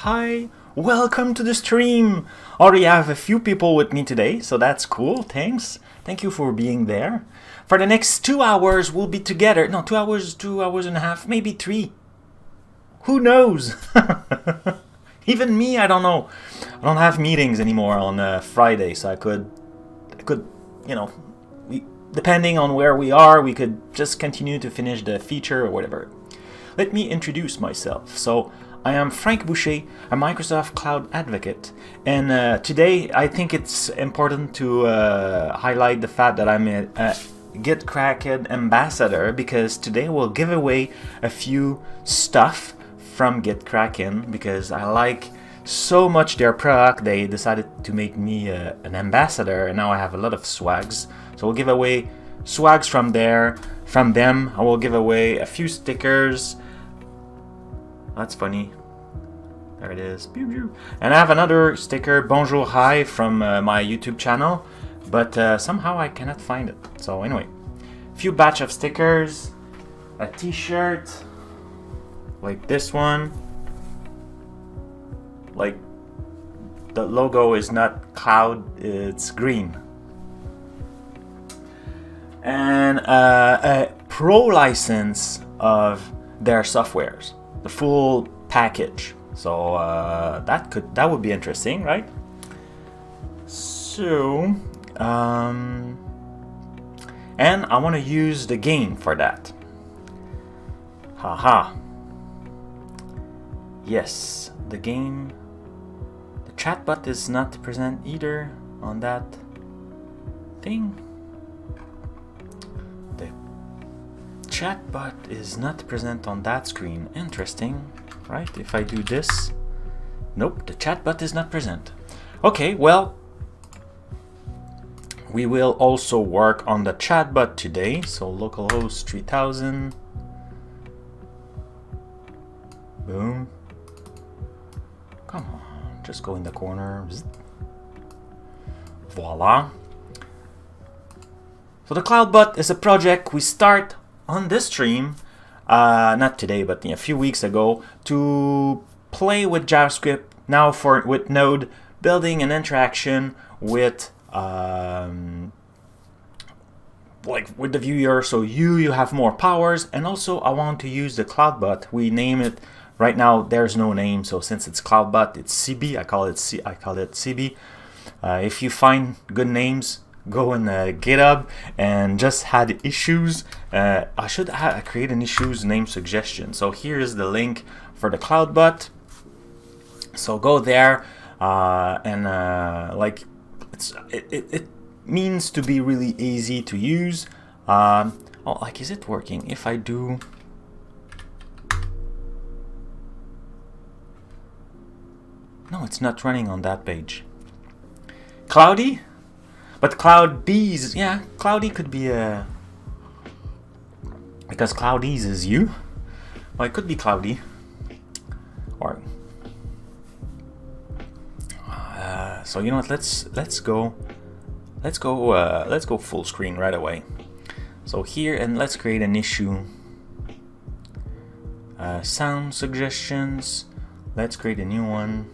Hi, welcome to the stream. Already have a few people with me today, so that's cool. Thanks. Thank you for being there. For the next 2 hours, we'll be together. No, 2 hours, 2 hours and a half, maybe 3. Who knows? Even me, I don't know. I don't have meetings anymore on Friday, so I could, you know, depending on where we are, we could just continue to finish the feature or whatever. Let me introduce myself. So, I am Frank Boucher, a Microsoft Cloud Advocate, and today I think it's important to highlight the fact that I'm a GitKraken ambassador, because today we'll give away a few stuff from GitKraken because I like so much their product. They decided to make me an ambassador, and now I have a lot of swags. So we'll give away swags from them. I will give away a few stickers. That's funny. There it is. And I have another sticker, Bonjour, hi, from my YouTube channel, but somehow I cannot find it. So anyway, a few batch of stickers, a t-shirt, like this one. Like, the logo is not cloud, it's green. And a pro license of their softwares. The full package. So that would be interesting, right? So and I want to use the game for that. Haha. Yes, the game. The chatbot is not present either on that thing. Chatbot is not present on that screen. Interesting, right? If I do this, nope, the chatbot is not present. Okay, well, we will also work on the chatbot today. So localhost 3000. Boom. Come on, just go in the corner. Voila. So the CloudBot is a project we start on this stream, not today, but a few weeks ago, to play with JavaScript now with Node, building an interaction with like with the viewer, so you have more powers. And also I want to use the CloudBot. We name it right now. There's no name, so since it's CloudBot, it's CB. I call it CB. If you find good names, go in GitHub and just had issues. I should create an issues name suggestion. So here is the link for the CloudBot. So go there and like it means to be really easy to use. Oh, like, is it working? If I do, no, it's not running on that page. Cloudy. But Cloud Bees, yeah, Cloudy could be a... Because Cloudies is you. Well, it could be Cloudy. Or... so you know what? Let's go full screen right away. So here, and let's create an issue. Sound suggestions. Let's create a new one.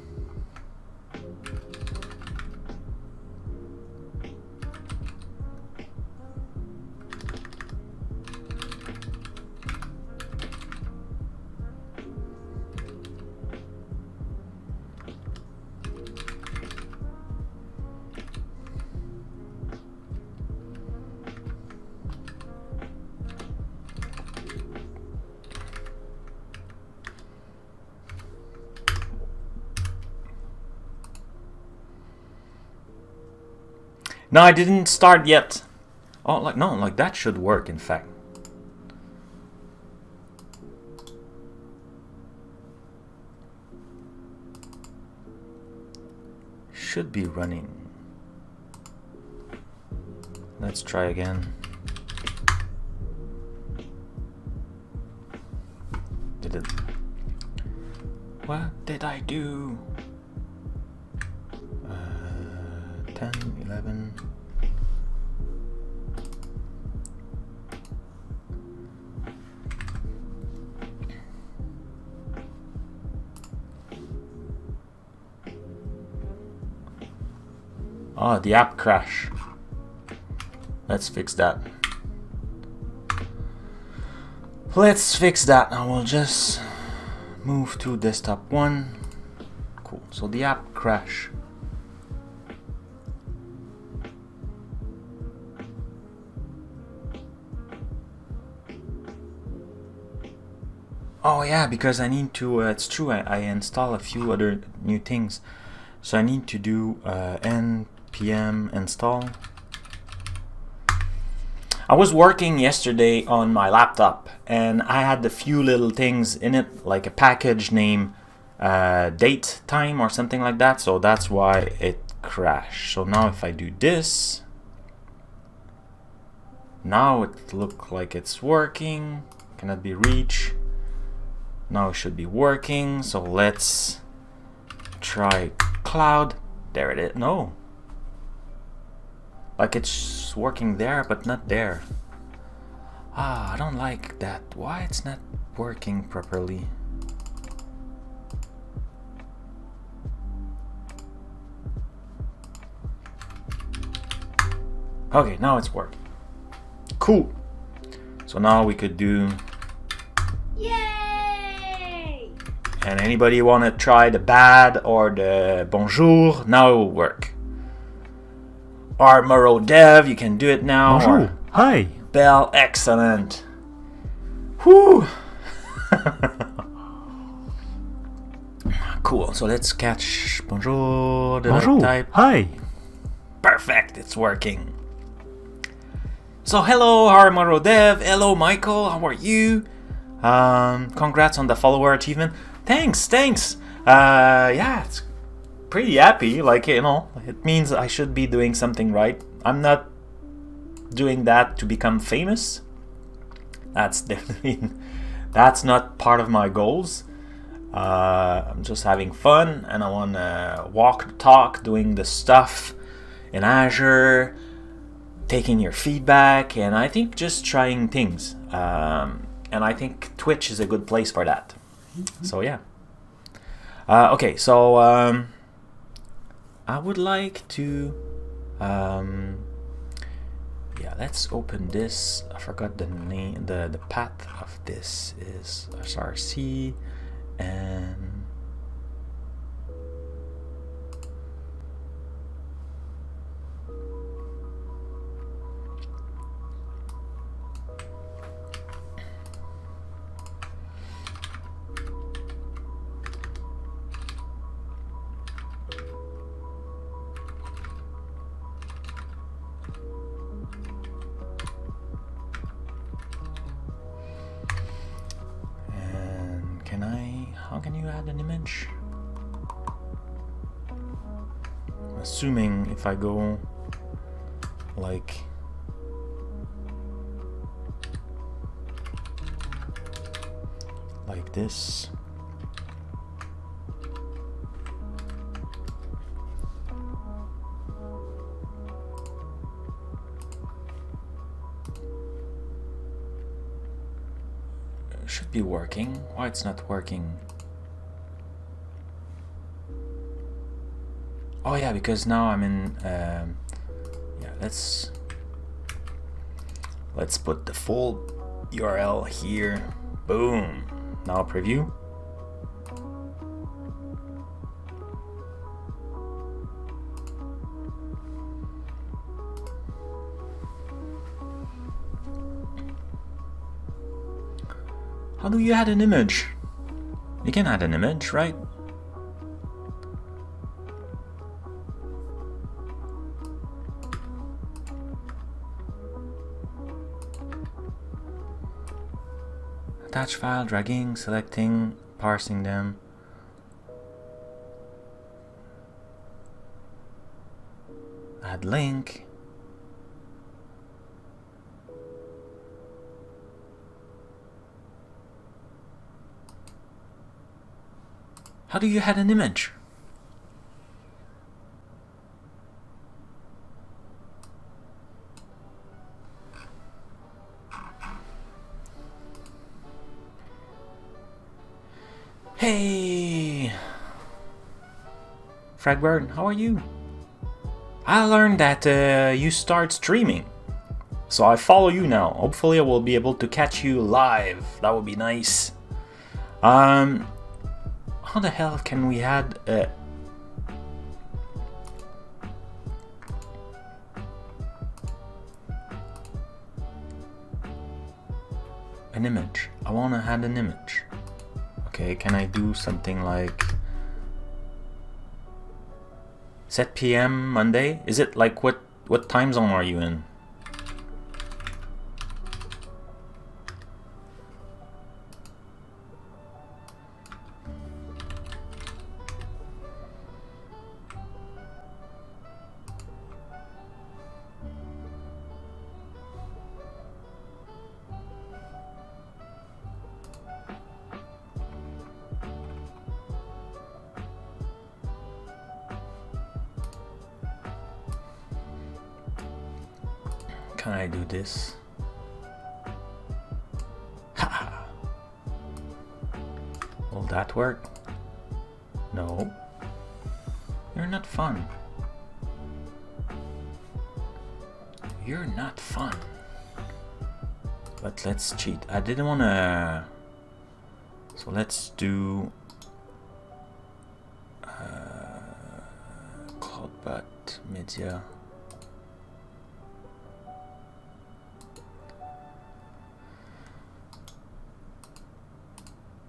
No, I didn't start yet. Oh, like, no, like that should work, in fact. Should be running. Let's try again. Did it? What did I do? 10, 11. Oh, the app crash. Let's fix that. Let's fix that. I will just move to desktop 1. Cool. So the app crash. Oh yeah, because I need to, it's true, I install a few other new things. So I need to do npm install. I was working yesterday on my laptop and I had a few little things in it, like a package name, date time or something like that. So that's why it crashed. So now if I do this, now it looks like it's working. Cannot be reached. Now it should be working. So let's try cloud. There it is. No. Like it's working there, but not there. Ah, I don't like that. Why it's not working properly? Okay, now it's working. Cool. So now we could do... Yay! And anybody want to try the bad or the bonjour? Now it will work. Or Moro Dev, you can do it now. Bonjour. Hi. Bell, excellent. Whew. Cool. So let's catch bonjour. Did Bonjour. I type? Hi. Perfect. It's working. So hello, Moro Dev. Hello, Michael. How are you? Congrats on the follower achievement. Thanks. Yeah, it's pretty happy. Like, you know, it means I should be doing something right. I'm not doing that to become famous. That's definitely, that's not part of my goals. I'm just having fun and I want to walk the talk, doing the stuff in Azure, taking your feedback, and I think just trying things. And I think Twitch is a good place for that. So yeah. Okay, so I would like to yeah, let's open this. I forgot the name. The path of this is src and how can you add an image? Assuming if I go like this. Should be working. Why it's not working? Oh yeah, because now I'm in yeah, let's put the full URL here. Boom. Now preview. How do you add an image? You can add an image, right? Attach file, dragging, selecting, parsing them. Add link. How do you add an image? Hey, Fragbird, how are you? I learned that you start streaming. So I follow you now. Hopefully I will be able to catch you live. That would be nice. How the hell can we add an image? I want to add an image. Okay, can I do something like set PM Monday? Is it like what time zone are you in? Can I do this? Ha! Will that work? No. You're not fun. You're not fun. But let's cheat. I didn't want to... So let's do... Cloudbot Media.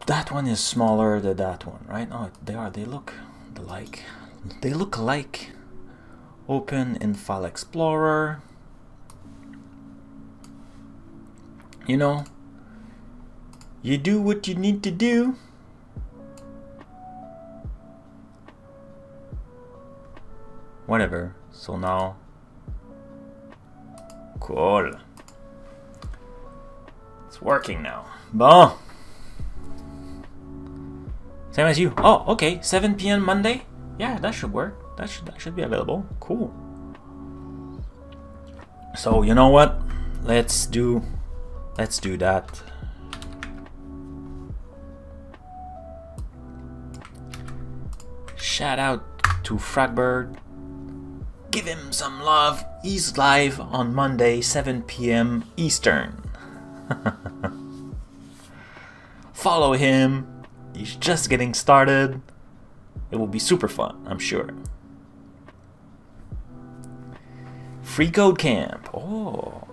That one is smaller than that one, right? Oh, they are. They look alike. They look alike. Open in File Explorer. You know, you do what you need to do. Whatever. So now, cool. It's working now. Bon. Same as you. Oh, okay. 7 PM Monday? Yeah, that should work. That should be available. Cool. So, you know what? Let's do that. Shout out to Fragbird. Give him some love. He's live on Monday, 7 PM Eastern. Follow him. He's just getting started. It will be super fun, I'm sure. Free Code Camp. Oh.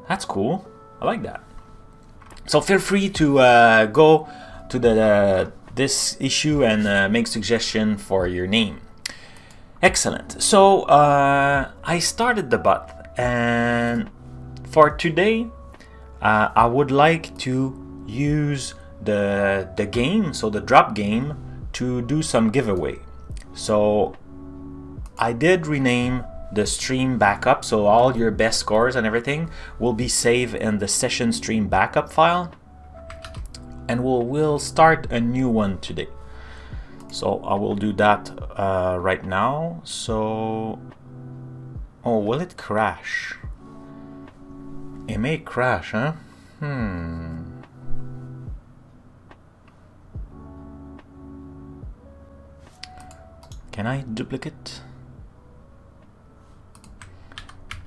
That's cool. I like that. So feel free to go to this issue and make suggestion for your name. Excellent. So I started the bot, and for today I would like to use the game, so the drop game, to do some giveaway. So I did rename the stream backup, so all your best scores and everything will be saved in the session stream backup file, and we'll start a new one today. So I will do that right now. So, oh, will it crash? It may crash, huh? Can I duplicate?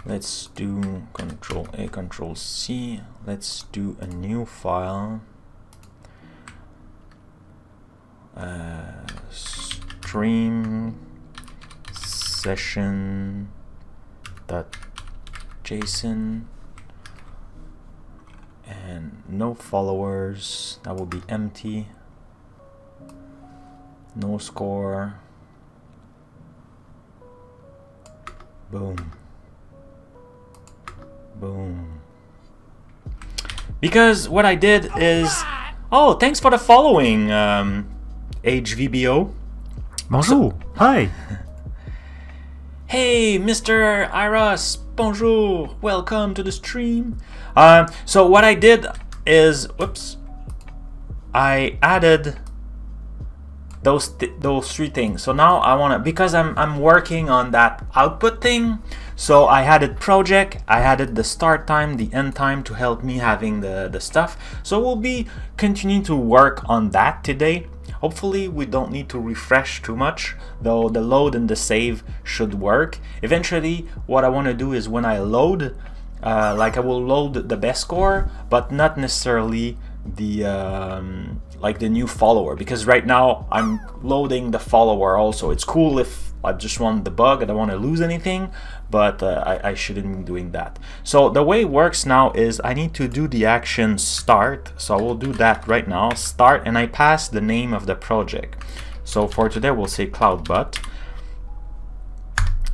Let's do Control A, Control C. Let's do a new file. Stream session .json and no followers. That will be empty. No score. Boom. Boom. Because what I did is... Oh, thanks for the following, HVBO. Bonjour. Hi. Hey, Mr. Iras. Bonjour. Welcome to the stream. So what I did is... Whoops. I added those three things. So now I want to... Because I'm working on that output thing... So I added project, I added the start time, the end time to help me having the stuff. So we'll be continuing to work on that today. Hopefully we don't need to refresh too much, though the load and the save should work. Eventually what I want to do is when I load, like I will load the best score, but not necessarily the like the new follower, because right now I'm loading the follower also. It's cool if I just want the bug, I don't want to lose anything, but I shouldn't be doing that. So the way it works now is I need to do the action start, so I will do that right now, start, and I pass the name of the project. So for today we'll say CloudBot,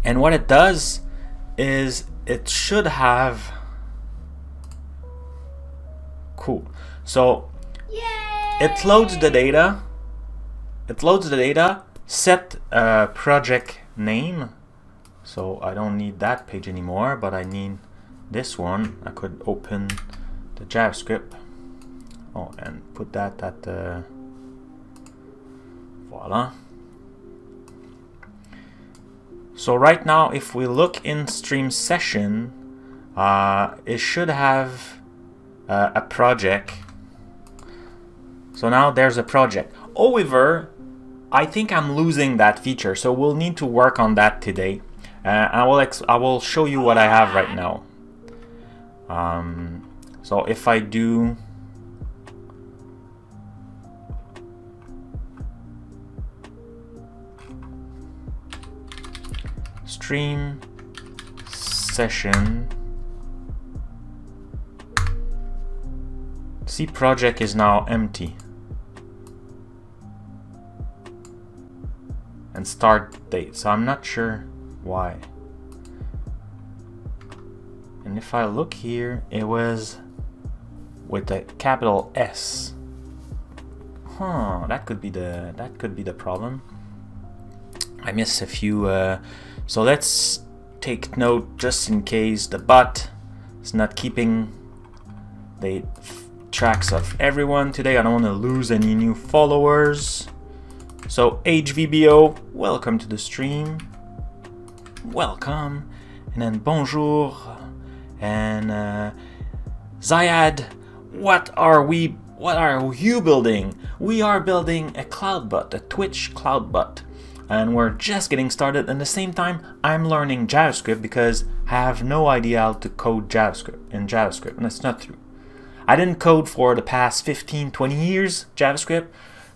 and what it does is it should have, cool, so it loads the data, set a project name, so I don't need that page anymore, but I need this one. I could open the JavaScript, oh, and put that at the, voila. So right now if we look in stream session, it should have a project. So now there's a project. However, I think I'm losing that feature, so we'll need to work on that today. I will show you what I have right now. So if I do stream session, see project is now empty. And start date, so I'm not sure why. And if I look here, it was with a capital S. That could be the problem. I missed a few, so let's take note just in case the bot is not keeping the tracks of everyone today. I don't want to lose any new followers. So HVBO, welcome to the stream. Welcome. And then bonjour. And Zayad, what are you building? We are building a CloudBot, a Twitch CloudBot. And we're just getting started. At the same time, I'm learning JavaScript because I have no idea how to code JavaScript in JavaScript. And that's not true. I didn't code for the past 15, 20 years JavaScript.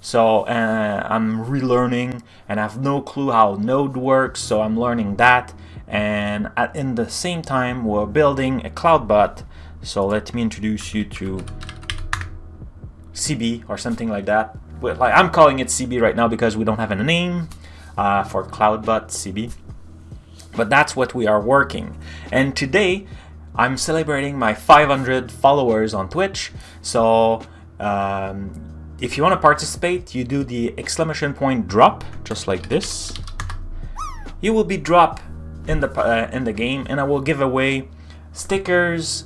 So I'm relearning and I have no clue how Node works, so I'm learning that. And in the same time, we're building a CloudBot. So let me introduce you to CB or something like that. But like I'm calling it CB right now because we don't have a name for CloudBot CB. But that's what we are working. And today, I'm celebrating my 500 followers on Twitch. So if you want to participate, you do the exclamation point drop, just like this. You will be dropped in the game, and I will give away stickers,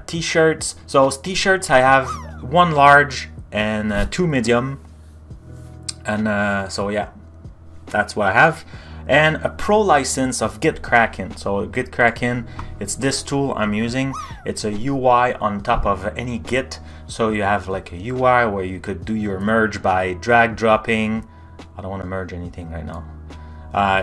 t-shirts. So t-shirts, I have 1 large and 2 medium, and so yeah, that's what I have. And a pro license of GitKraken. So GitKraken, it's this tool I'm using. It's a UI on top of any Git. So you have like a UI where you could do your merge by drag dropping. I don't want to merge anything right now.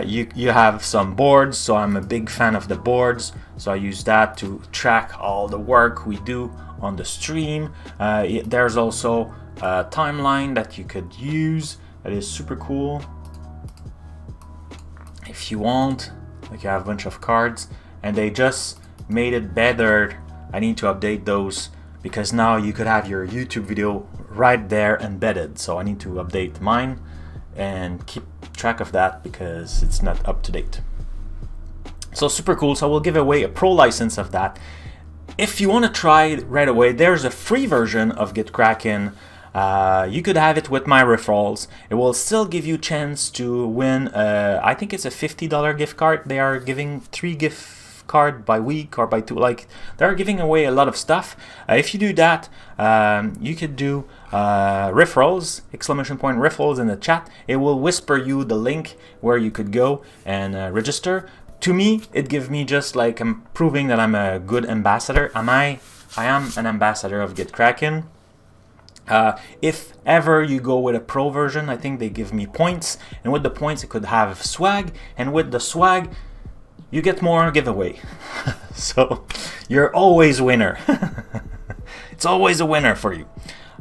You have some boards, so I'm a big fan of the boards. So I use that to track all the work we do on the stream. There's also a timeline that you could use that is super cool. If you want, like you have a bunch of cards, and they just made it better. I need to update those because now you could have your YouTube video right there embedded. So I need to update mine and keep track of that because it's not up to date. So super cool. So we'll give away a pro license of that. If you want to try it right away, there's a free version of GitKraken. You could have it with my referrals. It will still give you a chance to win, I think it's a $50 gift card. They are giving 3 gift card by week or by 2. Like, they're giving away a lot of stuff. If you do that, you could do referrals, exclamation point referrals in the chat. It will whisper you the link where you could go and register. To me, it gives me just like I'm proving that I'm a good ambassador. I am an ambassador of GitKraken. If ever you go with a pro version, I think they give me points, and with the points it could have swag, and with the swag you get more giveaway. So you're always winner. It's always a winner for you.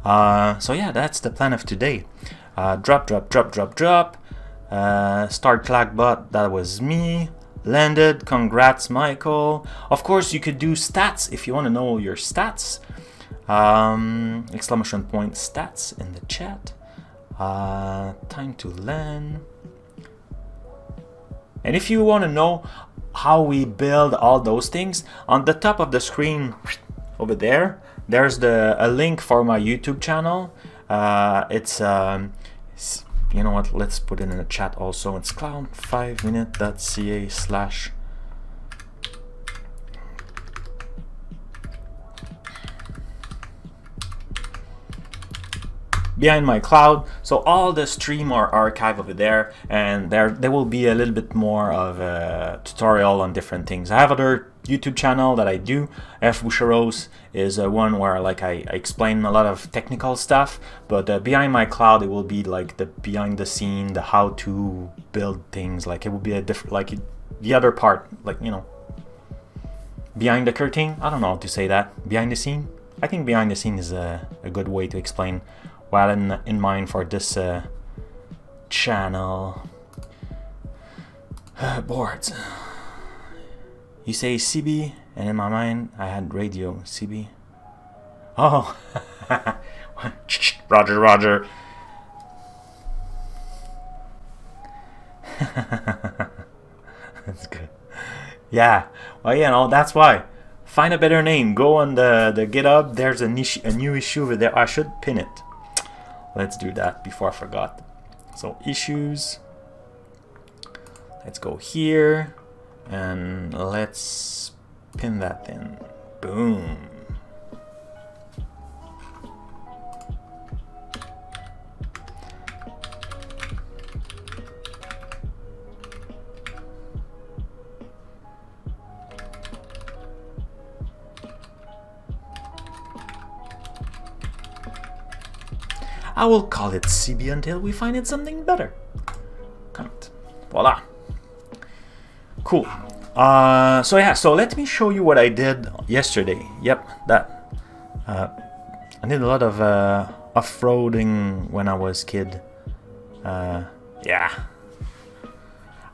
So yeah, that's the plan of today. Drop. Start Chatbot, that was me. Landed, congrats Michael. Of course you could do stats if you want to know your stats. Exclamation point stats in the chat. Time to land. And if you want to know how we build all those things, on the top of the screen over there, there's a link for my YouTube channel. It's you know what, let's put it in the chat also. It's cloud5minute.ca/ behind my cloud. So all the stream are archived over there, and there will be a little bit more of a tutorial on different things. I have other YouTube channel that I do. F Boucheros is one where like I explain a lot of technical stuff, but behind my cloud it will be like the behind the scene, the how to build things. Like it will be a different, like the other part, like, you know, behind the curtain. I don't know how to say that. Behind the scene. I think behind the scene is a good way to explain what in mind for this channel. Boards. You say CB, and in my mind I had radio. CB. Oh. Roger. That's good. Yeah. Well, you know, that's why. Find a better name. Go on the GitHub. There's a new issue over there. I should pin it. Let's do that before I forgot. So issues. Let's go here and let's pin that in. Boom. I will call it CB until we find it something better. Comment. Voila. Cool. So yeah, so let me show you what I did yesterday. Yep, that. I did a lot of off-roading when I was kid. Yeah.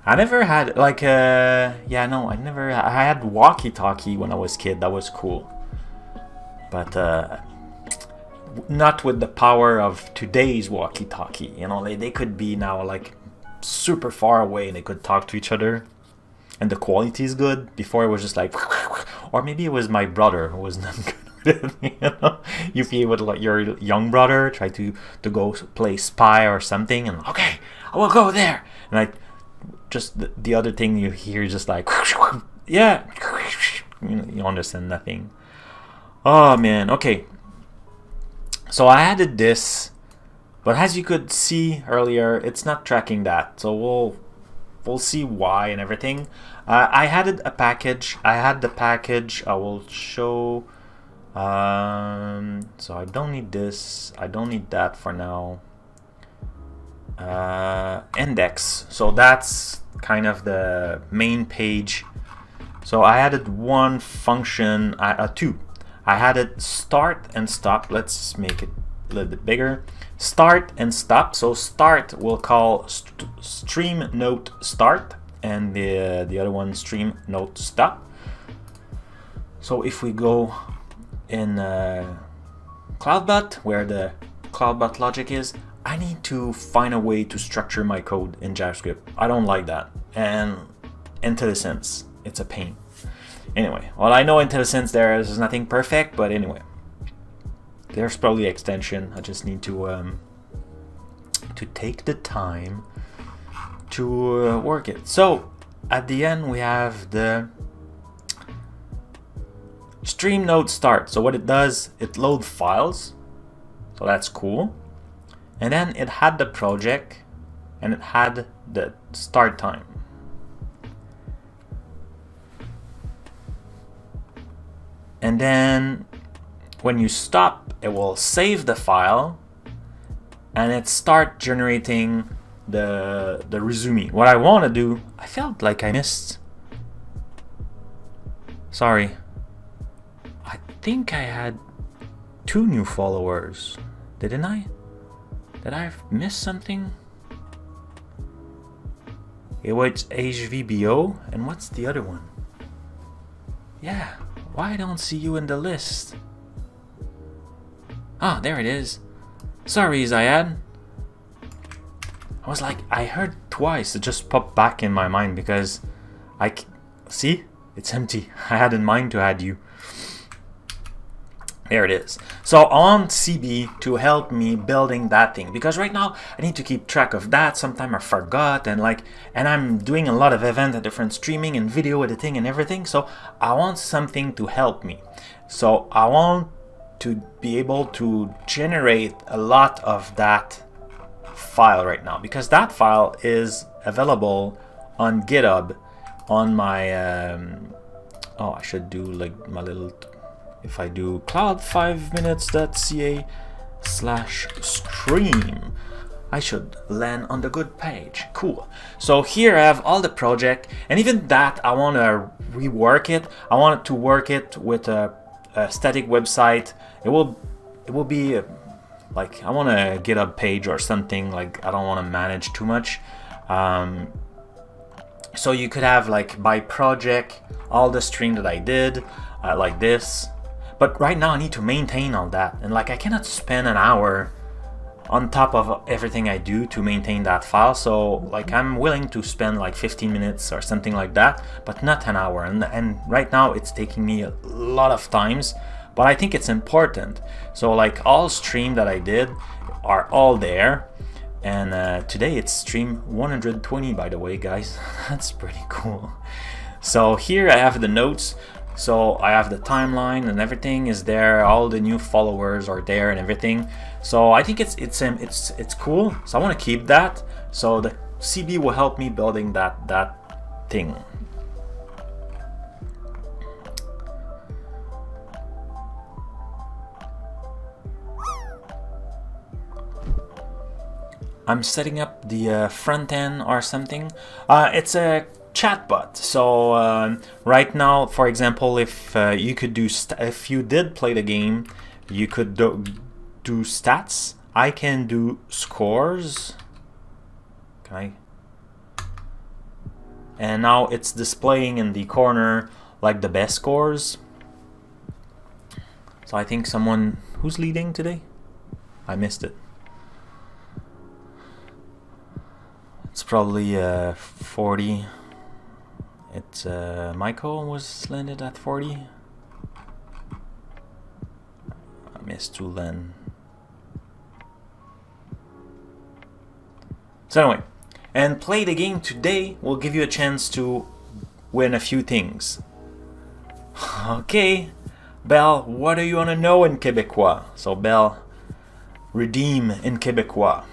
I never had like yeah, no, I had walkie-talkie when I was kid. That was cool. But not with the power of today's walkie-talkie. You know, they could be now like super far away and they could talk to each other, and the quality is good. Before it was just like, or maybe it was my brother who was not good with it. You know, you be with like your young brother try to go play spy or something, and okay, I will go there, and like just the other thing you hear just like, yeah, you understand nothing. Oh man, okay. So I added this, but as you could see earlier, it's not tracking that. So we'll see why and everything. I added a package. I had the package. I will show. So I don't need this. I don't need that for now. Index. So that's kind of the main page. So I added one function. Two. I had it start and stop. Let's make it a little bit bigger. Start and stop. So start we'll call stream note start, and the other one stream note stop. So if we go in Chatbot, where the Chatbot logic is, I need to find a way to structure my code in JavaScript. I don't like that, and IntelliSense, it's a pain. Anyway, well, I know IntelliSense there is nothing perfect, but anyway, there's probably extension. I just need to take the time to work it. So at the end we have the stream node start. So what it does, it loads files. So that's cool. And then it had the project and it had the start time. And then when you stop, it will save the file and it start generating the resume. What I want to do, I felt like I missed. Sorry. I think I had 2 new followers. Didn't I? Did I miss something? It was HVBO, and what's the other one? Yeah, why I don't see you in the list? Ah, there it is. Sorry, Zayad. I was like, I heard twice. It just popped back in my mind because see, it's empty. I had in mind to add you. There it is. So I want CB to help me building that thing, because right now I need to keep track of that. Sometimes I forgot, and I'm doing a lot of events and different streaming and video editing and everything. So I want something to help me. So I want to be able to generate a lot of that file right now, because that file is available on GitHub on my I should do like my little, if I do cloud5minutes.ca/stream, I should land on the good page. Cool. So here I have all the project, and even that I want to rework it. I want to work it with a static website. It will be like, I want a GitHub page or something. Like, I don't want to manage too much. So you could have like by project all the stream that I did like this. But right now I need to maintain all that, and like I cannot spend an hour on top of everything I do to maintain that file. So like I'm willing to spend like 15 minutes or something like that, but not an hour. And right now it's taking me a lot of times, but I think it's important. So like all stream that I did are all there. And today it's stream 120, by the way, guys. That's pretty cool. So here I have the notes. So I have the timeline and everything is there. All the new followers are there and everything. So I think it's cool. So I want to keep that. So the CB will help me building that thing. I'm setting up the front end or something. It's a chatbot. So right now, for example, if you could do, if you did play the game, you could do stats. I can do scores. Okay. And now it's displaying in the corner like the best scores. So I think someone who's leading today. I missed it. It's probably 40. It's Michael was landed at 40. I missed to land. So anyway, and play the game today will give you a chance to win a few things. Okay, Belle, what do you want to know in Québécois? So Belle, redeem in Québécois.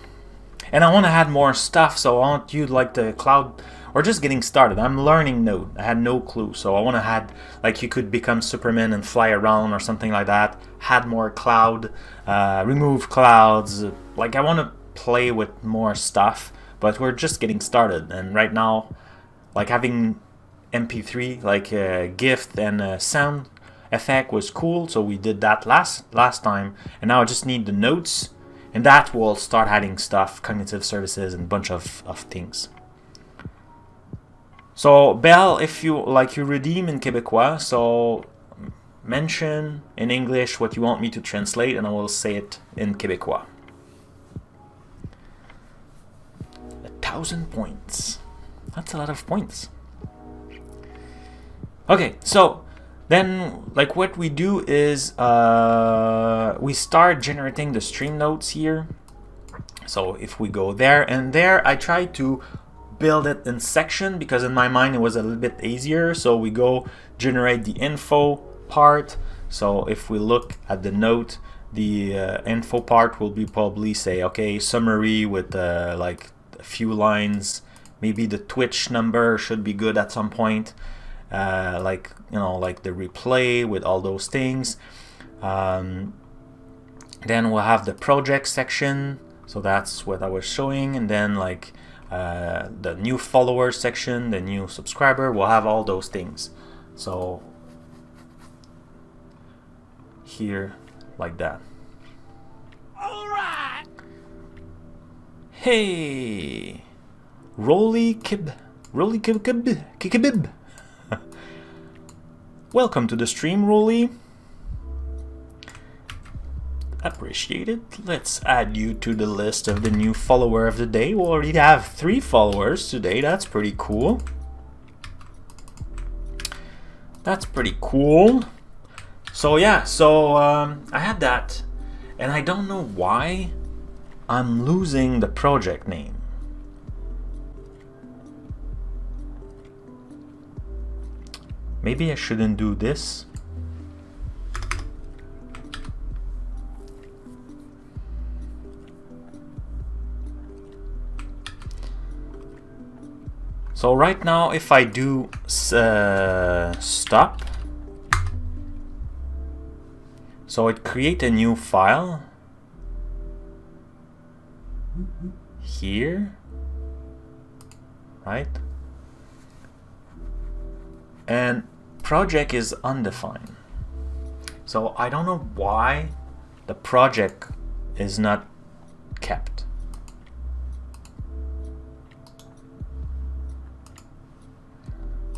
And I want to add more stuff, so I want you like the cloud, or just getting started. I'm learning Node. I had no clue, so I want to add, like you could become Superman and fly around or something like that. Add more cloud, remove clouds. Like I want to play with more stuff, but we're just getting started. And right now, like having MP3, like GIF and sound effect was cool, so we did that last time. And now I just need the notes. And that will start adding stuff, cognitive services, and a bunch of things. So, Belle, if you redeem in Québécois, so mention in English what you want me to translate, and I will say it in Québécois. 1,000 points. That's a lot of points. Okay, so then, like what we do is we start generating the stream notes here. So if we go there and there, I try to build it in section because in my mind it was a little bit easier. So we go generate the info part. So if we look at the note, the info part will be probably say, okay, summary with like a few lines. Maybe the Twitch number should be good at some point. Like, you know, like the replay with all those things. Then we'll have the project section, so that's what I was showing, and then like the new followers section, the new subscriber, we'll have all those things. So here, like that. All right. Hey, Rolly Kibib. Welcome to the stream, Rolly. Appreciate it. Let's add you to the list of the new follower of the day. We already have 3 followers today. That's pretty cool. That's pretty cool. So yeah, so I had that, and I don't know why I'm losing the project name. Maybe I shouldn't do this. So right now, if I do stop, so it create a new file here, right? And project is undefined. So I don't know why the project is not kept.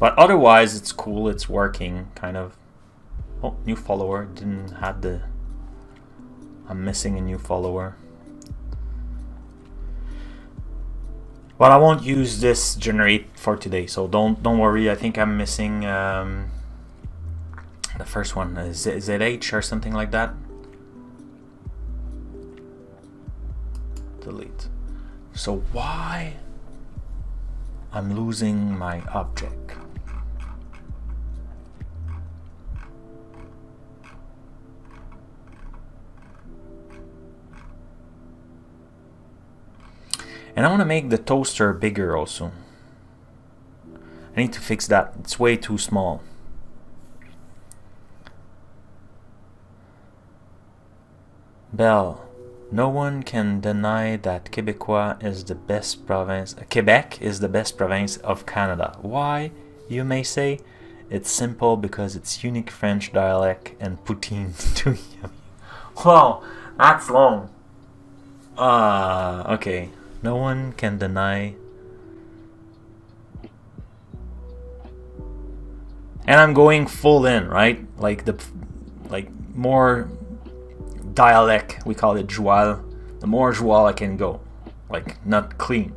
But otherwise, it's cool, it's working, kind of. Oh, new follower, didn't have the... I'm missing a new follower. But I won't use this generate for today, so don't worry. I think I'm missing the first one, ZH or something like that. Delete. So why I'm losing my object? And I want to make the toaster bigger also. I need to fix that. It's way too small. Bell. No one can deny that Quebec is the best province of Canada. Why, you may say? It's simple because it's unique French dialect and poutine too yummy. Wow, that's long. Okay. No one can deny. And I'm going full in, right? Like more dialect, we call it joual. The more joual I can go. Like not clean.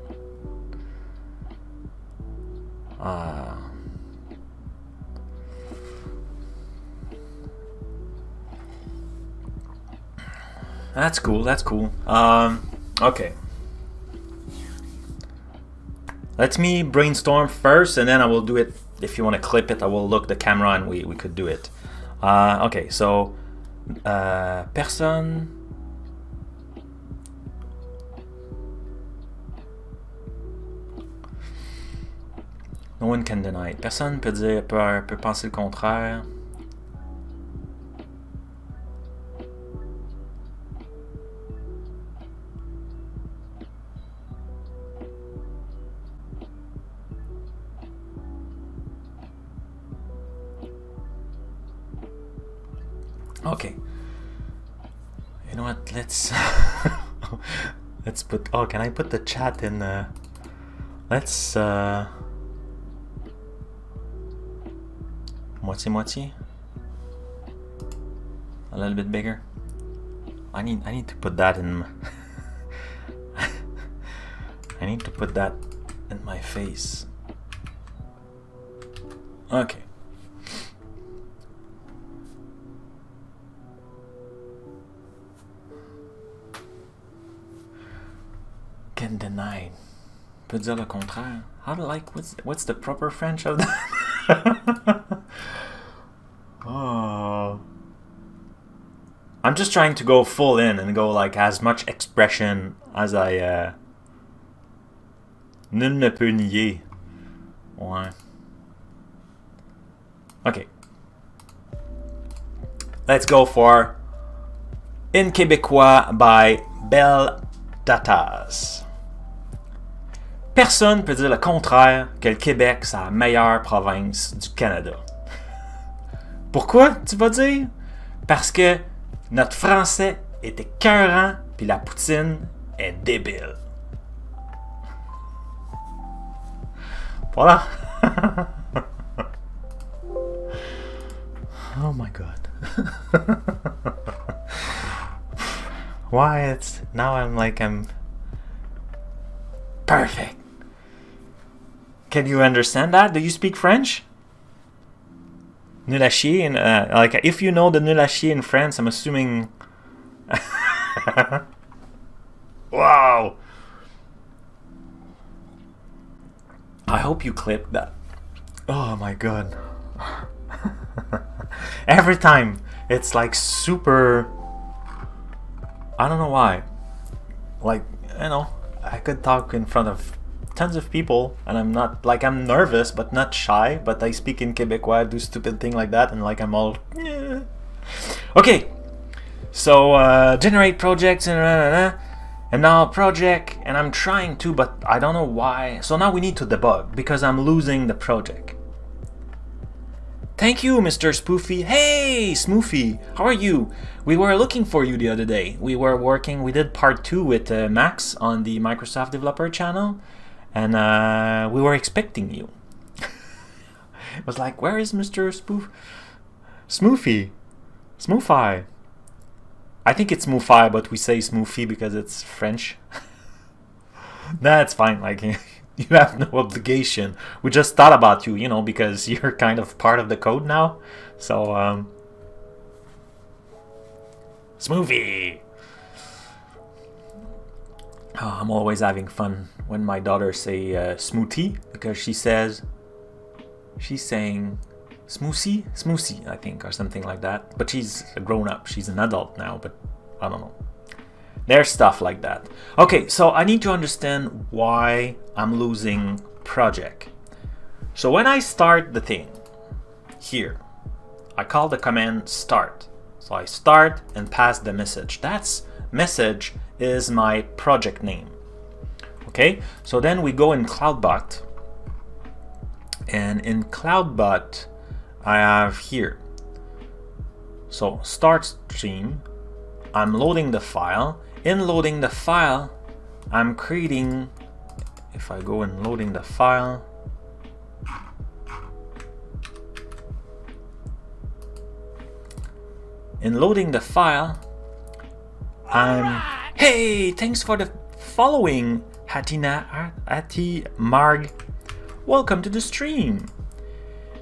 That's cool, that's cool. Okay. Let me brainstorm first, and then I will do it. If you want to clip it, I will look the camera and we could do it. Okay, so personne. No one can deny it. Personne peut penser le contraire. Okay. You know what? Let's let's put. Oh, can I put the chat in? Let's moitié. A little bit bigger. I need to put that in. I need to put that in my face. Okay. Can deny. Peut dire le contraire. How to like what's the proper French of that? Oh. I'm just trying to go full in and go like as much expression as I Nul ne peut nier. Ouais. Okay. let's go for In Québécois by Belle Datas. Personne peut dire le contraire que le Québec, c'est la meilleure province du Canada. Pourquoi, tu vas dire? Parce que notre français est écœurant puis la poutine est débile. Voilà. Oh my god. Why it's now I'm perfect. Can you understand that? Do you speak French? Nul à chier, and like if you know the nul à chier in France, I'm assuming. Wow. I hope you clip that. Oh my god. Every time it's like super. I don't know why. Like, you know, I could talk in front of tons of people and I'm not like I'm nervous but not shy, but I speak in Québécois, I do stupid thing like that and like I'm all yeah. Okay. So generate projects and now project, and I'm trying to, but I don't know why. So now we need to debug because I'm losing the project. Thank you, Mr. Spoofy. Hey, Smoofy, how are you? We were looking for you the other day. We did part 2 with Max on the Microsoft Developer channel, and we were expecting you. It was like, where is Mr. Smoofy? Smoofy. I think it's Smoofy, but we say Smoofy because it's French. That's fine, like... You have no obligation. We just thought about you, you know, because you're kind of part of the code now. So, Smoothie! Oh, I'm always having fun when my daughter say smoothie, because she's saying smoothie? Smoothie, I think, or something like that. But she's a grown-up. She's an adult now, but I don't know. There's stuff like that. Okay, so I need to understand why I'm losing project. So when I start the thing, here, I call the command start. So I start and pass the message. That's message is my project name. Okay, so then we go in CloudBot. And in CloudBot, I have here. So start stream, I'm loading the file. In loading the file, I'm creating, if I go in loading the file, hey, thanks for the following, Hati Marg. Welcome to the stream.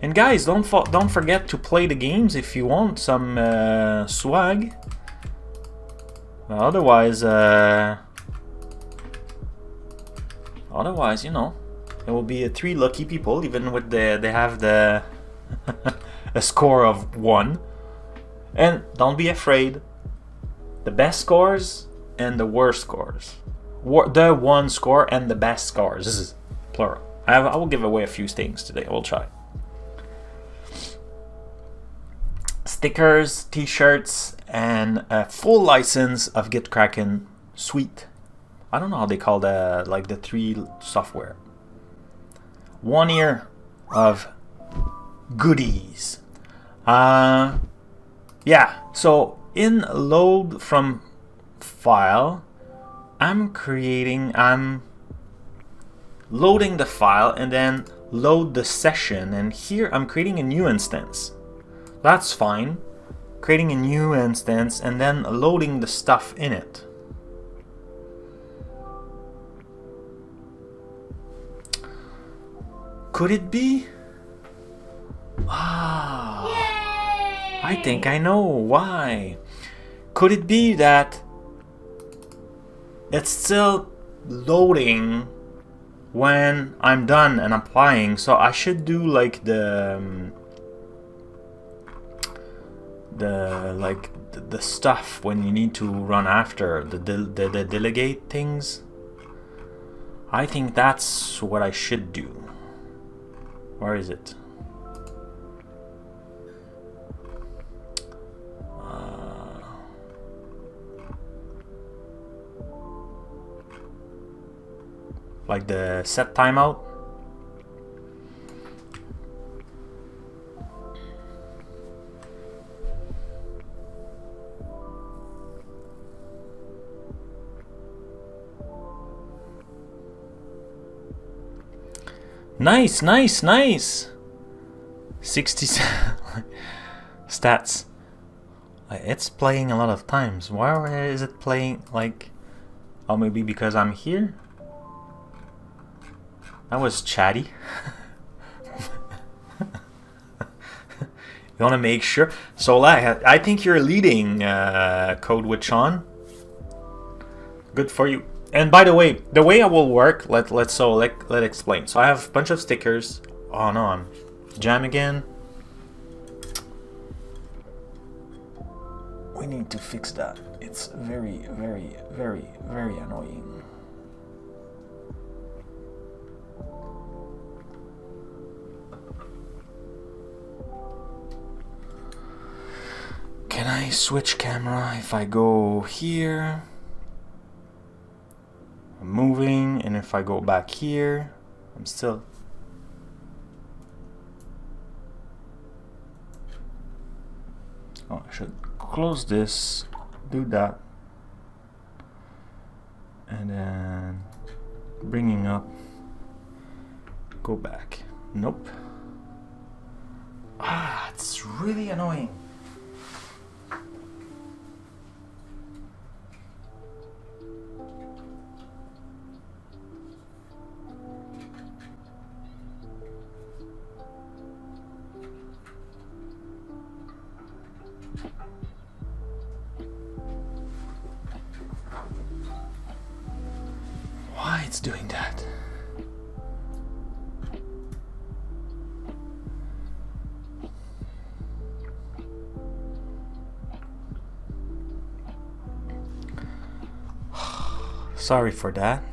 And guys, don't forget to play the games if you want some swag. Otherwise, you know, there will be 3 lucky people, even with they have the a score of 1. And don't be afraid. The best scores and the worst scores. The 1 score and the best scores. This is plural. I will give away a few things today. I will try. Stickers, t-shirts, and a full license of GitKraken Suite. I don't know how they call the like the 3 software. 1 year of goodies. Yeah. So in load from file, I'm loading the file and then load the session. And here I'm creating a new instance. That's fine. Creating a new instance and then loading the stuff in it. Could it be? Ah, I think I know why. Could it be that it's still loading when I'm done and applying? So I should do like the stuff when you need to run after the delegate things. I think that's what I should do. Where is it? like the set timeout. Nice, nice, nice. 67 stats. It's playing a lot of times. Why is it playing like? Oh, maybe because I'm here. That was chatty. You want to make sure. So I think you're leading Code with Sean. Good for you. And by the way I will work, let's explain. So I have a bunch of stickers. Oh no, I'm jam again. We need to fix that. It's very, very, very, very annoying. Can I switch camera if I go here? I'm moving, and if I go back here, I'm still. Oh, I should close this, do that, and then bringing up, go back. Nope. Ah, it's really annoying. Why it's doing that? Sorry for that.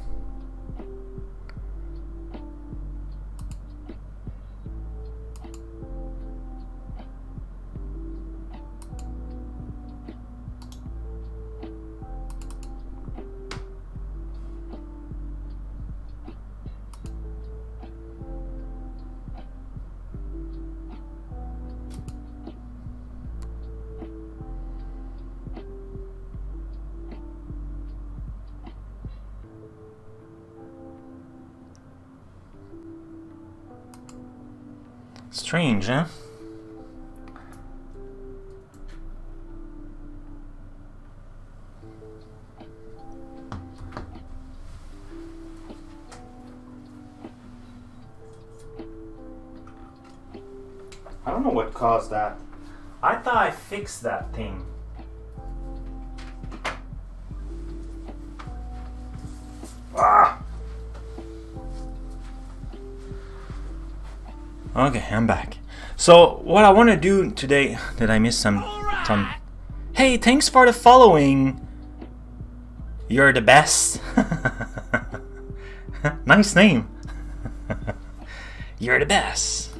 Strange, huh? I don't know what caused that. I thought I fixed that thing. Ah! Okay, I'm back. So what I want to do today, did I miss some? Hey, thanks for the following. You're the best. Nice name. You're the best.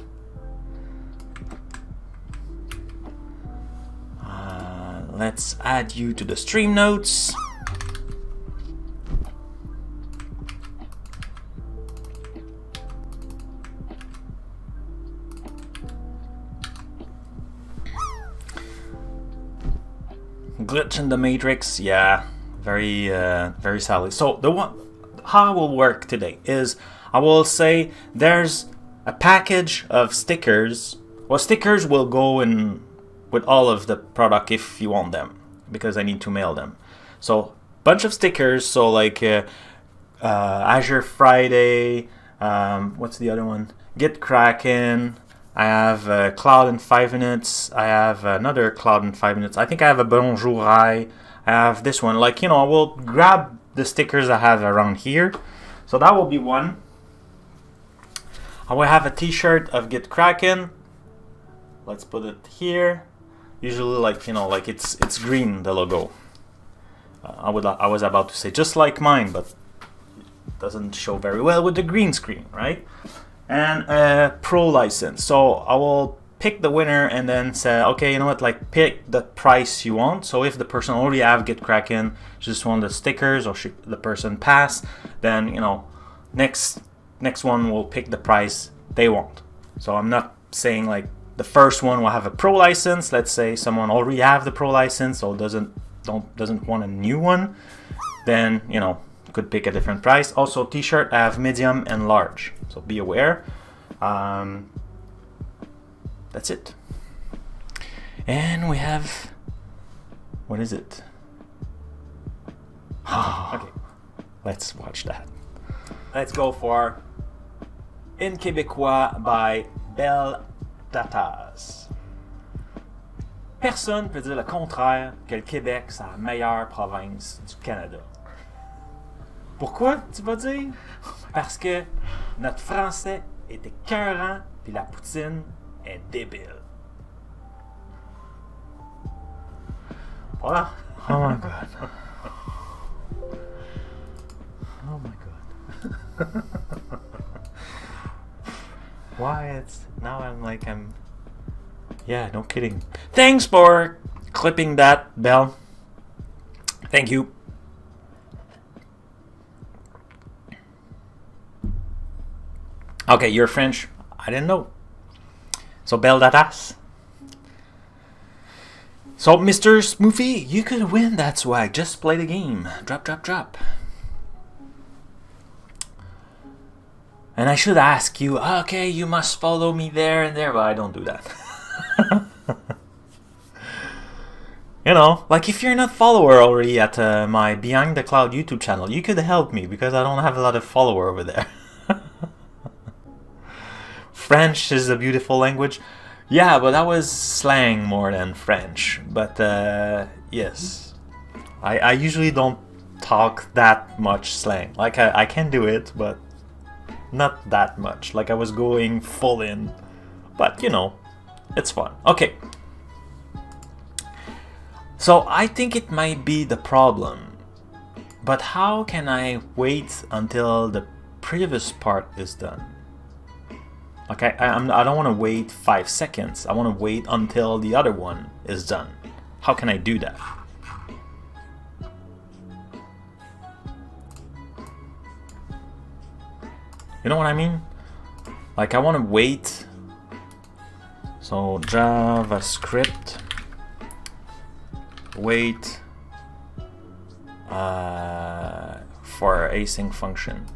Let's add you to the stream notes. Glitch in the matrix, yeah, very sadly. So how I will work today is I will say there's a package of stickers. Well, stickers will go in with all of the product if you want them, because I need to mail them. So bunch of stickers. So like Azure Friday. What's the other one? Get Kraken. I have Cloud in 5 minutes. I have another Cloud in 5 minutes. I think I have a Bonjour. I have this one. Like, you know, I will grab the stickers I have around here. So that will be one. I will have a t-shirt of Get Kraken. Let's put it here. Usually, like, you know, like it's green, the logo. I was about to say just like mine, but it doesn't show very well with the green screen, right? And a pro license. So I will pick the winner and then say, okay, you know what, like pick the price you want. So if the person already have Get Kraken, just want the stickers, or should the person pass, then, you know, next one will pick the price they want. So I'm not saying like the first one will have a pro license. Let's say someone already have the pro license or doesn't want a new one, then you know, could pick a different price. Also, t-shirt have medium and large, so be aware. That's it. And we have, what is it? Okay, let's watch that. Let's go for In Québécois by Belle Datas. Personne peut dire le contraire que le Québec, c'est la meilleure province du Canada. Pourquoi, tu vas dire? Parce que notre français est écœurant puis la poutine est débile. Voilà. Oh my god. Oh my god. Why it's now I'm yeah, no kidding. Thanks for clipping that, Belle. Thank you. Okay, you're French. I didn't know. So Belle Datas. So Mr. Smoofy, you could win that swag. Just play the game. Drop, drop, drop. And I should ask you, okay, you must follow me there and there, but I don't do that. You know, like if you're not follower already at my Behind the Cloud YouTube channel, you could help me because I don't have a lot of follower over there. French is a beautiful language. Yeah, but that was slang more than French. But yes, I usually don't talk that much slang. Like I can do it, but not that much. Like I was going full in. But you know, it's fun. Okay. So I think it might be the problem. But how can I wait until the previous part is done? Like I don't want to wait 5 seconds. I want to wait until the other one is done. How can I do that? You know what I mean? Like I want to wait. So JavaScript wait for async function.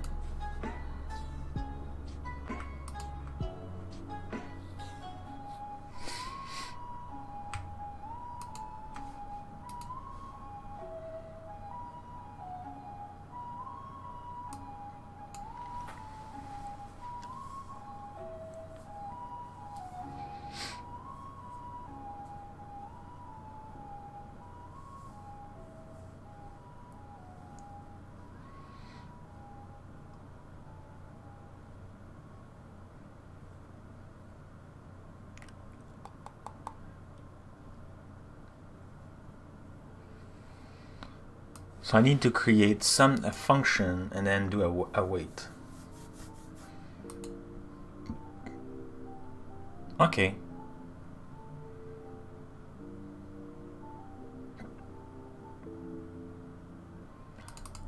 So I need to create a function and then do a wait. Okay.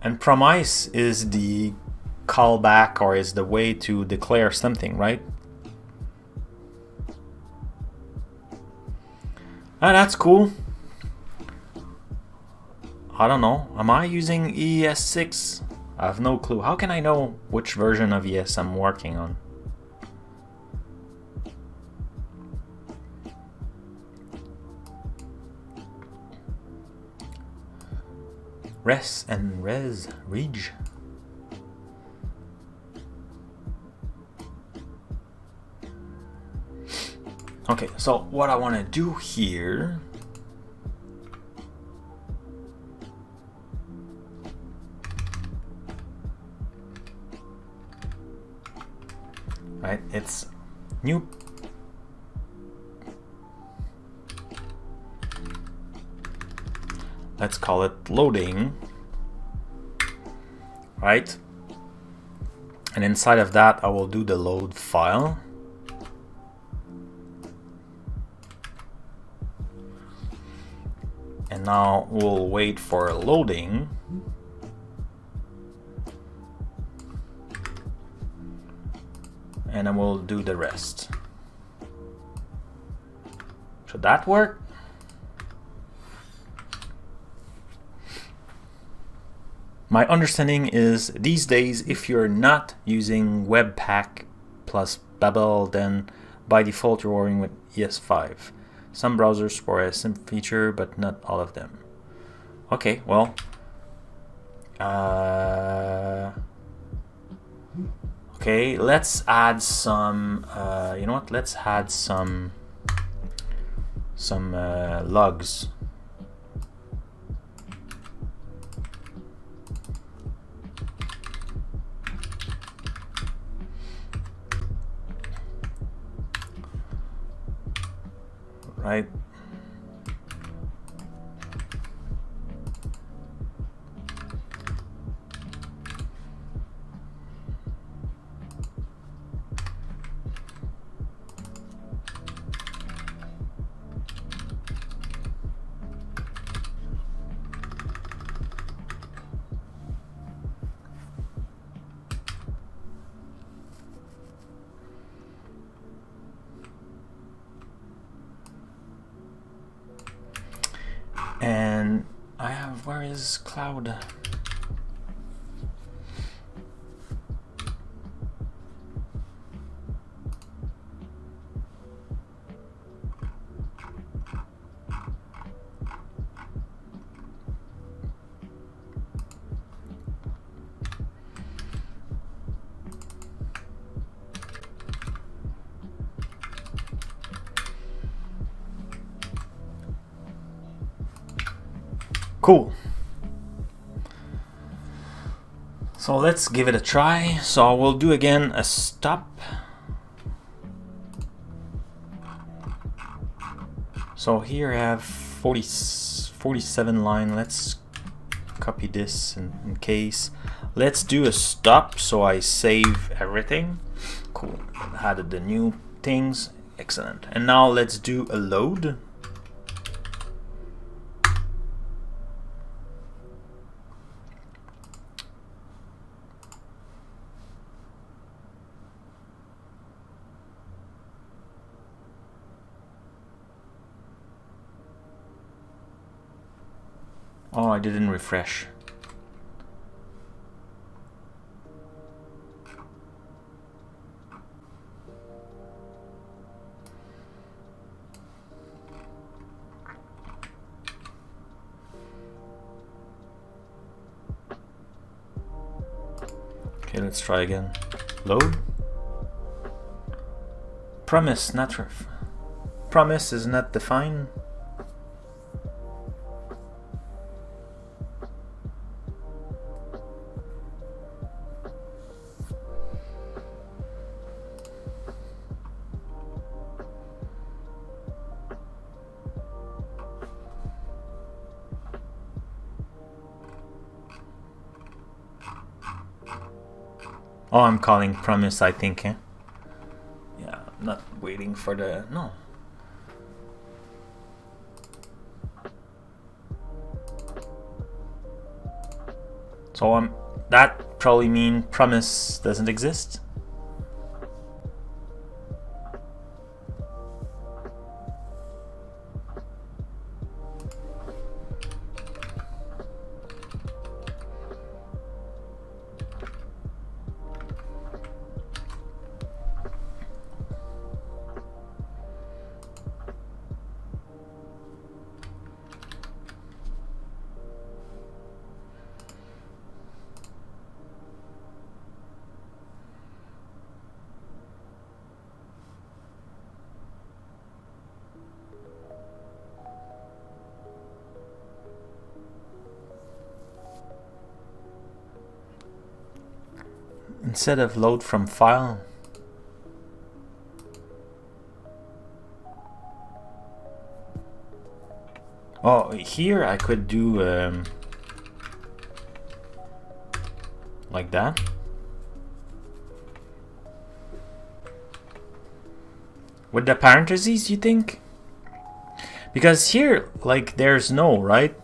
And promise is the callback or is the way to declare something, right? Ah, that's cool. I don't know. Am I using ES6? I have no clue. How can I know which version of ES I'm working on? Res and res, reg. Okay, so what I want to do here, right? It's new. Let's call it loading, right? And inside of that, I will do the load file. And now we'll wait for loading. and I will do the rest. Should that work? My understanding is these days, if you're not using Webpack plus Babel, then by default you're working with ES5. Some browsers support a simple feature, but not all of them. Okay, well, okay, let's add some. You know what? Let's add some logs. Right. And I have, where is cloud? Cool. So let's give it a try. So we'll do again a stop. So here I have 47 line. Let's copy this in case. Let's do a stop so I save everything. Cool. Added the new things. Excellent. And now let's do a load. Oh, I didn't refresh. Okay, let's try again. Load. Promise, not promise is not defined. Oh, I'm calling promise, I think. Eh? Yeah, I'm not waiting for the... No. So that probably means promise doesn't exist. Instead of load from file, oh, here I could do like that. With the parentheses, you think? Because here, like, there's no, right?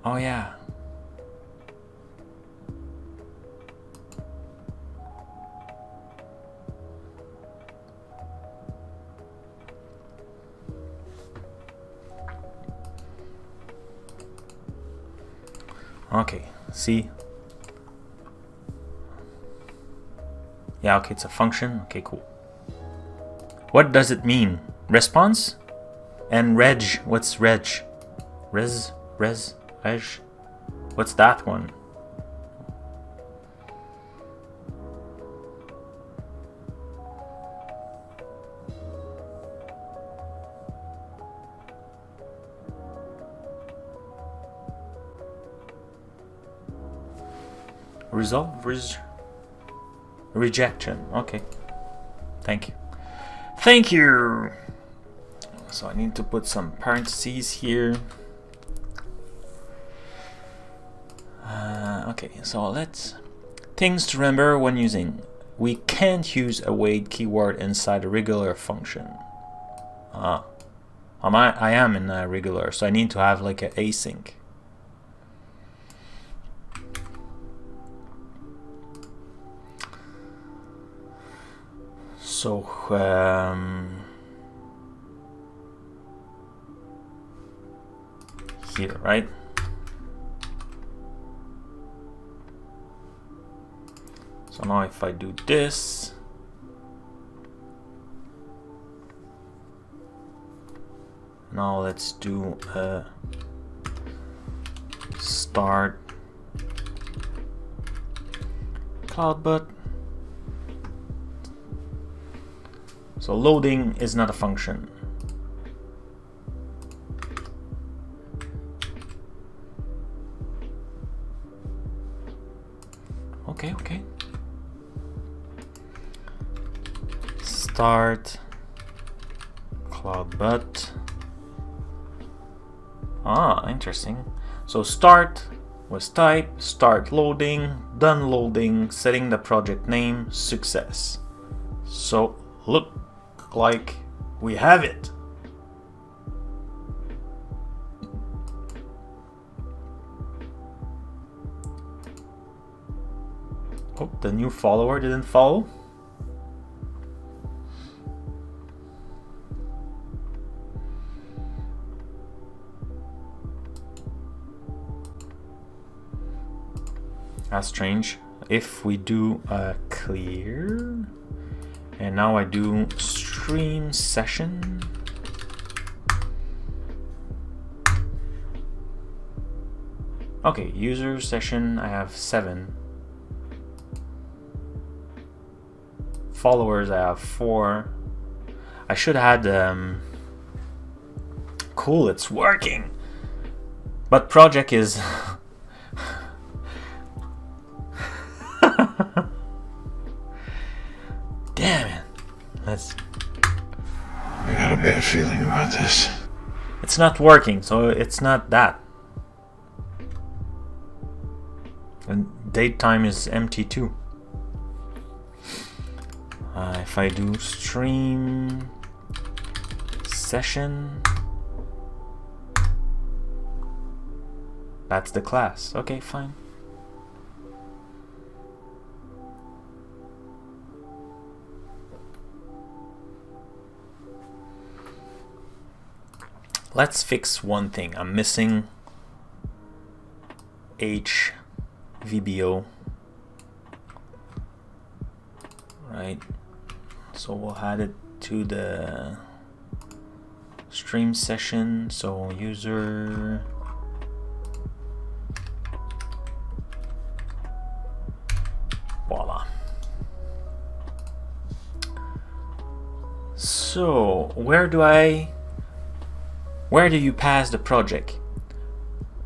Oh yeah. Okay, see? Yeah, okay, it's a function. Okay, cool. What does it mean? Response? And reg. What's reg? Reg? What's that one? Resolve? Rejection. Okay. Thank you. Thank you! So I need to put some parentheses here. Okay, so let's... Things to remember when using. We can't use a wait keyword inside a regular function. I am in a regular, so I need to have like an async. So, here, right? So now if I do this, now let's do a start Cloudbot. So loading is not a function. Okay. Start Cloudbot. Interesting. So start was type, start loading, done loading, setting the project name, success. So look like we have it. Oh, the new follower didn't follow. That's strange. If we do a clear, and now I do stream session. Okay, user session, I have 7. Followers, I have 4. I should have had, cool, it's working. But project is... Damn it. Let's... I got a bad feeling about this. It's not working, so it's not that. And date time is empty too. If I do stream session, that's the class. Okay, fine. Let's fix one thing. I'm missing HVBO. Right. So we'll add it to the stream session. So user voila. So where do you pass the project?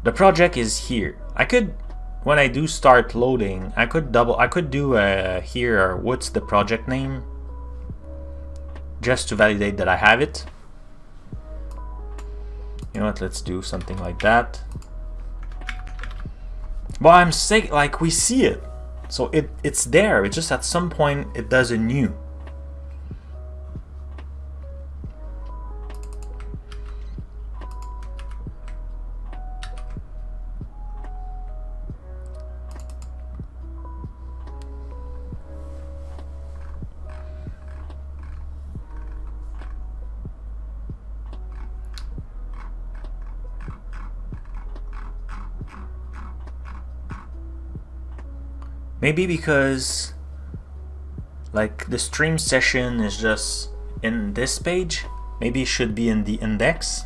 The project is here. I could, when I do start loading, I could do here, what's the project name? Just to validate that I have it. You know what, let's do something like that. But I'm saying, like, we see it. So it's there, it's just at some point it does a new. Maybe because like the stream session is just in this page. Maybe it should be in the index.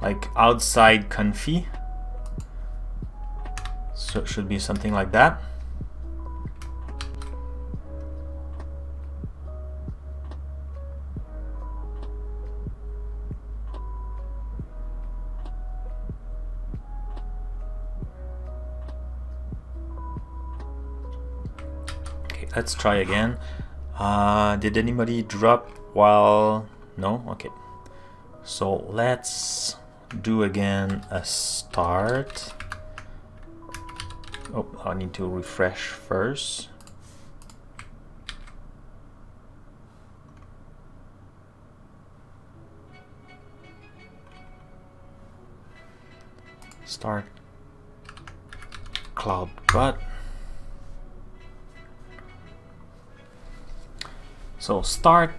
Like outside config. So it should be something like that. Okay, let's try again. Did anybody drop while... No? Okay. So let's do again a start. Oh, I need to refresh first. Start CloudBot. So start,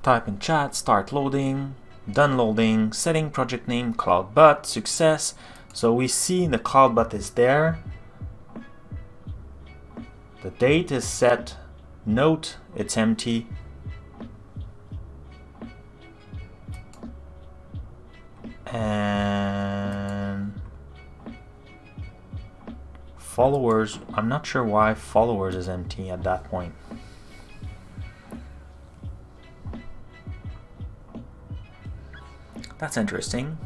type in chat, start loading, done loading, setting project name, CloudBot, success. So we see the CloudBot is there. The date is set. Note, it's empty. And followers, I'm not sure why followers is empty at that point. That's interesting.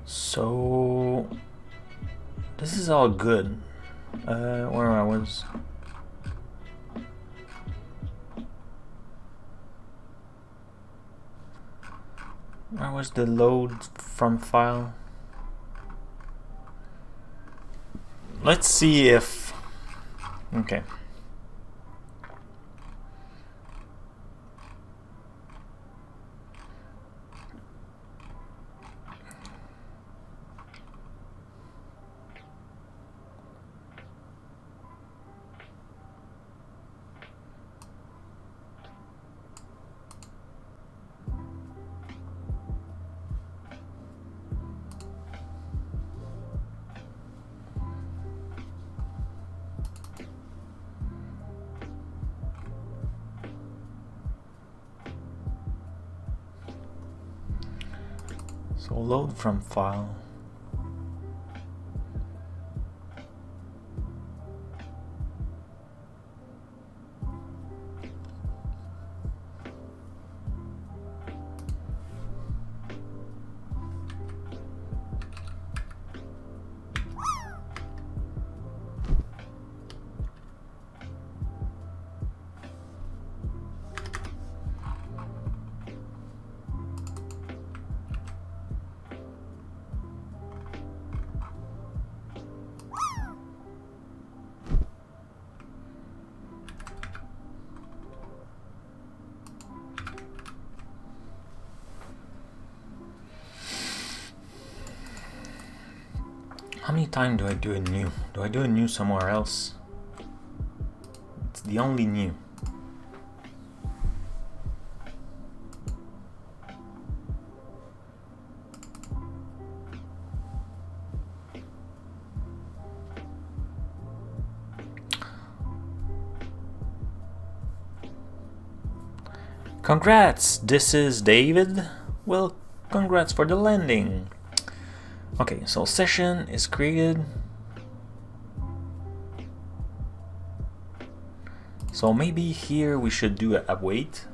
So this is all good. Where I was. Where was the load from file? Let's see if. Okay. So load from file. How many times do I do a new? Do I do a new somewhere else? It's the only new. Congrats! This is David. Well, Congrats for the landing. Okay, so session is created. So maybe here we should do a wait.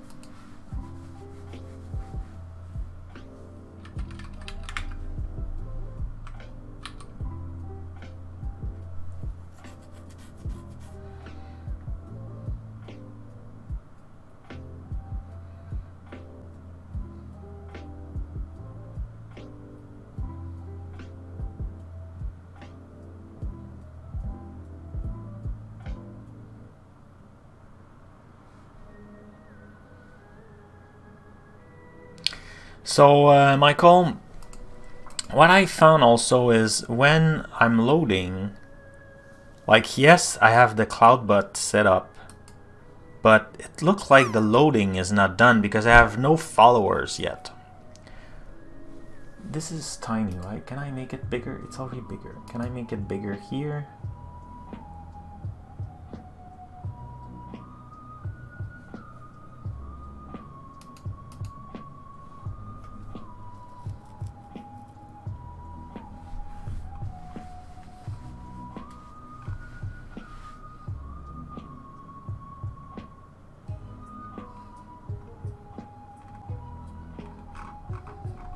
So, Michael, what I found also is when I'm loading, like, yes, I have the CloudBot set up, but it looks like the loading is not done because I have no followers yet. This is tiny, right? Can I make it bigger? It's already bigger. Can I make it bigger here?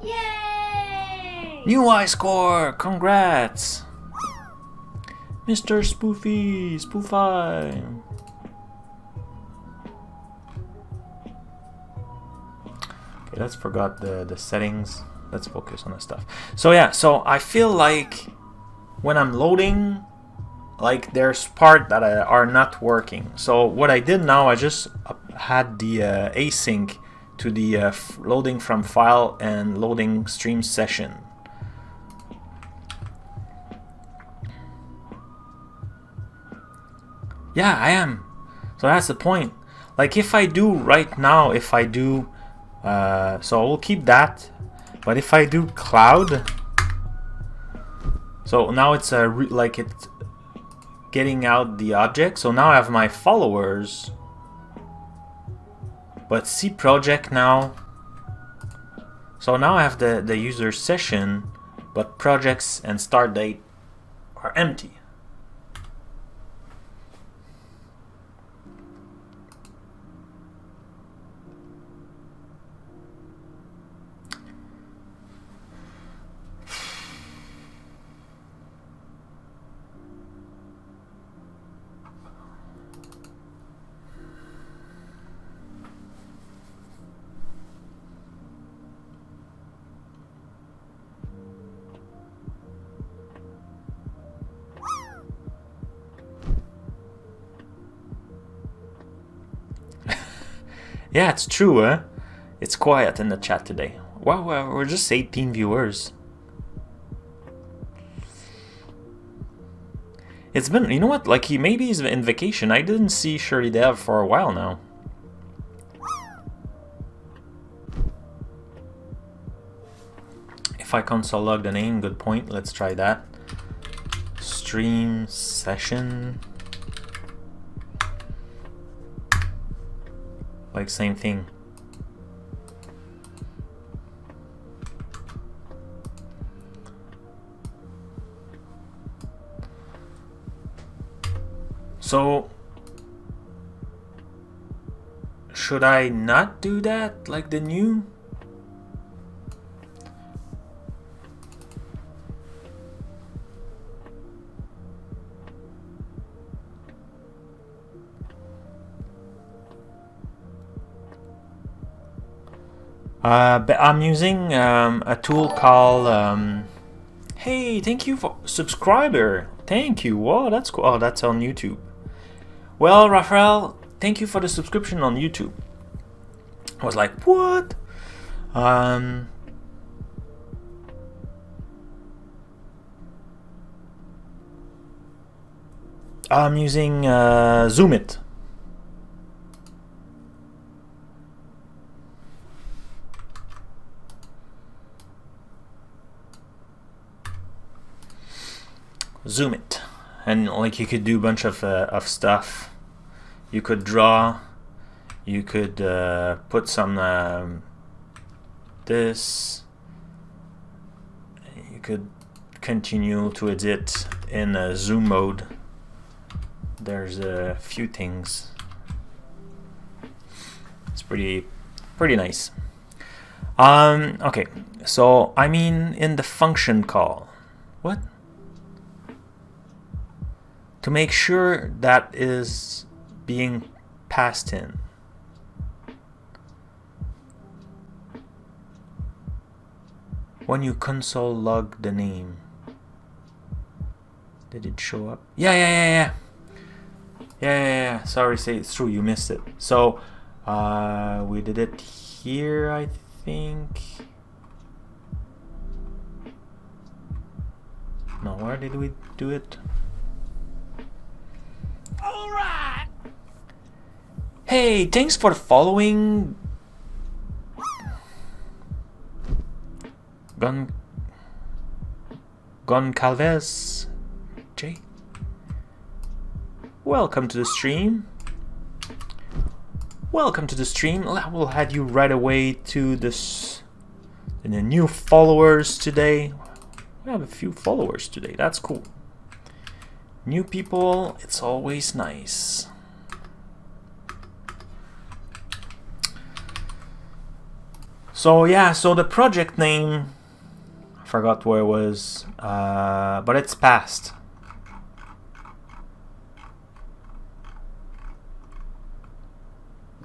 Yay! New high score! Congrats! Mr. Spoofy! Spoofy! Okay, let's forget the settings. Let's focus on the stuff. So yeah, so I feel like when I'm loading, like there's parts that are not working. So what I did now, I just had the async to the loading from file and loading stream session. Yeah, I am. So that's the point. Like if I do right now, if I do, so we'll keep that. But if I do cloud, so now it's like it's getting out the object. So now I have my followers. But see project now. So now I have the user session, but projects and start date are empty. Yeah, it's true, huh? It's quiet in the chat today. Wow, we're just 18 viewers. It's been, you know what? Like maybe he's in vacation. I didn't see Shirley Dev for a while now. If I console log the name, good point. Let's try that. Stream session. Like same thing. So should I not do that like the new? But I'm using a tool called hey, thank you for subscriber. Thank you. Wow, that's cool. Oh, that's on YouTube. Well, Raphael, thank you for the subscription on YouTube. I was like, what? I'm using Zoom It. Zoom it, and like you could do a bunch of stuff. You could draw, you could put some this, could continue to edit in zoom mode. There's a few things. It's pretty nice. Okay, so I mean in the function call. What? To make sure that is being passed in. When you console log the name. Did it show up? Yeah. Sorry, say it's true, you missed it. So we did it here, I think. No, where did we do it? All right. Hey, thanks for following. Goncalves J. Welcome to the stream. Welcome to the stream. We'll add you right away to this. And the new followers today. We have a few followers today. That's cool. New people, it's always nice. So yeah, so the project name, I forgot where it was, but it's passed.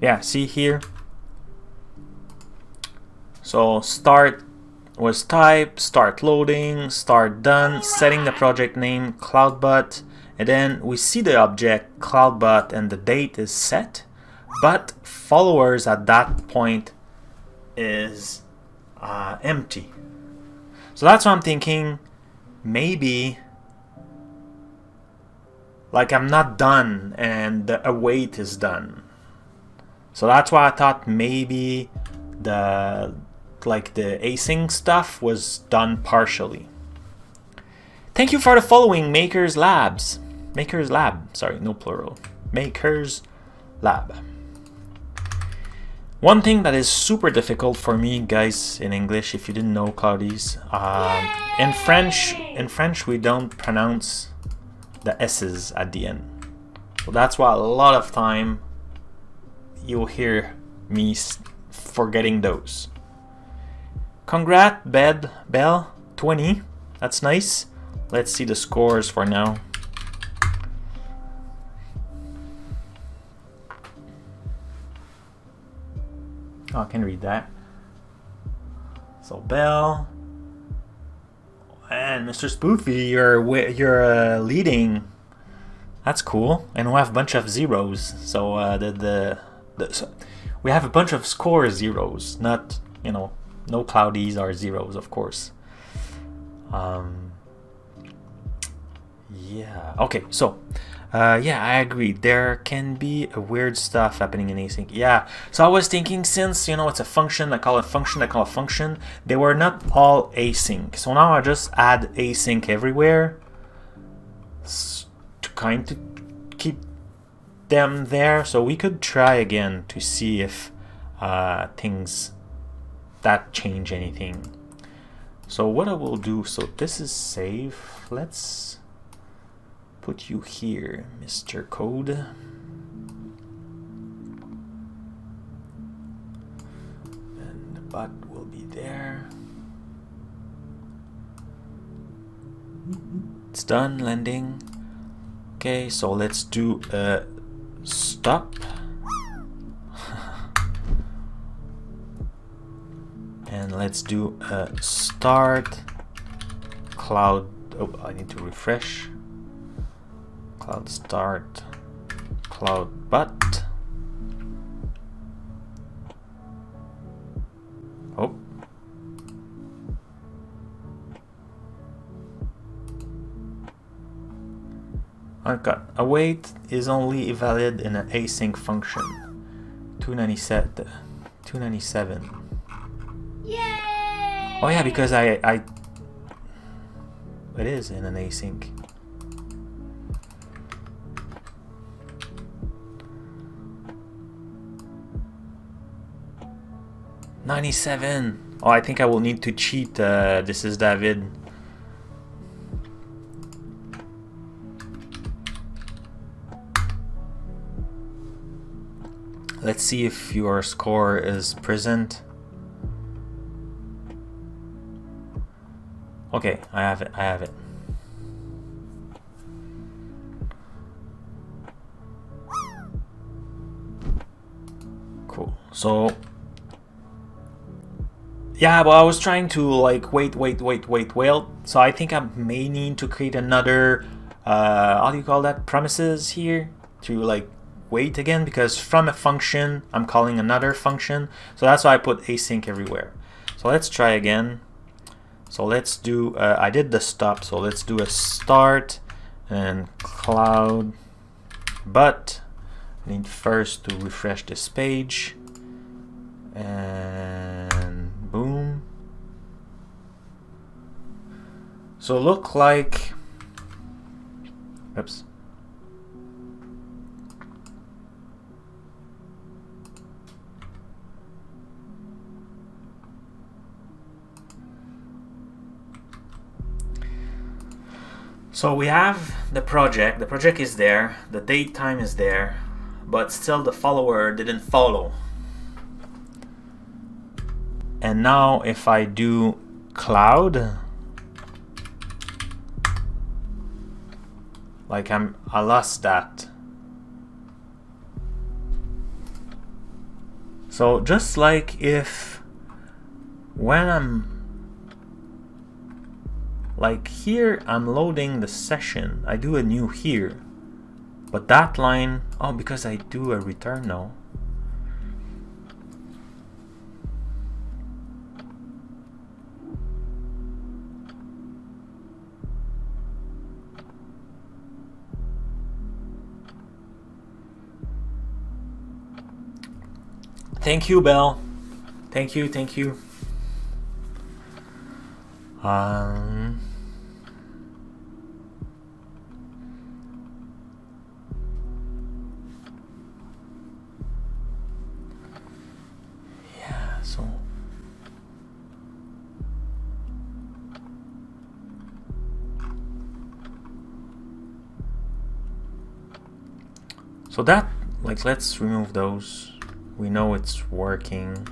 Yeah, see here. So start was type, start loading, start done, setting the project name, CloudBot, and then we see the object CloudBot and the date is set, but followers at that point is empty. So that's what I'm thinking. Maybe like I'm not done and the await is done. So that's why I thought maybe the async stuff was done partially. Thank you for the following, Makers Lab, sorry, no plural. Makers Lab. One thing that is super difficult for me, guys, in English, if you didn't know, Cloudies, in French we don't pronounce the S's at the end. So that's why a lot of time you'll hear me forgetting those. Congrats, Bell, 20. That's nice. Let's see the scores for now. Oh, I can read that. So Bell and Mr. Spoofy, you're leading. That's cool. And we have a bunch of zeros. So so we have a bunch of score zeros, not, you know, no cloudies are zeros, of course. Yeah. Okay. So, yeah, I agree. There can be a weird stuff happening in async. Yeah. So I was thinking, since, you know, it's a function, I call it function, they were not all async. So now I just add async everywhere to kind of keep them there. So we could try again to see if things that change anything. So what I will do, so this is safe. Let's put you here, Mr. Code. And the bot will be there. It's done, landing. Okay, so let's do a stop. And let's do a start cloud. Oh, I need to refresh. Cloud start, cloud but. Oh. Okay. Await is only valid in an async function. 297. Yay! Oh yeah, because it is in an async. $97. Oh, I think I will need to cheat. This is David. Let's see if your score is present. Okay, I have it. I have it. Cool. So yeah, but I was trying to like wait. So I think I may need to create another how do you call that, premises here to like wait again, because from a function I'm calling another function. So that's why I put async everywhere. So let's try again. So let's do I did the stop, so let's do a start and cloud, but I need first to refresh this page, and boom. So look like, oops. So we have the project is there, the date time is there, but still the follower didn't follow. And now if I do cloud, like I lost that. So just like if when I'm like here, I'm loading the session, I do a new here, but that line, oh, because I do a return now. Thank you, Belle. Thank you. Yeah, so that, like, let's remove those. We know it's working.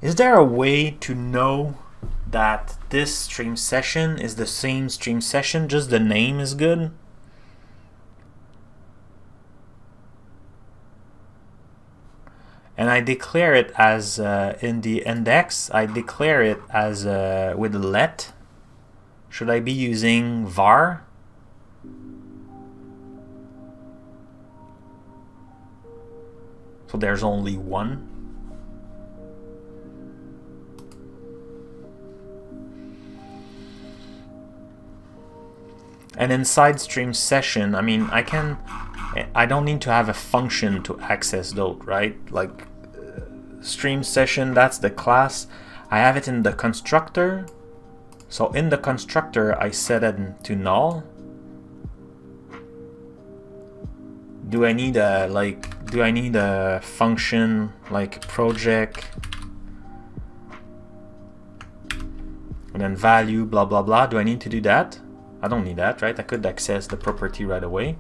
Is there a way to know that this stream session is the same stream session, just the name is good? And I declare it as in the index, I declare it as with a let. Should I be using var? So there's only one. And inside stream session, I mean, I don't need to have a function to access those, right? Like stream session, that's the class. I have it in the constructor. So in the constructor, I set it to null. Do I need a function like project and then value blah blah blah? Do I need to do that? I don't need that, right? I could access the property right away.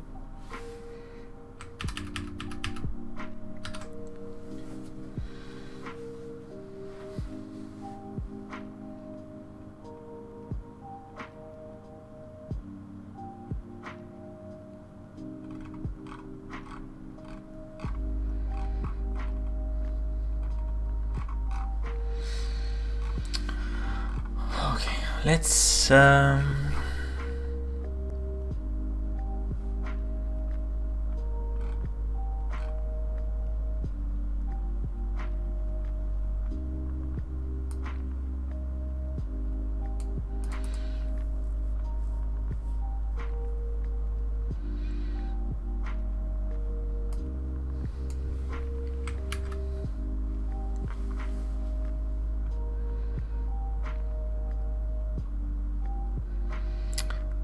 Okay, let's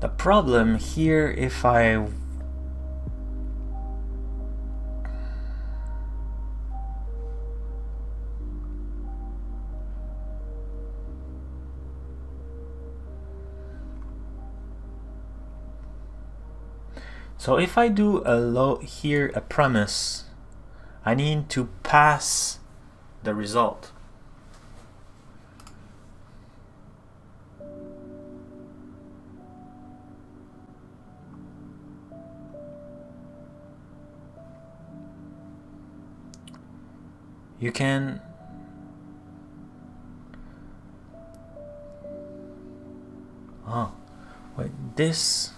the problem here, if I So if I do here a promise, I need to pass the result. You can this.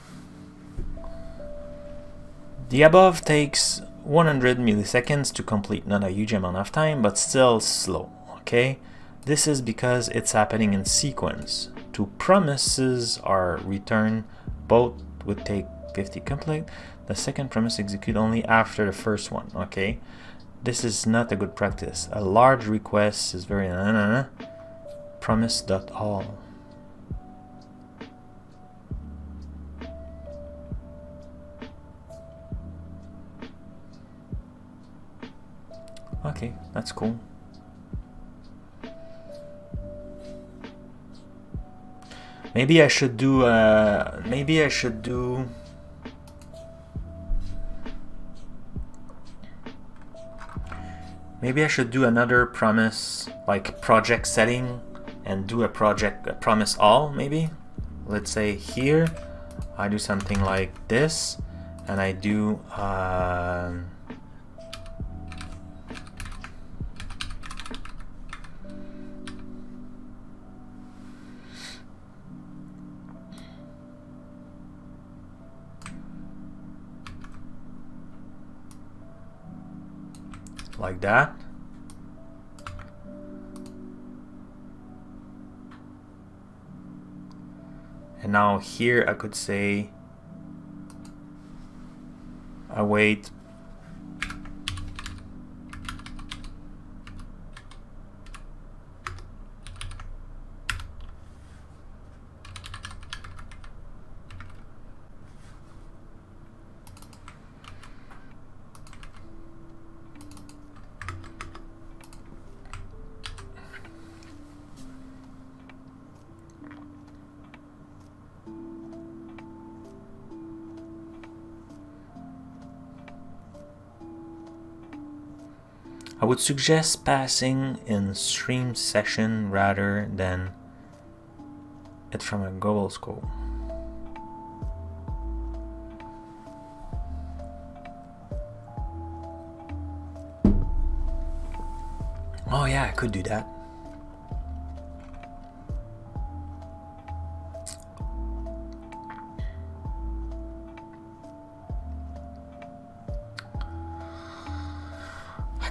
The above takes 100 milliseconds to complete, not a huge amount of time, but still slow, okay? This is because it's happening in sequence. Two promises are returned, both would take 50 complete. The second promise execute only after the first one, okay? This is not a good practice. A large request is very promise.all. Okay, that's cool. Maybe I should do another promise, like project setting, and do a promise all, maybe. Let's say here I do something like this, and I do like that. And now here I could say await I would suggest passing in stream session rather than it from a global scope. Oh yeah, I could do that.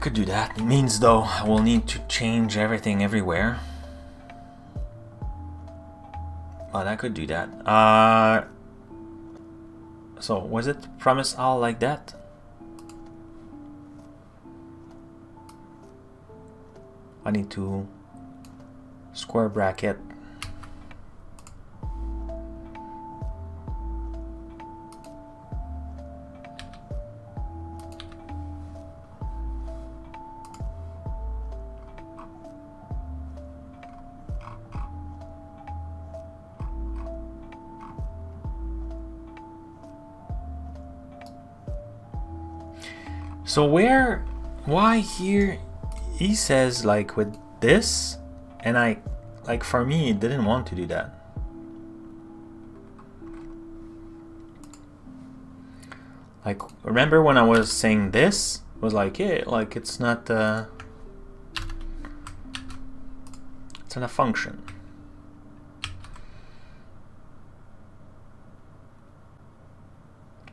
Could do that. It means though I will need to change everything everywhere, but I could do that. So was it promise all like that? I need to square bracket. So why here he says like with this, and I, like for me, it didn't want to do that. Like, remember when I was saying this was like, yeah, like it's not a function.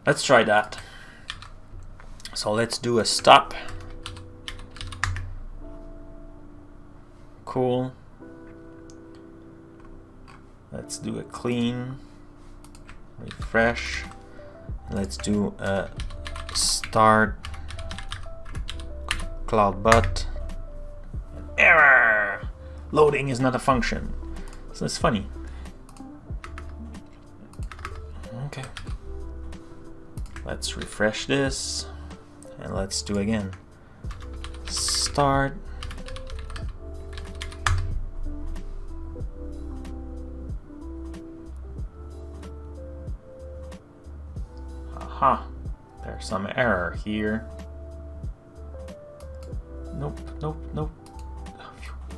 Let's try that. So let's do a stop. Cool. Let's do a clean. Refresh. Let's do a start. Cloudbot. Error! Loading is not a function. So it's funny. Okay. Let's refresh this. And let's do again. Start. Aha, there's some error here. Nope, nope, nope.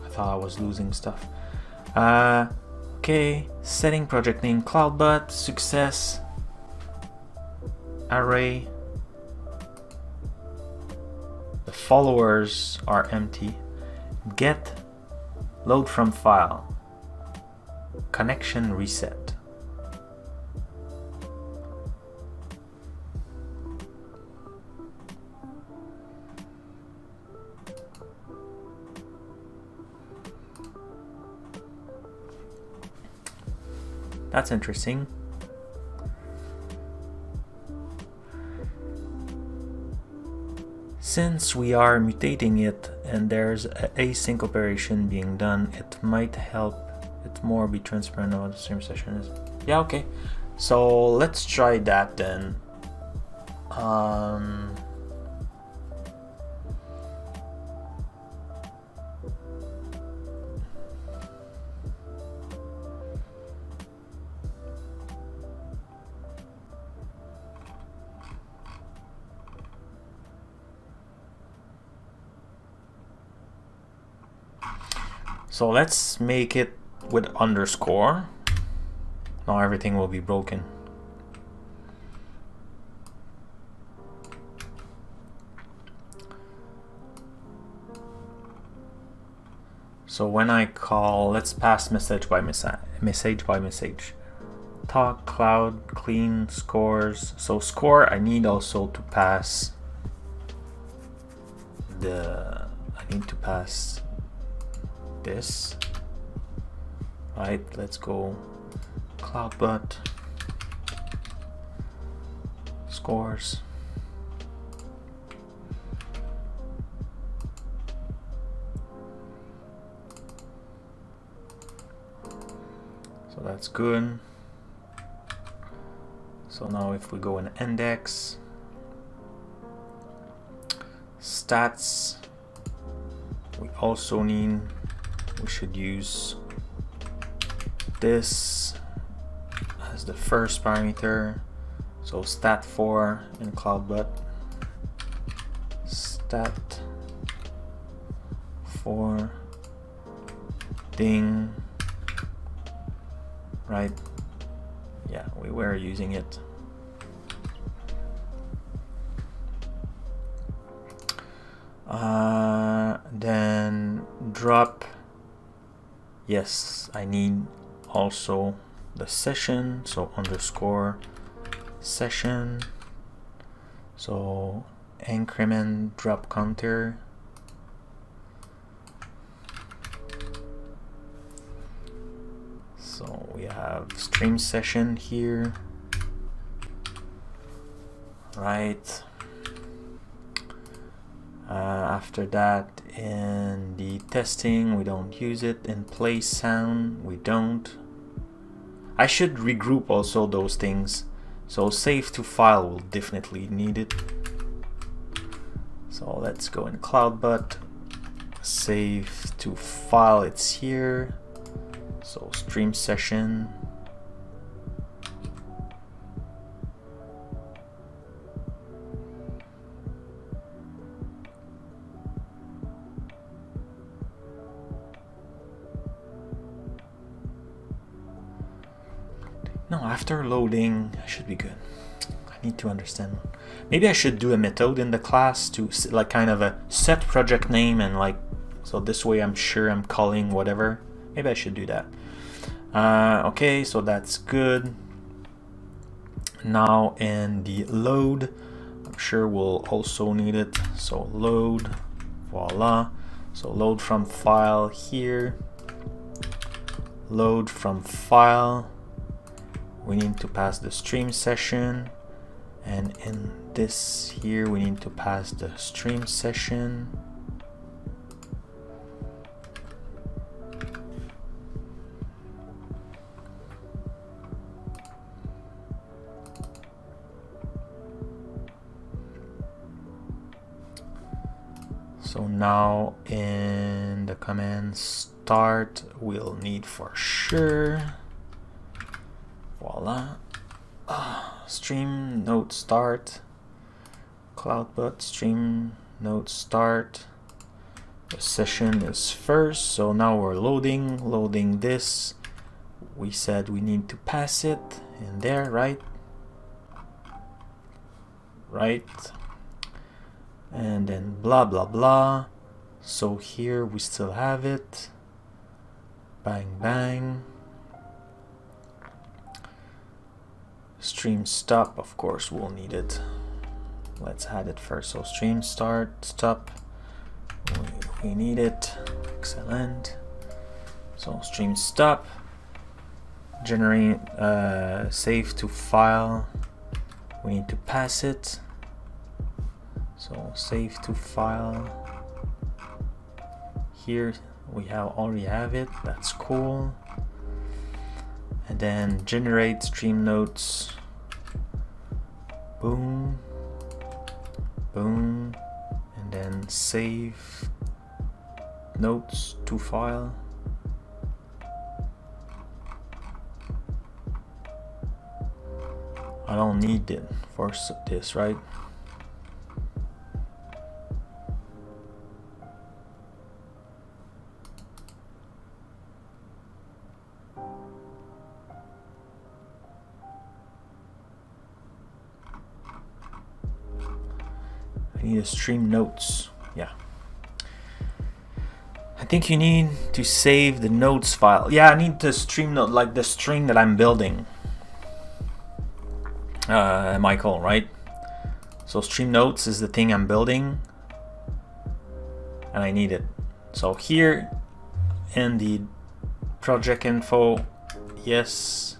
I thought I was losing stuff. Okay, setting project name CloudBot, success, array. The followers are empty. Get, load from file, connection reset. That's interesting. Since we are mutating it and there's an async operation being done, it might help it more be transparent on what the stream session is. Yeah, okay. So let's try that then. So let's make it with underscore. Now everything will be broken. So when I call, let's pass message by message. Talk, cloud, clean, scores. So score, I need also to pass this. Right, let's go CloudBot scores. So that's good. So now if we go in index, stats, we also need, we should use this as the first parameter. So stat4 in CloudBot, stat4 ding, right? Yeah, we were using it. Then drop. Yes, I need also the session, so underscore session. So increment drop counter. So we have stream session here, right? After that, in the testing, we don't use it. In play sound, we don't. I should regroup also those things. So save to file will definitely need it. So let's go in CloudBot, save to file, it's here. So stream session. No, after loading, I should be good. I need to understand. Maybe I should do a method in the class to like kind of a set project name and like, so this way I'm sure I'm calling whatever. Maybe I should do that. Okay, so that's good. Now in the load, I'm sure we'll also need it. So load, voila. So load from file here. Load from file. We need to pass the stream session, and in this here we need to pass the stream session. So now in the command start we'll need for sure. Voila. stream node start. Cloudbot stream node start. The session is first, so now we're loading this. We said we need to pass it in there, right? Right. And then blah blah blah. So here we still have it. Bang bang. Stream stop, of course we'll need it. Let's add it first. So stream start, stop. We need it. Excellent. So stream stop. Generate save to file. We need to pass it. So save to file. Here we already have it. That's cool. And then generate stream notes. Boom. Boom. And then save notes to file. I don't need it for this, right? I need a stream notes. Yeah. I think you need to save the notes file. Yeah, I need the stream note, like the string that I'm building. Michael, right? So stream notes is the thing I'm building, and I need it. So here in the project info, yes.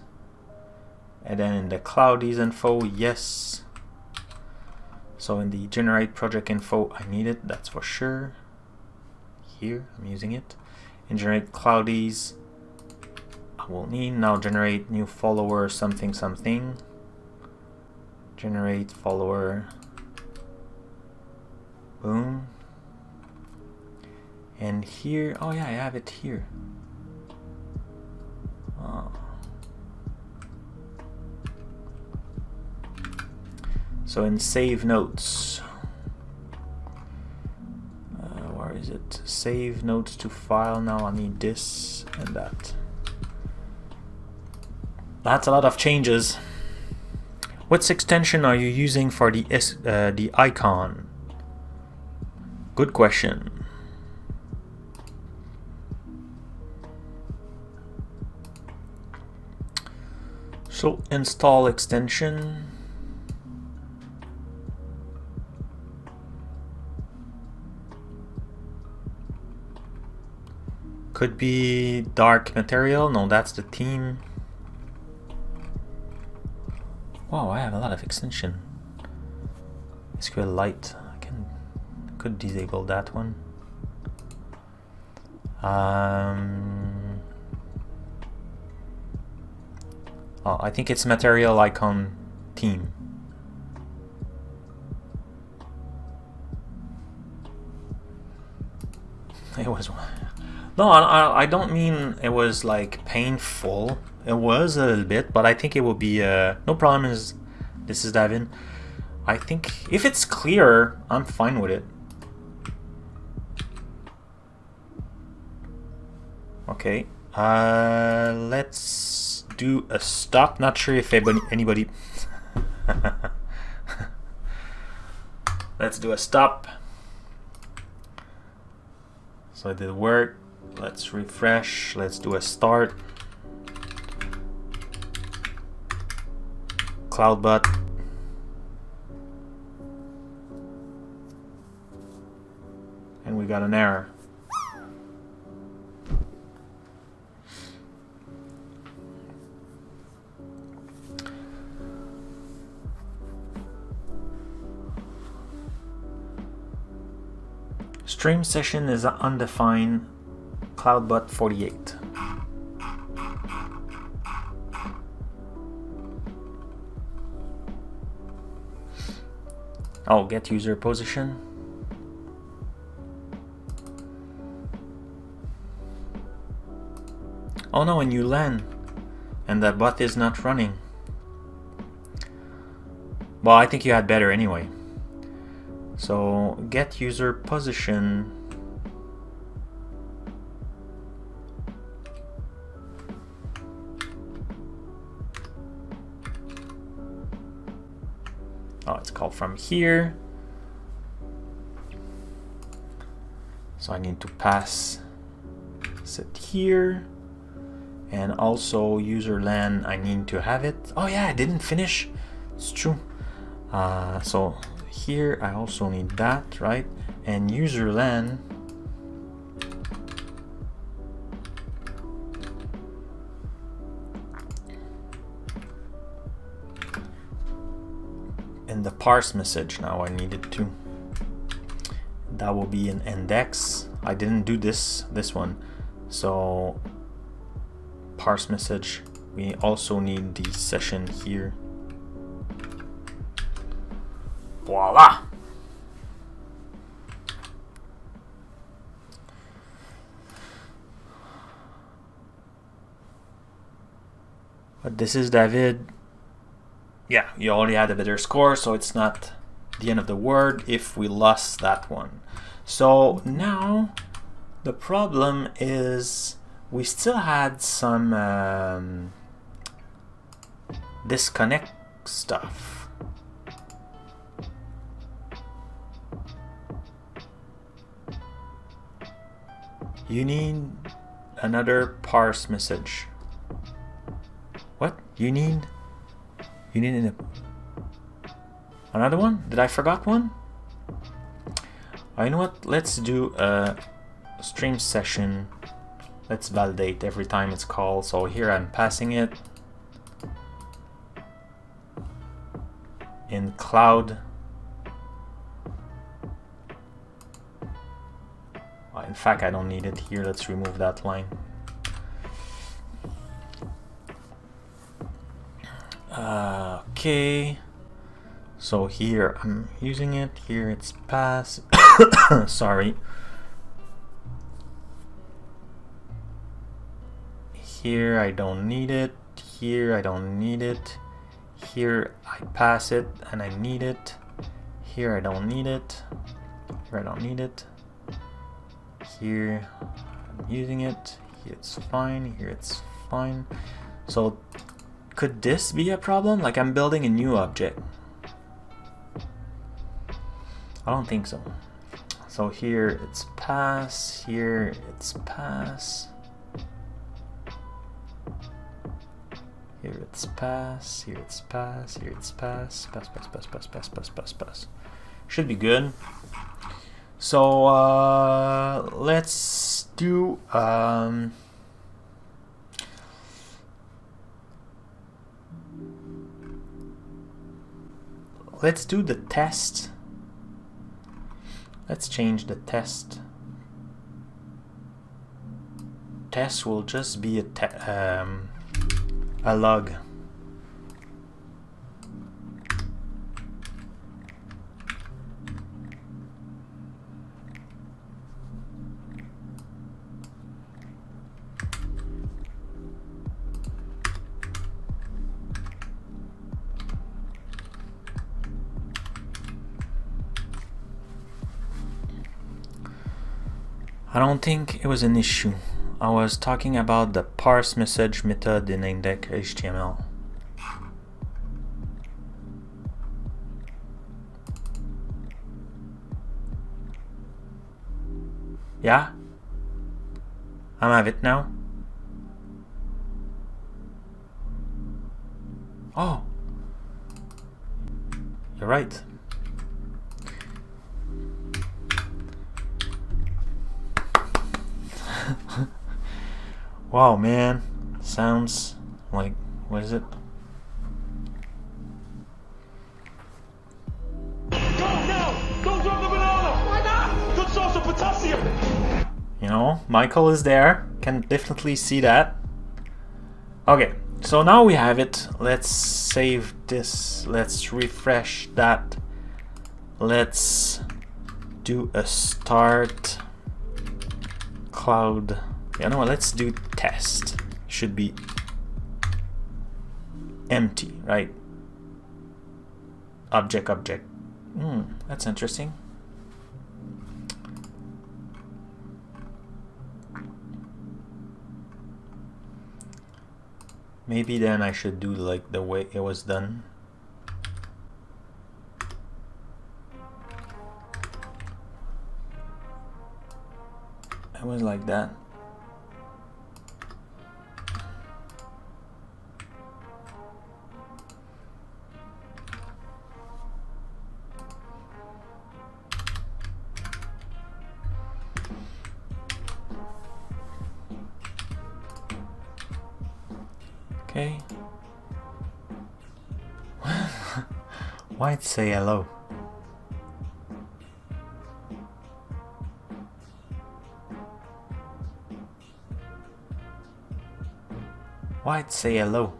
And then in the cloudies info, yes. So in the generate project info, I need it, that's for sure. Here, I'm using it. In generate cloudies, I will need now generate new follower something something. Generate follower. Boom. And here, oh yeah, I have it here. Oh. So in save notes, where is it? Save notes to file. Now I need this and that. That's a lot of changes. What extension are you using for the icon? Good question. So install extension. Could be dark material. No, that's the theme. Wow, I have a lot of extension. SQL Lite. Could disable that one. Oh, I think it's material icon theme. It was one. No, I don't mean it was like painful. It was a little bit, but I think it will be no problem. This is Davin. I think if it's clear, I'm fine with it. Okay, let's do a stop. Not sure if anybody let's do a stop. So it did work. Let's refresh. Let's do a start. Cloudbot. And we got an error. Stream session is undefined. Cloudbot 48. Oh, get user position. Oh no, and you land and the bot is not running. Well, I think you had better anyway. So get user position. Oh, it's called from here. So I need to pass it here. And also user LAN, I need to have it. Oh yeah, I didn't finish. It's true. So here I also need that, right? And user LAN. And the parse message now I need it too. That will be an index. I didn't do this one. So parse message. We also need the session here. Voila! But this is David. Yeah, you already had a better score, so it's not the end of the world if we lost that one. So now the problem is we still had some disconnect stuff. You need another parse message. What? You need another one? Did I forgot one? Oh, you know what? Let's do a stream session. Let's validate every time it's called. So here I'm passing it in cloud. In fact, I don't need it here. Let's remove that line. Okay. So here I'm using it. Here it's pass. Sorry. Here I don't need it. Here I don't need it. Here I pass it and I need it. Here I don't need it. Here I don't need it. Here I'm using it. Here it's fine. Here it's fine. So could this be a problem? Like I'm building a new object. I don't think so. So here it's pass. Here it's pass. Here it's pass. Here it's pass. Here it's pass. Pass, pass, pass, pass, pass, pass, pass, pass. Should be good. So let's do the test. Let's change the test. Test will just be a log. I don't think it was an issue. I was talking about the parse message method in index HTML. Yeah? I have it now. Oh, you're right. Wow, man, sounds like, what is it? Go now! Don't drop the banana! Why not? Good source of potassium! You know, Michael is there. Can definitely see that. Okay, so now we have it. Let's save this. Let's refresh that. Let's do a start cloud. You know what? Let's do test. Should be empty, right? Object. That's interesting. Maybe then I should do like the way it was done. It was like that. Okay. Why'd say hello? Why'd say hello?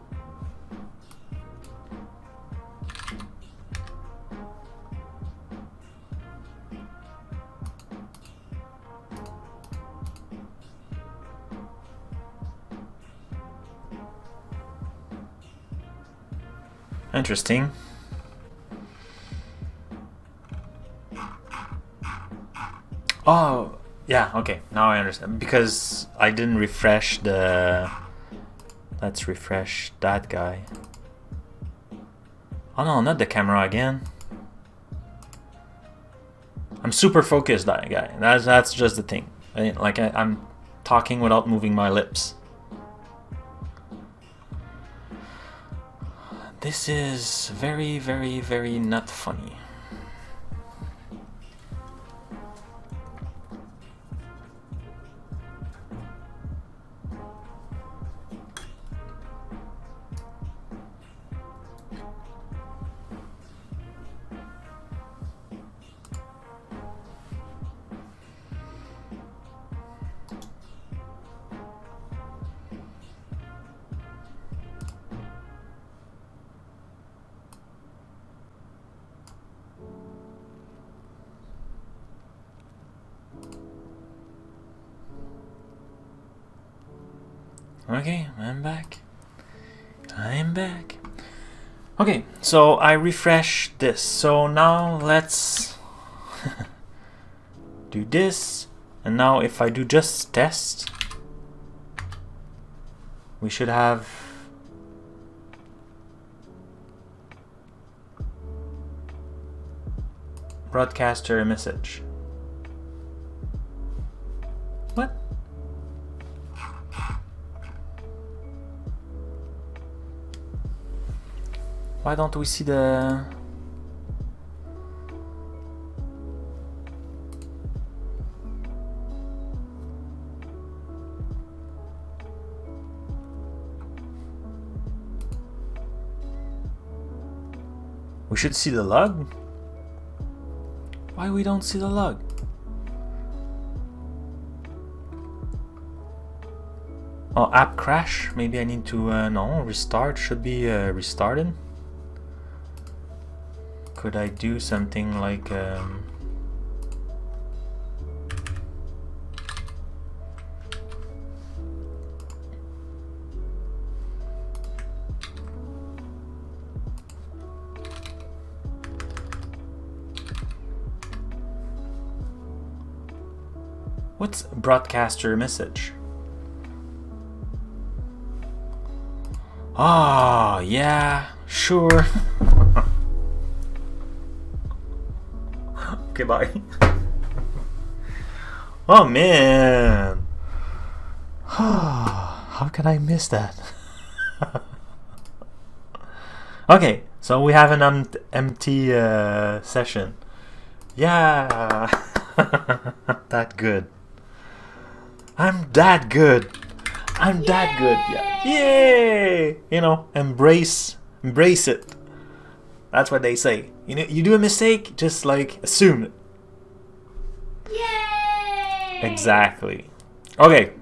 Interesting. Oh, yeah, okay, now I understand. Because I didn't refresh the... Let's refresh that guy. Oh no, not the camera again. I'm super focused, that guy. That's just the thing. Like I'm talking without moving my lips. This is very, very, very not funny. Okay, I'm back. Okay, so I refreshed this. So now let's do this. And now if I do just test, we should have broadcaster message. What? Why don't we see the... We should see the log? Why we don't see the log? Oh, app crash? Maybe I need to, no, restart. Should be restarted. Could I do something like what's broadcaster message? Oh, yeah, sure. Okay, bye. Oh man. How can I miss that? Okay, so we have an empty session. Yeah. That good. I'm that good. I'm that good. Yeah. Yay! You know, embrace it. That's what they say. You know, you do a mistake, just like assume it. Yay! Exactly. Okay.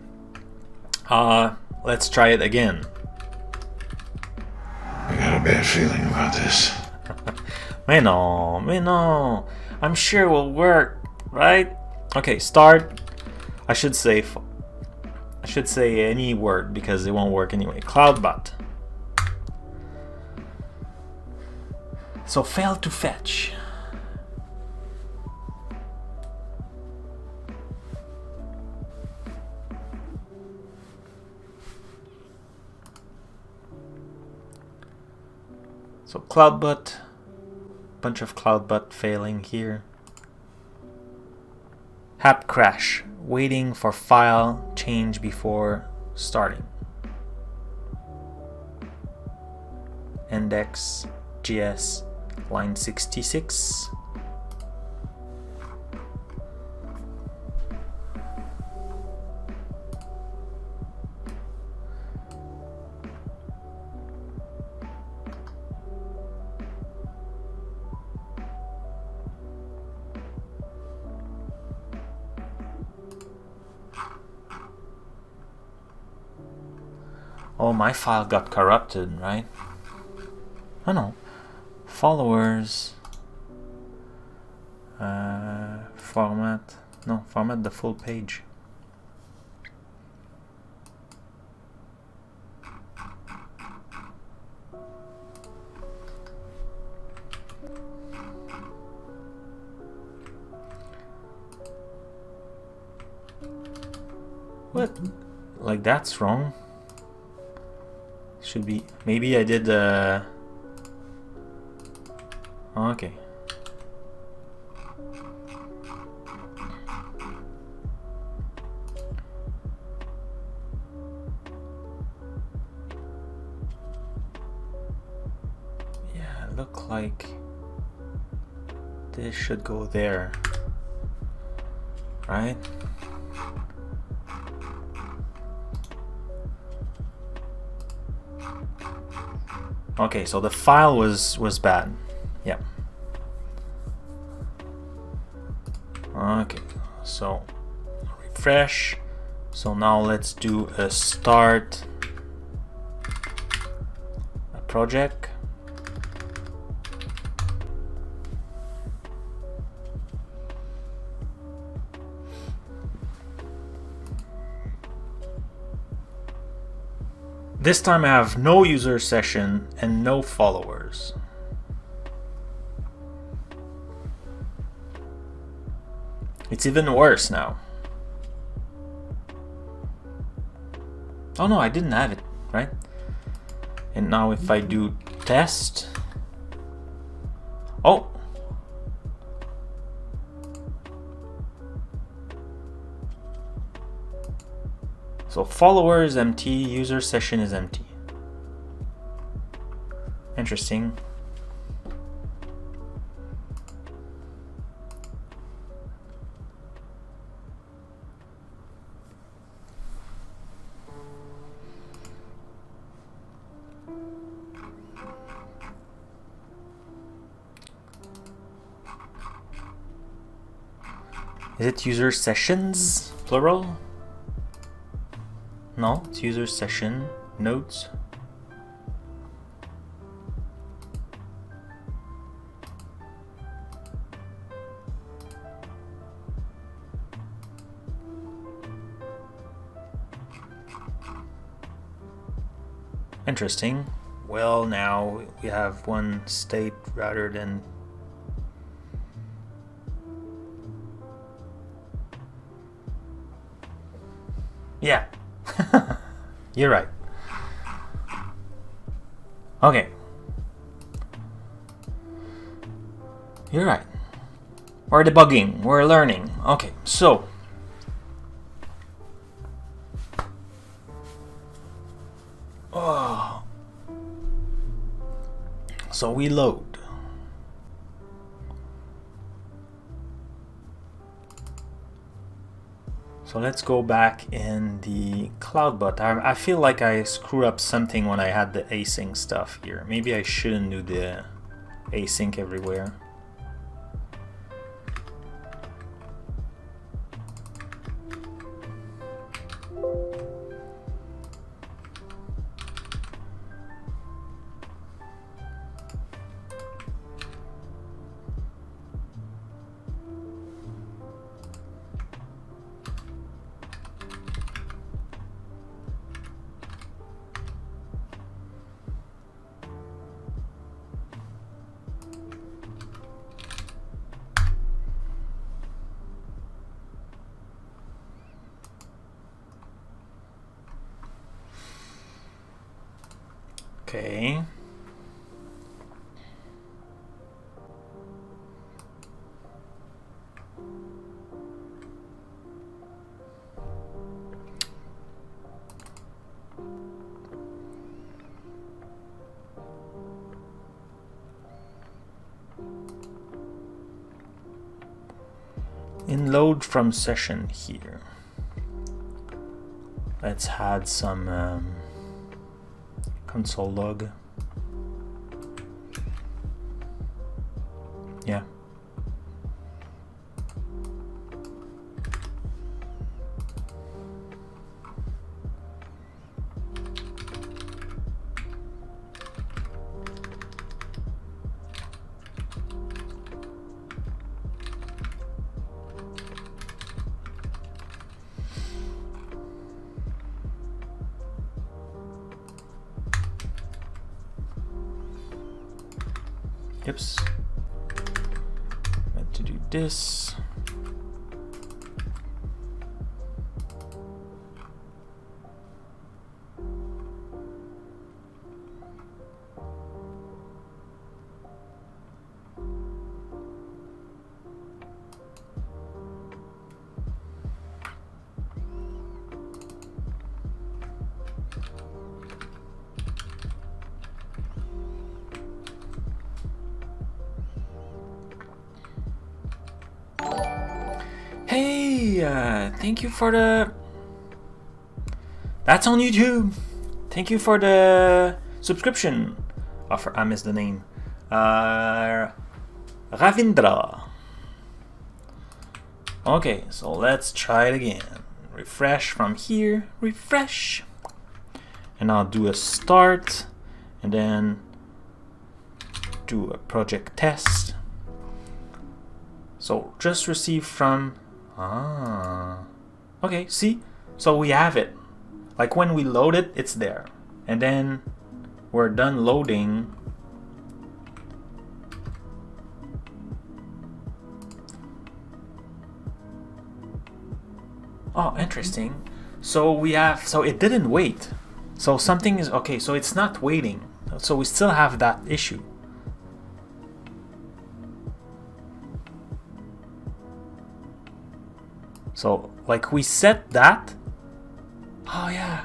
Let's try it again. I got a bad feeling about this. Mais non. I'm sure it will work, right? Okay, start. I should say any word because it won't work anyway. Cloudbot. So fail to fetch. So CloudBot, bunch of CloudBot failing here. App crash, waiting for file change before starting. Index JS line 66. Oh, my file got corrupted, right? Oh no. Followers. Format. No, format the full page. What? Like that's wrong. Should be. Maybe I did. Okay. Yeah, look like this should go there, right? Okay, so the file was bad. Yeah. Okay, so refresh. So now let's do a start a project. This time I have no user session and no followers. It's even worse now. Oh no, I didn't have it, right? And now if I do test. Oh! So follower is empty, user session is empty. Interesting. Is it user sessions, plural? No, it's user session, nodes. Interesting. Well, now we have one state rather than yeah. You're right. Okay. You're right. We're debugging. We're learning. Okay, so. Oh. So we load. So let's go back in the CloudBot. I feel like I screwed up something when I had the async stuff here. Maybe I shouldn't do the async everywhere. Okay. In load from session here. Let's add some console log. Yeah. Oops. Meant to do this. Hey, thank you for the... That's on YouTube. Thank you for the subscription. Offer. I missed the name. Ravindra. Okay, so let's try it again. Refresh from here. Refresh. And I'll do a start. And then do a project test. So just receive from... Okay, see? So we have it. Like when we load it, it's there. And then we're done loading. Oh, interesting. So we have, so it didn't wait. So something is, okay, so it's not waiting. So we still have that issue. So, like, we set that. Oh, yeah.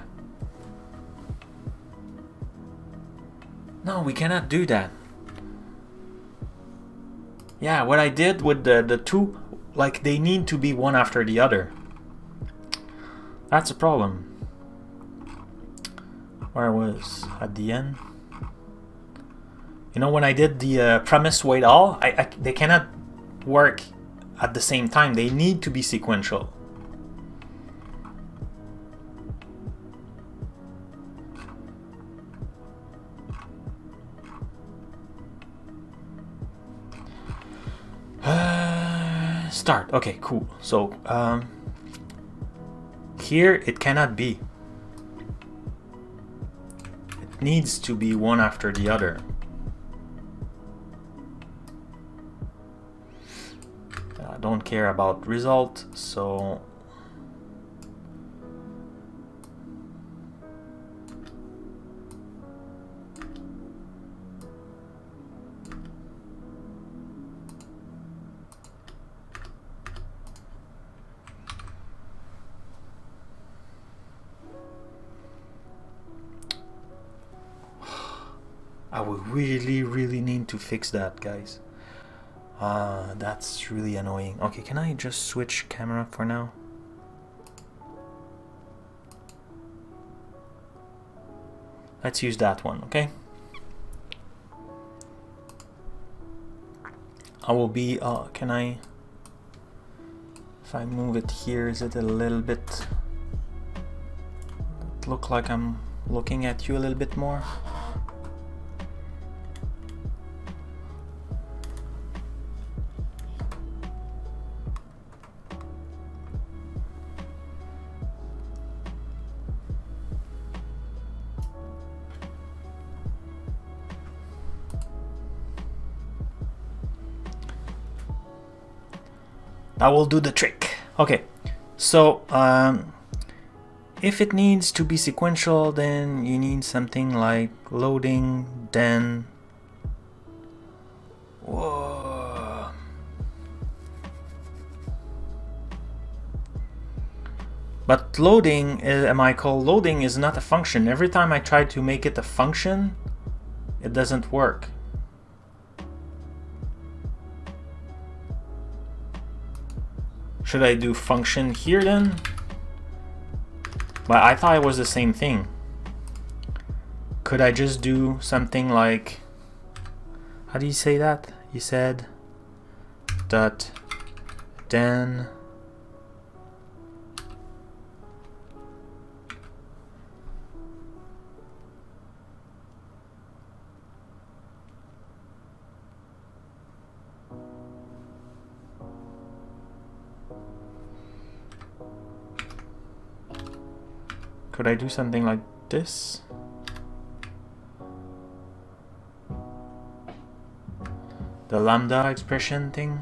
No, we cannot do that. Yeah, what I did with the two, like, they need to be one after the other. That's a problem. Where I was at the end. You know, when I did the premise wait all, they cannot work at the same time. They need to be sequential. Start. Okay, cool. So here it cannot be. It needs to be one after the other. I don't care about result, so I would really need to fix that, guys. That's really annoying. Okay, can I just switch camera for now? Let's use that one, okay? I will be, can I, if I move it here, is it a little bit, look like I'm looking at you a little bit more? That will do the trick. Okay, so If it needs to be sequential, then you need something like loading, then... Whoa. But loading, loading is not a function. Every time I try to make it a function, it doesn't work. Should I do function here then? But I thought it was the same thing. Could I just do something like... How do you say that? You said... dot then... Could I do something like this? The lambda expression thing?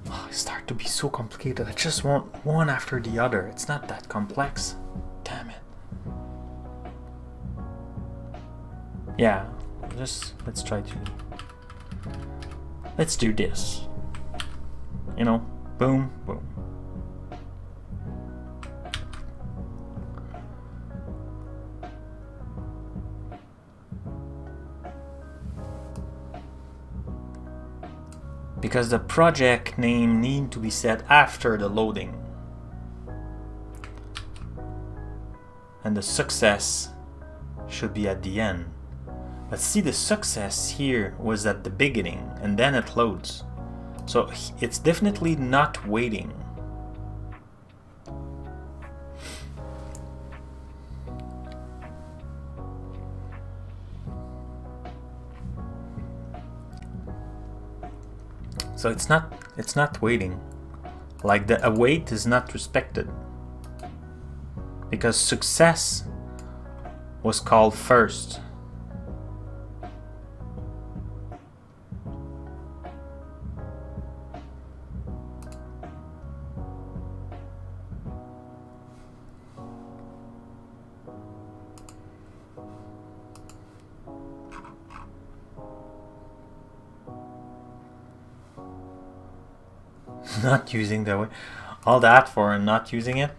Oh, it starts to be so complicated. I just want one after the other. It's not that complex. Damn it. Yeah, let's try to... Let's do this. You know, boom, boom. Because the project name need to be set after the loading. And the success should be at the end. But see, the success here was at the beginning and then it loads. So it's definitely not waiting. So it's not waiting. Like the await is not respected. Because success was called first. Not using the way, all that for not using it.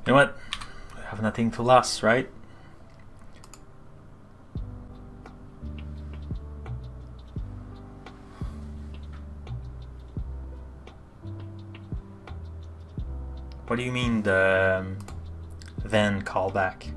You know what? I have nothing to lose, right? What do you mean the then callback?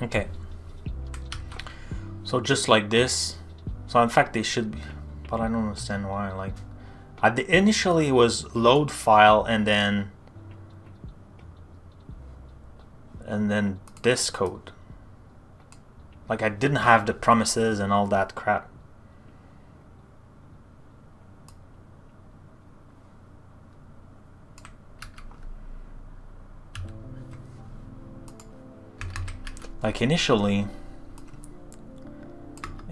Okay, so just like this. So in fact they should be, but I don't understand why. Like initially it was load file and then this code. Like I didn't have the promises and all that crap. Like initially,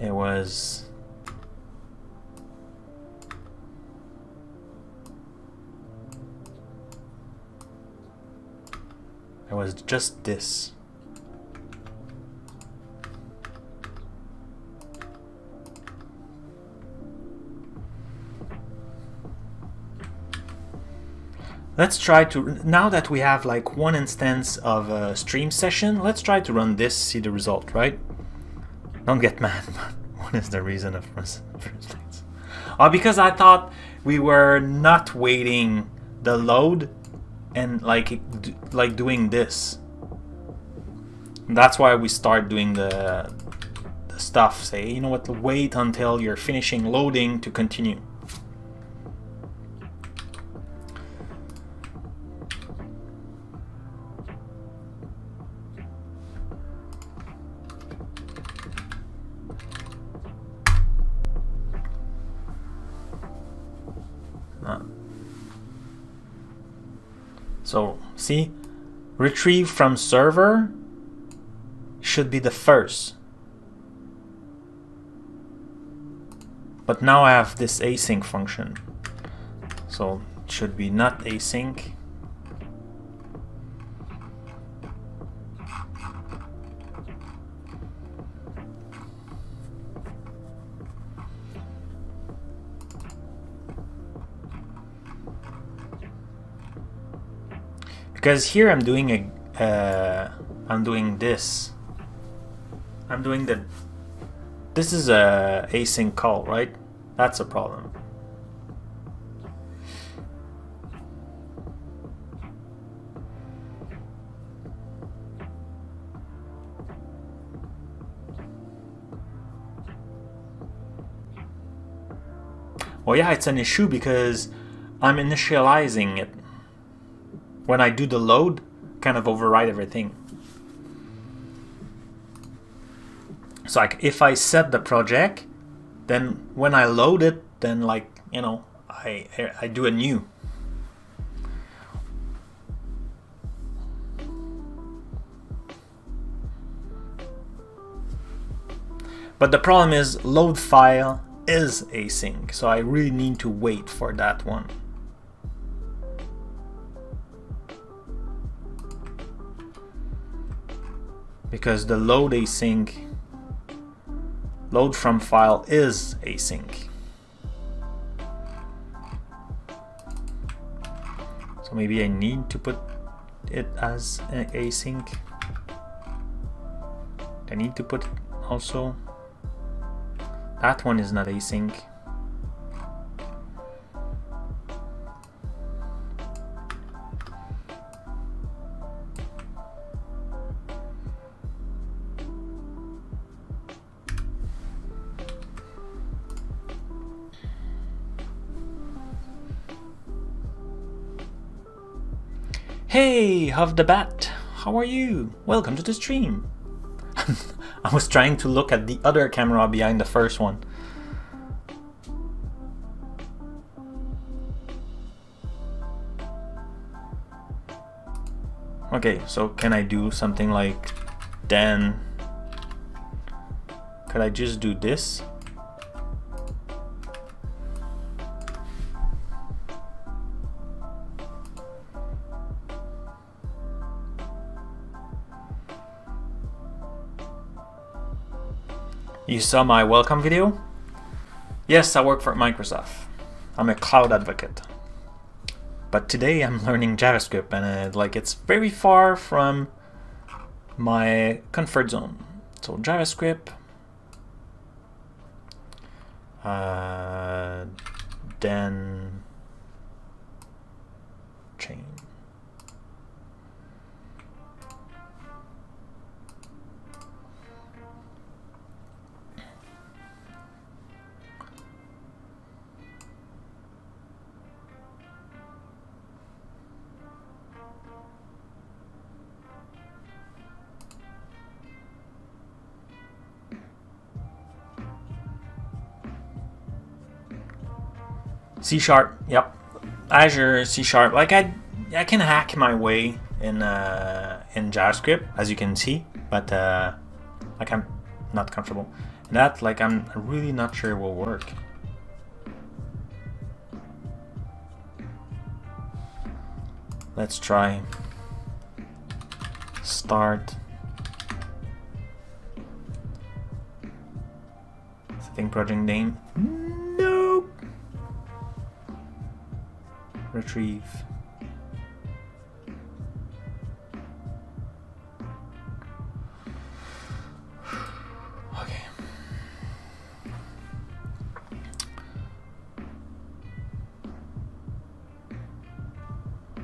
it was just this. Let's try to, now that we have like one instance of a stream session, let's try to run this, see the result, right? Don't get mad, but what is the reason of first things? Oh, because I thought we were not waiting the load and like doing this. That's why we start doing the stuff. Say, you know what, wait until you're finishing loading to continue. So, see, retrieve from server should be the first. But now I have this async function. So, it should be not async. Because here I'm doing this. This is a async call, right? That's a problem. Well, yeah, it's an issue because I'm initializing it. When I do the load, kind of override everything. So like if I set the project, then when I load it, then like, you know, I do a new. But the problem is load file is async, so I really need to wait for that one. Because the load from file is async. So maybe I need to put it as async. I need to put it also. That one is not async. Hey, Huff the Bat, how are you? Welcome to the stream. I was trying to look at the other camera behind the first one. Okay, so can I do something like then? Could I just do this? You saw my welcome video? Yes, I work for Microsoft. I'm a cloud advocate. But today I'm learning JavaScript and like it's very far from my comfort zone. So JavaScript, then chain. C#, yep. Azure C#. Like I can hack my way in JavaScript, as you can see. but like I'm not comfortable. That, like, I'm really not sure will work. Let's try start. Setting project name. Nope. Retrieve. Okay.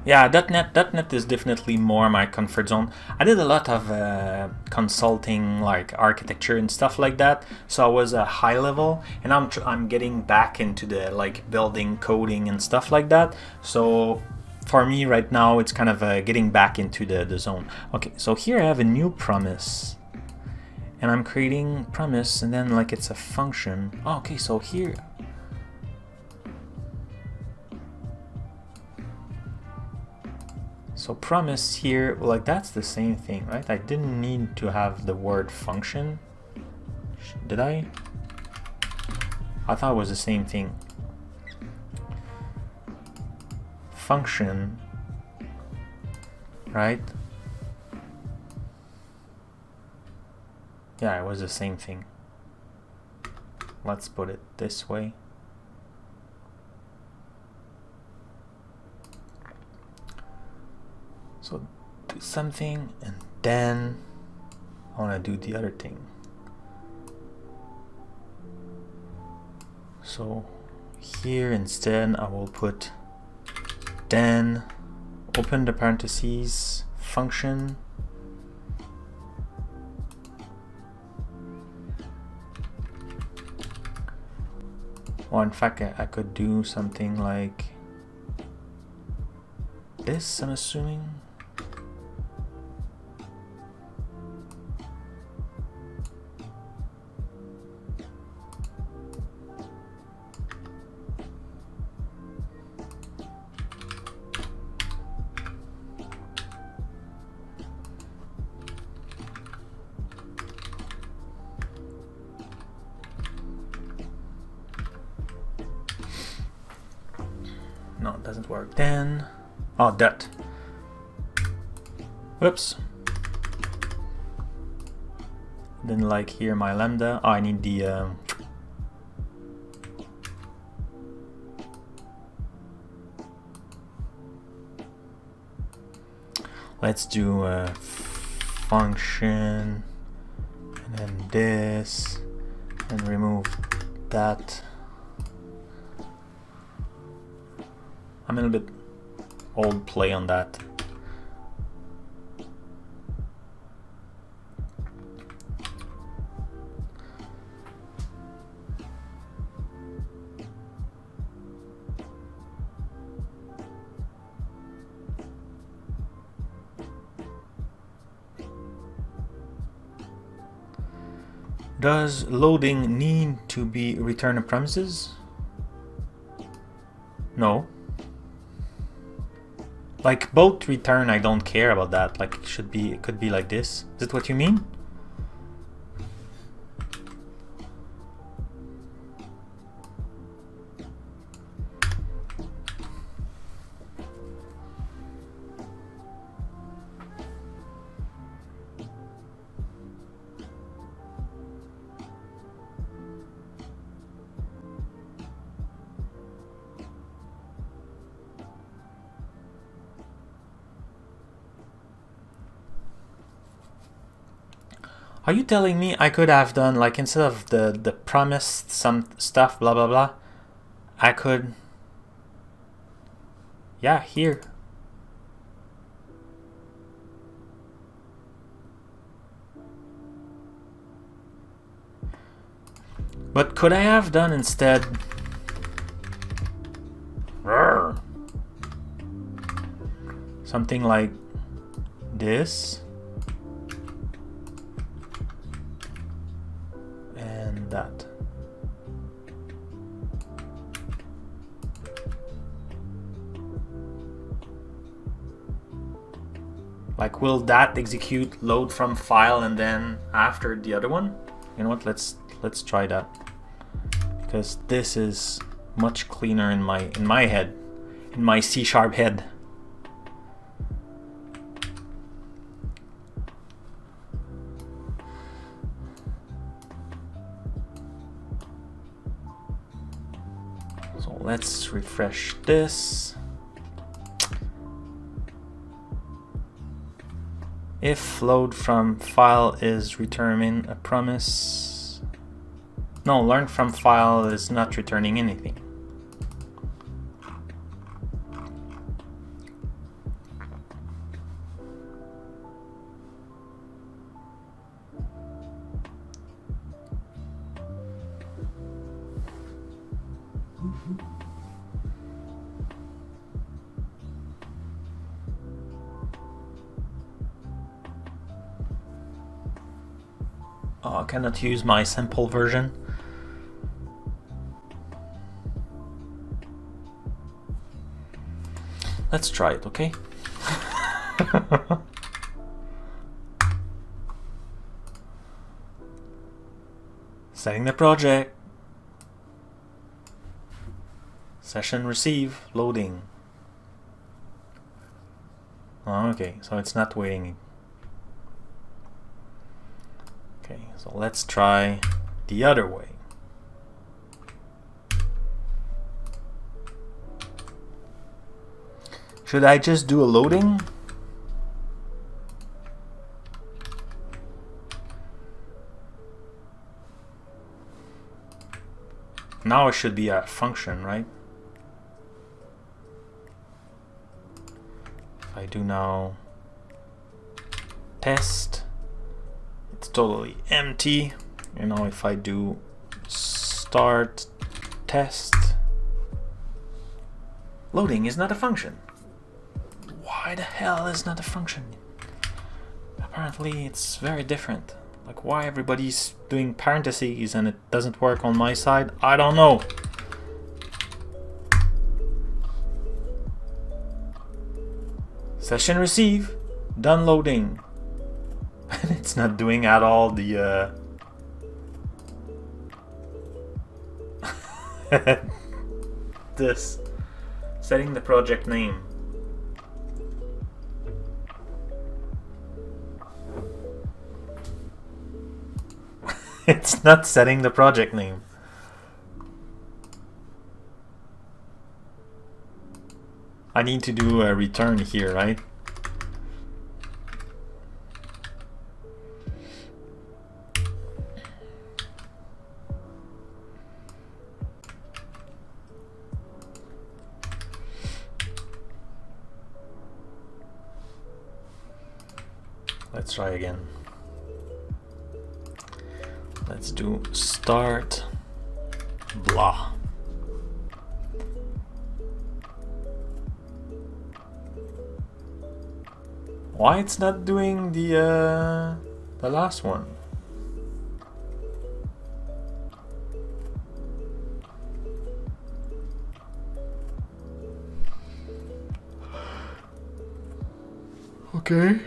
Yeah, .NET is definitely more my comfort zone. I did a lot of consulting, like architecture and stuff like that, so I was a high level, and I'm getting back into the like building, coding and stuff like that. So for me right now, it's kind of getting back into the zone. Okay, so here I have a new promise, and I'm creating promise, and then like it's a function. Oh, okay, so here. So promise here, like that's the same thing, right? I didn't need to have the word function. Did I? I thought it was the same thing. Function, right? Yeah, it was the same thing. Let's put it this way. So do something, and then I want to do the other thing. So here instead I will put then open the parentheses function. Or in fact I could do something like this, I'm assuming. No, it doesn't work. Then, oh, that. Whoops. Then, like here, my lambda. Oh, I need the. Let's do a function, and then this, and remove that. I'm a little bit old play on that. Does loading need to be return a premises? No. Like both return, I don't care about that. Like it could be like this. Is that what you mean? Are you telling me I could have done, like, instead of the promised some stuff, blah blah blah, I could, yeah, here. But could I have done instead something like this? That. Like, will that execute load from file and then after the other one? You know what? Let's try that, because this is much cleaner in my head, in my C# head. So let's refresh this. If load from file is returning a promise. No, learn from file is not returning anything. Oh, I cannot use my sample version. Let's try it, okay? Setting the project. Session receive, loading. Oh, okay, so it's not waiting. Okay, so let's try the other way. Should I just do a loading? Now it should be a function, right? If I do now test, it's totally empty. You know, if I do start test, loading is not a function. Why the hell is not a function? Apparently it's very different. Like, why everybody's doing parentheses and it doesn't work on my side, I don't know. Session receive, done loading. And it's not doing at all the this. Setting the project name. It's not setting the project name. I need to do a return here, right? Let's try again. Let's do start blah. Why it's not doing the last one? Okay.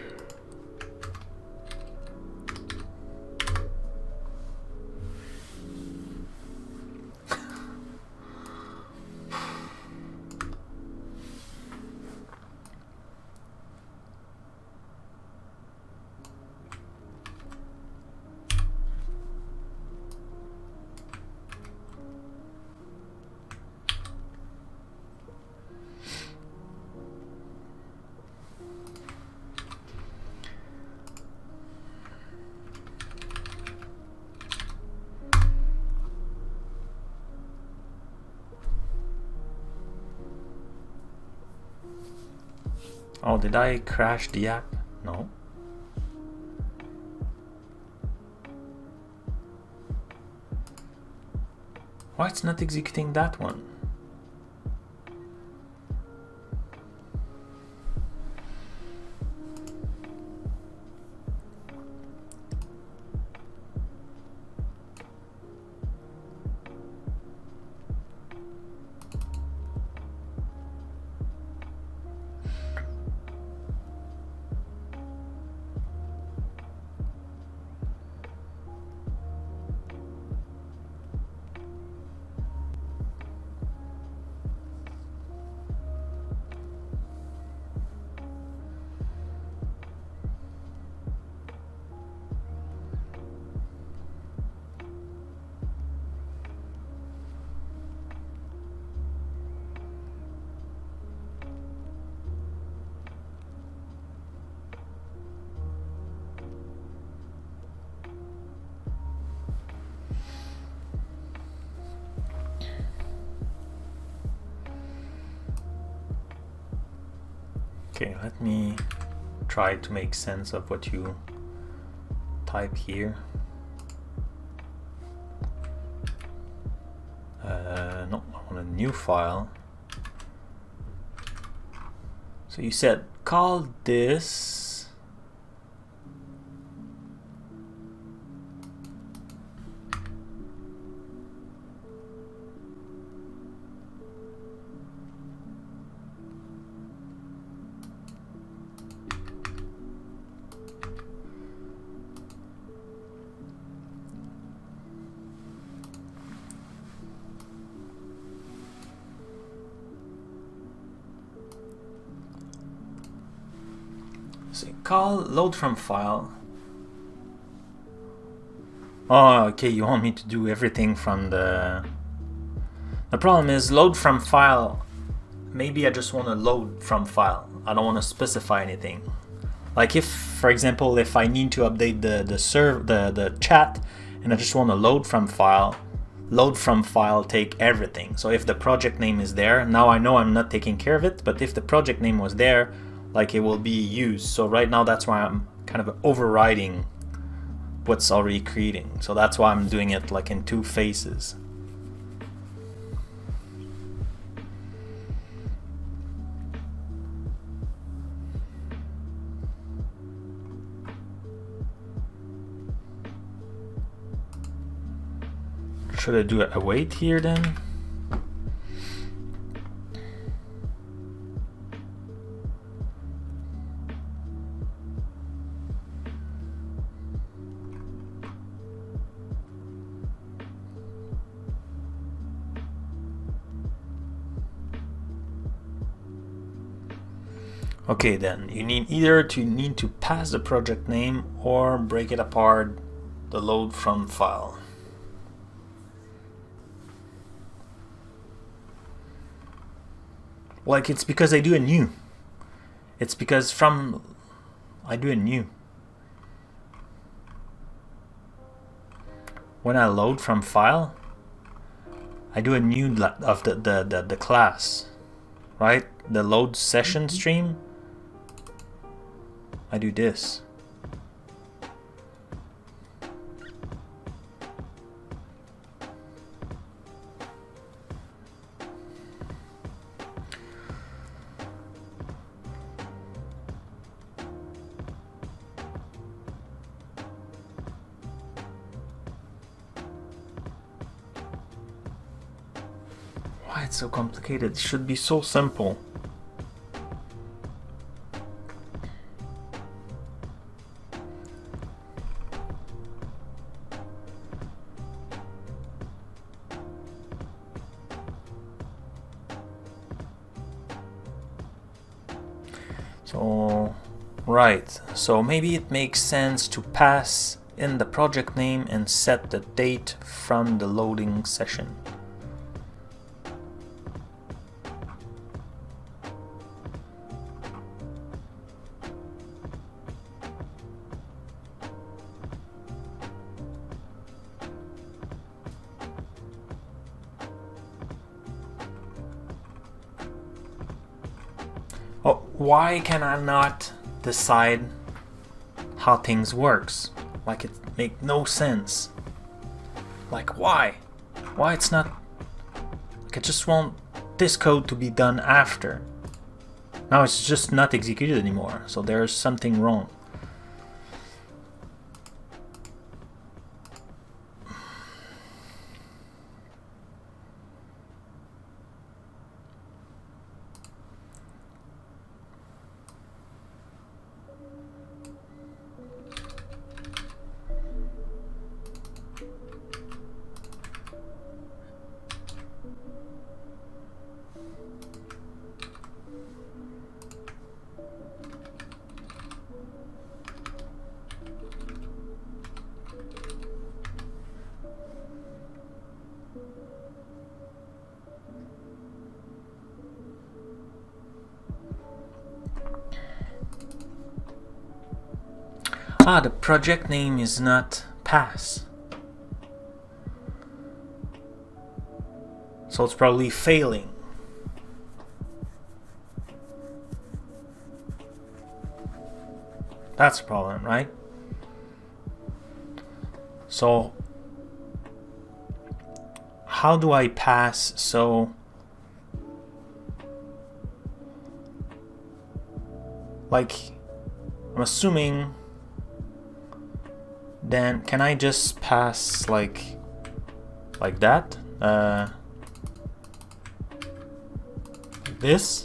Oh, did I crash the app? No. Why it's not executing that one? Okay, let me try to make sense of what you type here. No, I want a new file. So you said call this call load from file. Oh, okay, you want me to do everything from the problem is load from file. Maybe I just want to load from file. I don't want to specify anything. Like if, for example, if I need to update the chat and I just want to load from file take everything. So if the project name is there, now I know I'm not taking care of it, but if the project name was there, like it will be used. So right now that's why I'm kind of overriding what's already creating. So that's why I'm doing it like in two phases. Should I do a wait here then? Okay, then you need either to pass the project name or break it apart, the load from file. Like it's because I do a new. It's because I do a new. When I load from file, I do a new of the class, right? The load session stream. I do this. Why it's so complicated? It should be so simple. So, right, so maybe it makes sense to pass in the project name and set the date from the loading session. Why can I not decide how things works? Like it make no sense. Like why? Why it's not? Like I just want this code to be done after. Now it's just not executed anymore. So there's something wrong. The project name is not pass. So it's probably failing. That's a problem, right? So how do I pass? So like, I'm assuming, then can I just pass like that? This?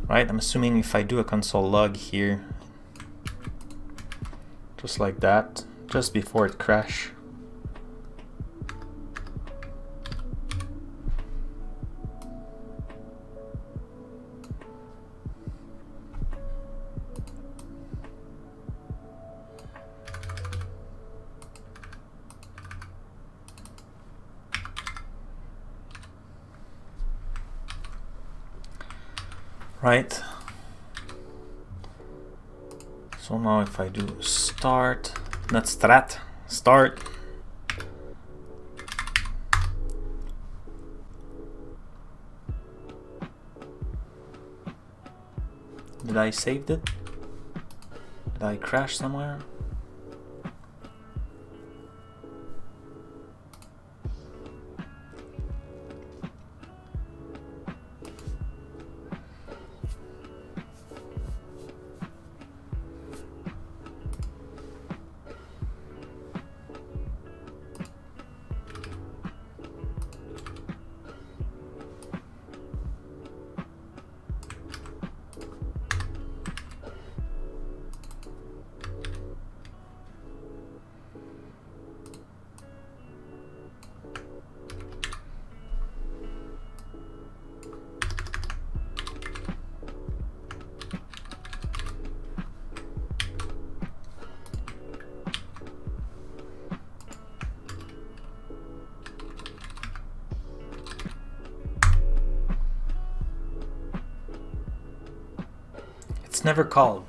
Right, I'm assuming if I do a console log here, just like that, just before it crashes. Right. So now if I do start, not strat, start. Did I save it? Did I crash somewhere? It's never called.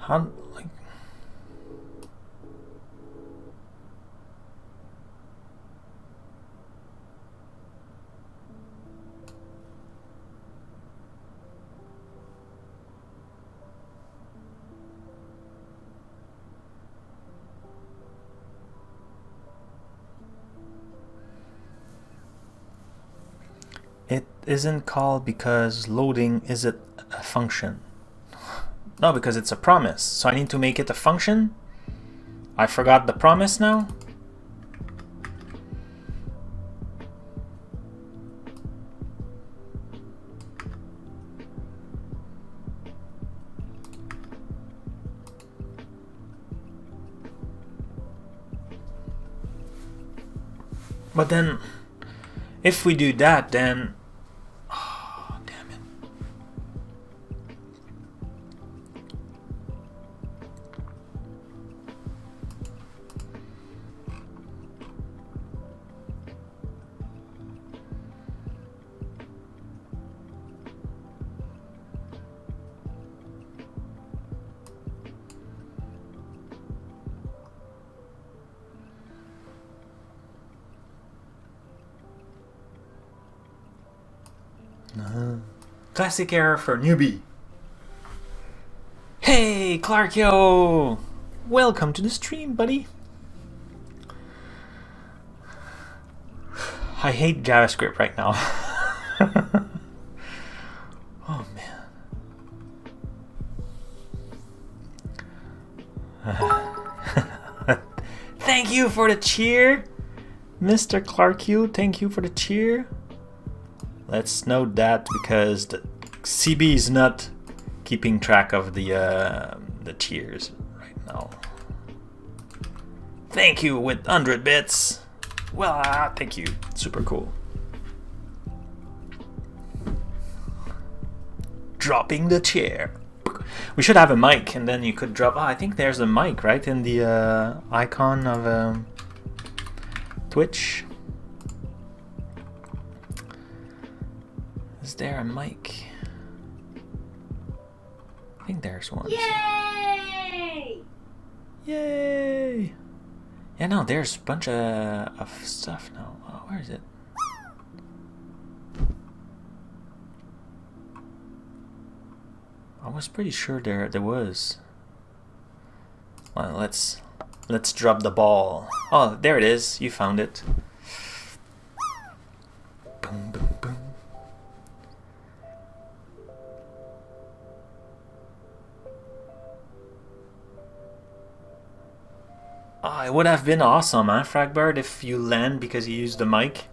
How, like, it isn't called because loading isn't a function. No, because it's a promise. So I need to make it a function? I forgot the promise now? But then, if we do that, then... Oh, damn it. Classic error for newbie. Hey, Clarkio! Welcome to the stream, buddy. I hate JavaScript right now. Oh, man. Thank you for the cheer, Mr. Clarkio. Thank you for the cheer. Let's note that because the CB is not keeping track of the cheers right now. Thank you with 100 bits. Well, thank you. Super cool. dropping the chair. We should have a mic, and then you could drop. Oh, I think there's a mic right in the icon of Twitch. Is there a mic? I think there's one. Yay! Yay! Yeah, no, there's a bunch of stuff now. Oh, where is it? I was pretty sure there was. Well, let's drop the ball. Oh, there it is. You found it. Boom, boom, boom. Oh, it would have been awesome, huh, Fragbird, if you land because you used the mic.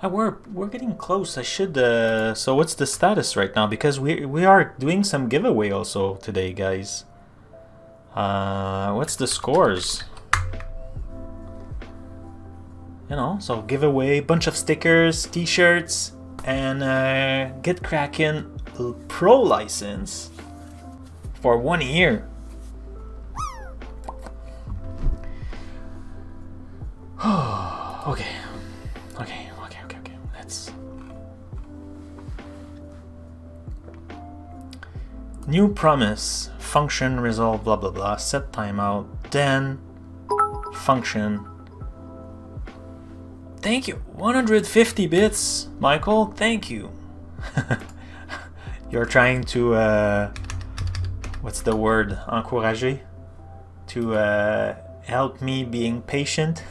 We're getting close. I should. So what's the status right now? Because we are doing some giveaway also today, guys. What's the scores? You know, so giveaway, bunch of stickers, T-shirts, and Get Kraken Pro license for 1 year. Okay. Let's. New promise, function resolve, blah blah blah, set timeout, then function. Thank you, 150 bits, Michael. Thank you. You're trying to what's the word? Encourager to help me being patient.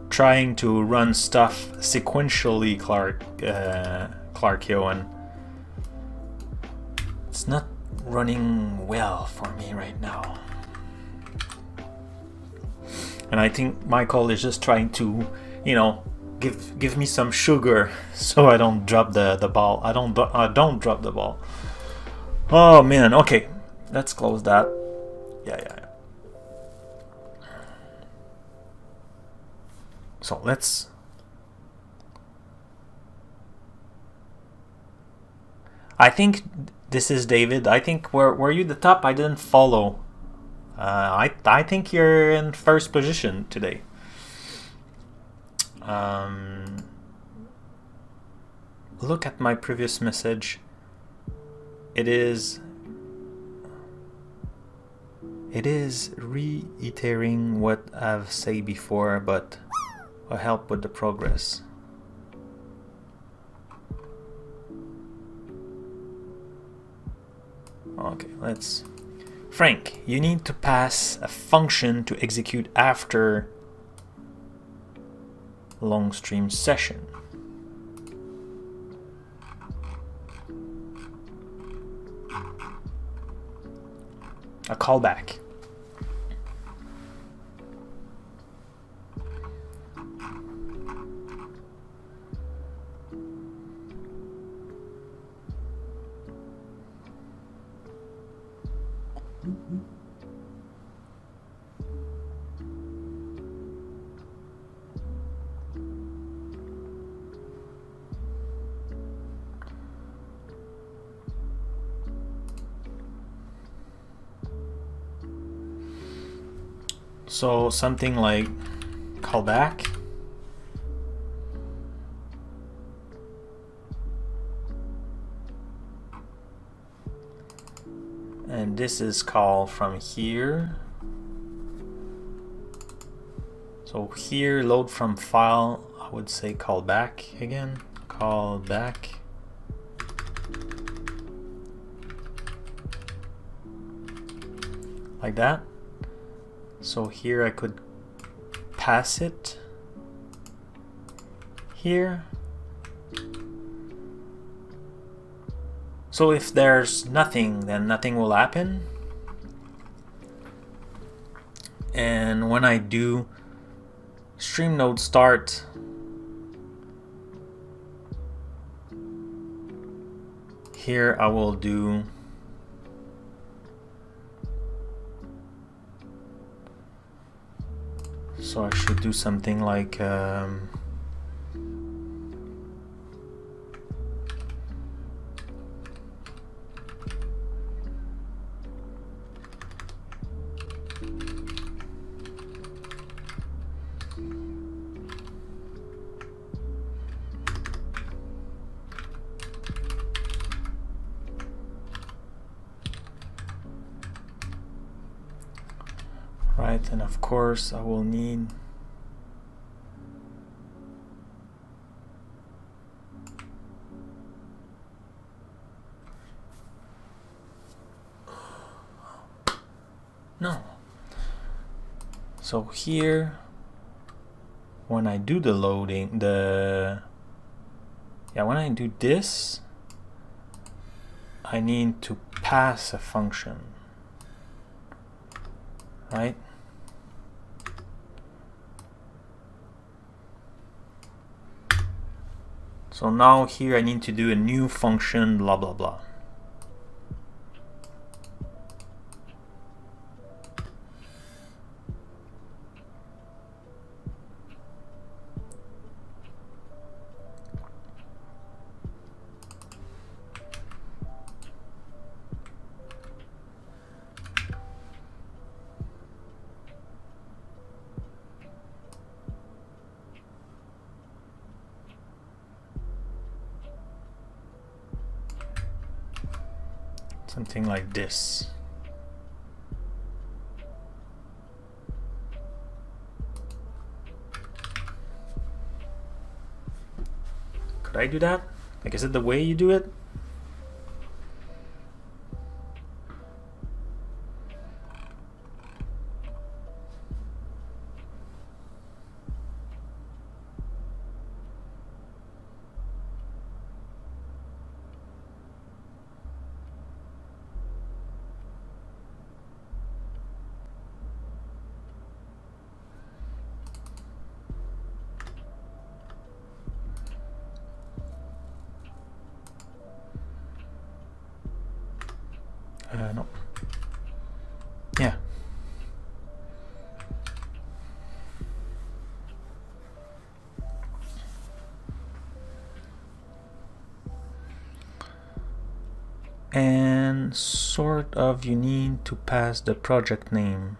Trying to run stuff sequentially, Clark Yoan. It's not running well for me right now. And I think Michael is just trying to, you know, give me some sugar so I don't drop the ball. I don't drop the ball. Oh man, okay. Let's close that. Yeah. So let's. I think this is David. I think were you the top? I didn't follow. I think you're in first position today. Look at my previous message. It is reiterating what I've said before, but will help with the progress. Okay, let's. Frank, you need to pass a function to execute after long stream session. A callback. So something like callback. And this is call from here. So here, load from file, I would say callback again. Callback. Like that. So here I could pass it here. So if there's nothing, then nothing will happen. And when I do stream node start, here I will do so I should do something like right, and of course I will need no. So here, when I do the loading, when I do this, I need to pass a function, right? So now here I need to do a new function, blah blah blah. Something like this. Could I do that? Like, is it the way you do it? No. Yeah. And sort of you need to pass the project name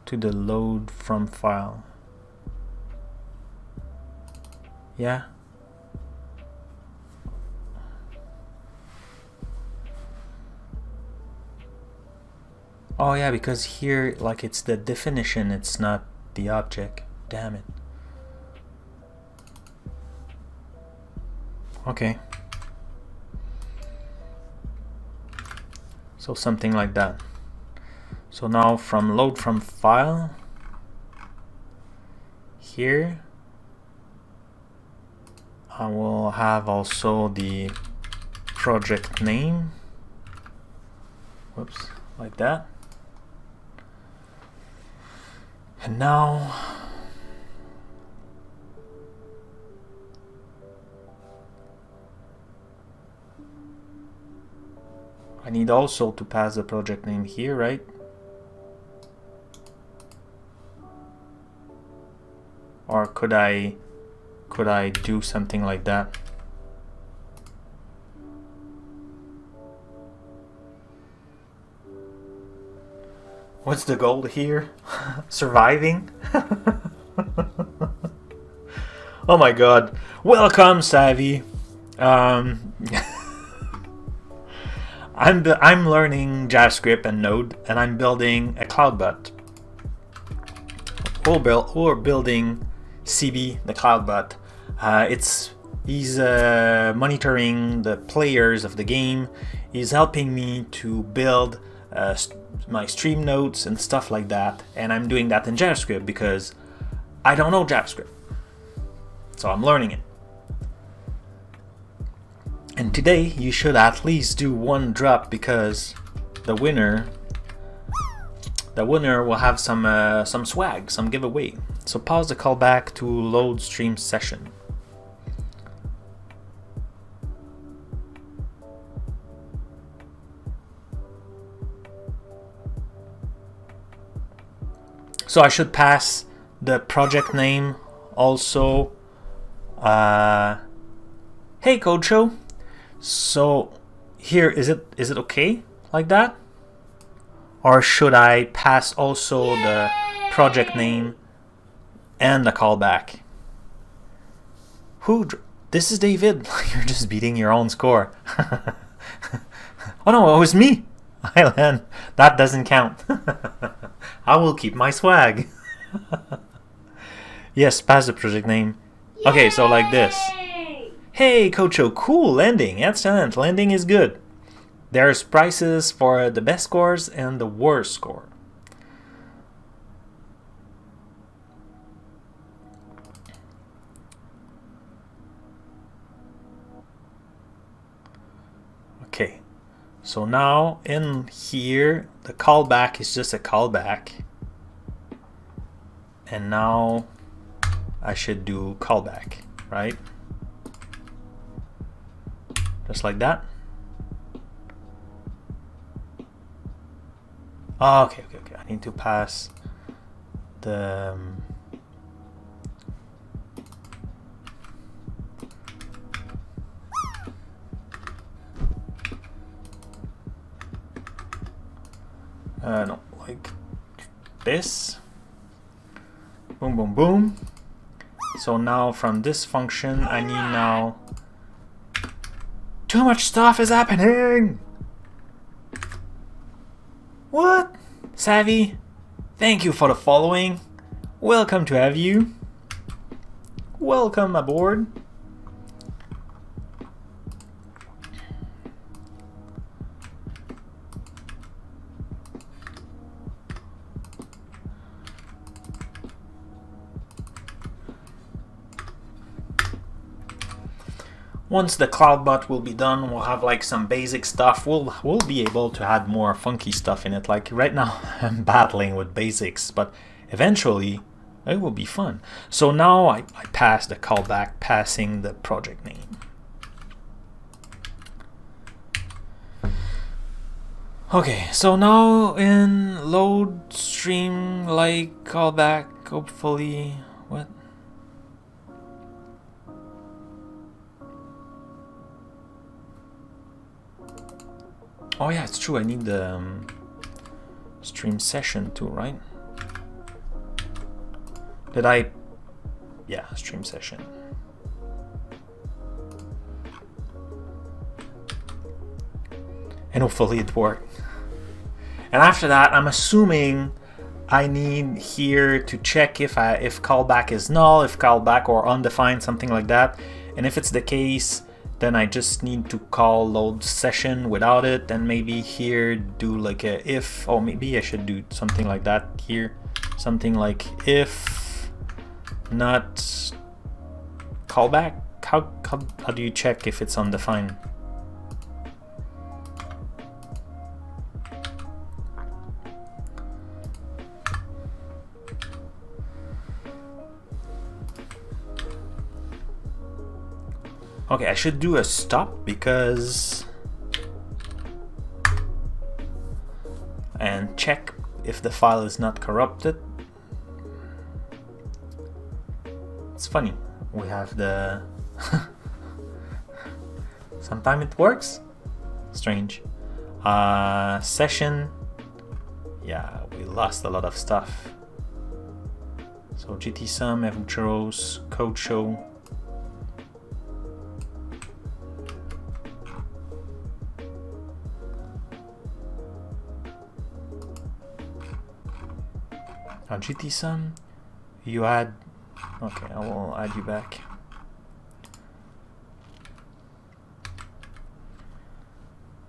to the load from file. Yeah. Oh yeah, because here, like, it's the definition, it's not the object. Damn it. Okay. So something like that. So now from load from file, here I will have also the project name. Whoops, like that. And now I need also to pass the project name here, right? Or could I do something like that? What's the goal here? Surviving? Oh my god. Welcome, Savvy. I'm learning JavaScript and Node, and I'm building a CloudBot. We're building CB, the CloudBot. He's monitoring the players of the game. He's helping me to build my stream notes and stuff like that, and I'm doing that in JavaScript because I don't know JavaScript, so I'm learning it. And today you should at least do one drop because the winner will have some swag, some giveaway. So pause the callback to load stream session. So I should pass the project name also. Hey Code Show. So here, is it okay like that? Or should I pass also the project name and the callback? This is David. You're just beating your own score. Oh no, it was me. Island. That doesn't count. I will keep my swag. Yes, pass the project name. Okay, so like this. Hey, Cocho, cool landing. Excellent. Landing is good. There's prices for the best scores and the worst score. Okay. So now in here, the callback is just a callback. And now I should do callback, right? Just like that. Oh, okay. I need to pass the no, like this. Boom, boom, boom. So now from this function, I need now. Too much stuff is happening. What? Savvy, thank you for the following. Welcome to have you. Welcome aboard. Once the CloudBot will be done, we'll have like some basic stuff. We'll be able to add more funky stuff in it. Like right now, I'm battling with basics, but eventually it will be fun. So now I pass the callback, passing the project name. Okay, so now in load stream like callback, hopefully, what? Oh yeah, it's true. I need the stream session too, right? Did I? Yeah, stream session. And hopefully it worked. And after that, I'm assuming I need here to check if callback is null, if callback or undefined, something like that. And if it's the case, then I just need to call load session without it, and maybe here do like a if, or maybe I should do something like that here, something like if not callback. How do you check if it's undefined? Okay, I should do a stop because and check if the file is not corrupted. It's funny, we have the sometimes it works. Strange. Session. Yeah, we lost a lot of stuff. So GTSum, Evucheros, Code Show. Now GTSum, you add. Okay, I will add you back.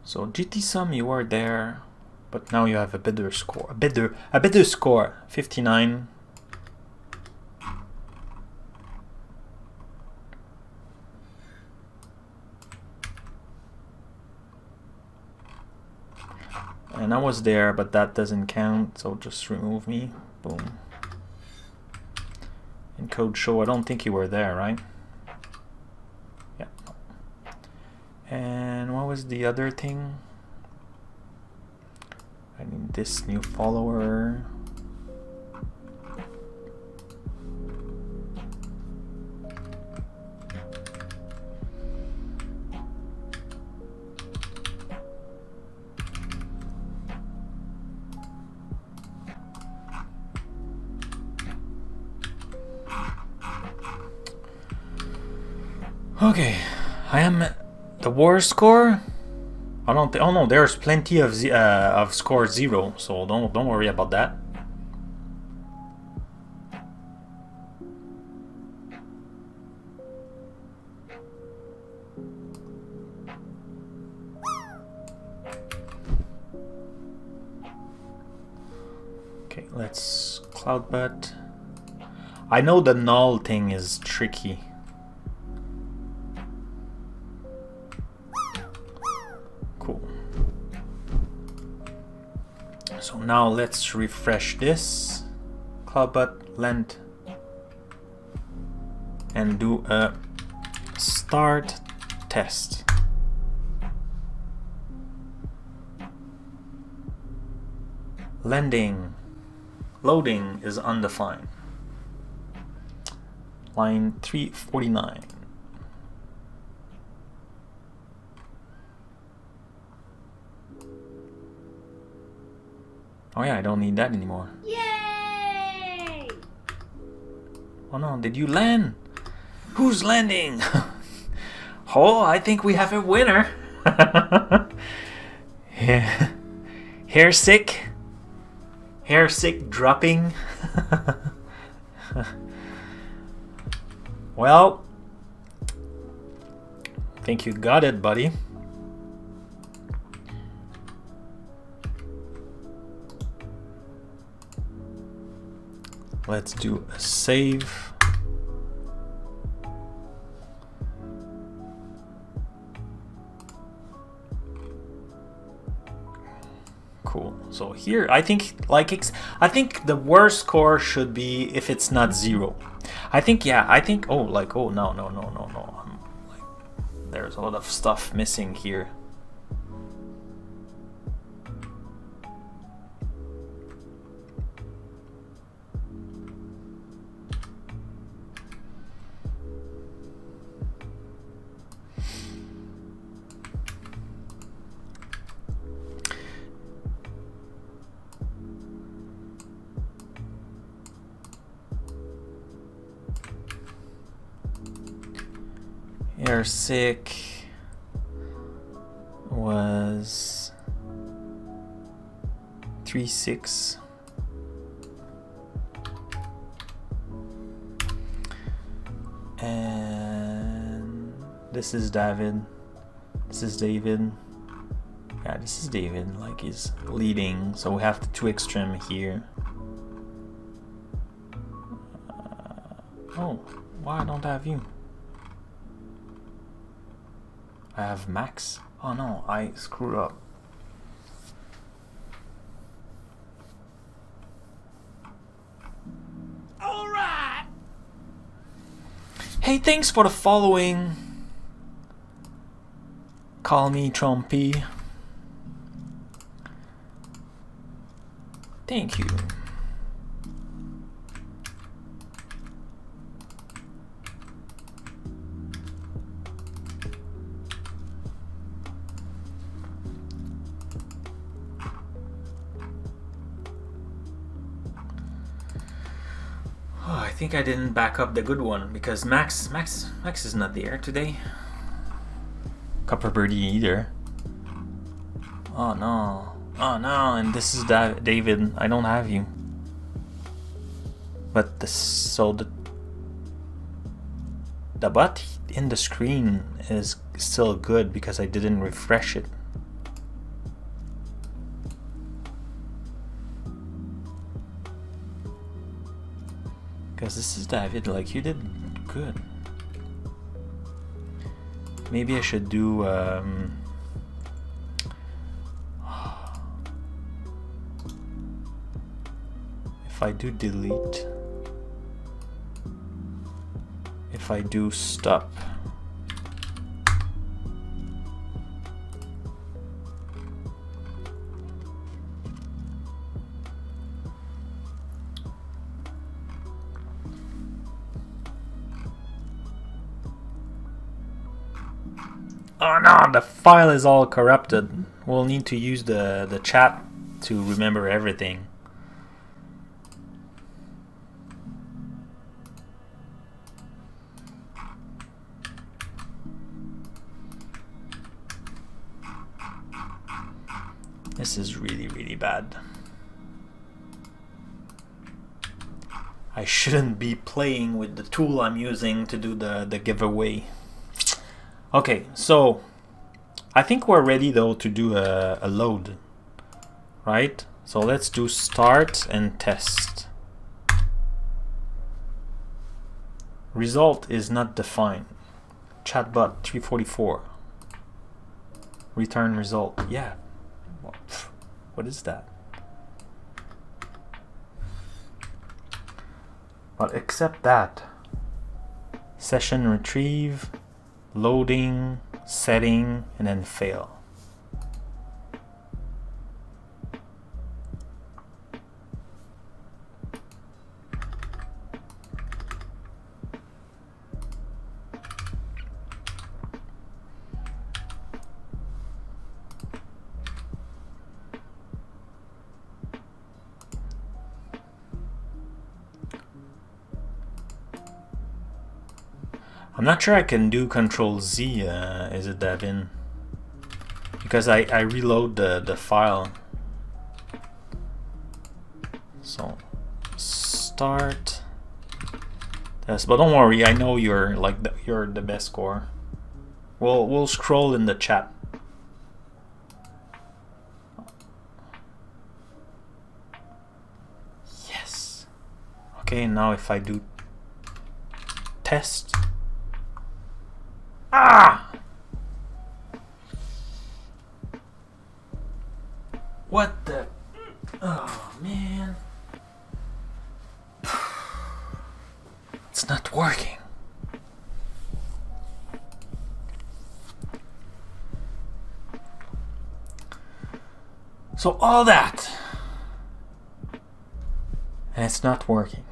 So GTSum, you were there, but now you have a better score. A better score, 59. And I was there, but that doesn't count, so just remove me. Boom. In Code Show, I don't think you were there, right? Yeah. And what was the other thing? I need this new follower. Okay, I am the worst score. I don't. Oh no, there's plenty of score 0, so don't worry about that. Okay, let's Cloudbot. I know the null thing is tricky. Cool. So now let's refresh this Cloudbot length and do a start test. Loading is undefined. Line 349. Oh yeah, I don't need that anymore. Yay! Oh no, did you land? Who's landing? Oh, I think we have a winner. Yeah. Hair sick dropping. Well, I think you got it, buddy. Let's do a save. Cool. So here, I think the worst score should be if it's not 0. I think no. Like, there's a lot of stuff missing here. You're sick was 3.6. And this is David. This is David. Yeah, this is David. Like, he's leading, so we have the 2 extreme here. Oh, why don't I have you? I have Max. Oh no, I screwed up. All right. Hey, thanks for the following. Call me Trumpy. Thank you. I think I didn't back up the good one because Max is not there today. Copper Birdie either. Oh no. Oh no, and this is David. I don't have you. But the bot in the screen is still good because I didn't refresh it. Because this is David, like, you did good. Maybe I should do if I do delete, if I do stop, oh no, the file is all corrupted. We'll need to use the chat to remember everything. This is really, really bad. I shouldn't be playing with the tool I'm using to do the giveaway. Okay, so I think we're ready though to do a load, right? So let's do start and test. Result is not defined. Chatbot 344. Return result. Yeah. What is that? But except that. Session retrieve, loading, setting, and then fail. I'm not sure I can do Control Z, is it Devin? Because I reload the file. So start test, but don't worry, I know you're like you're the best score. We'll scroll in the chat. Yes. Okay, now if I do test. Ah! What the? Oh man. It's not working. So all that. And it's not working.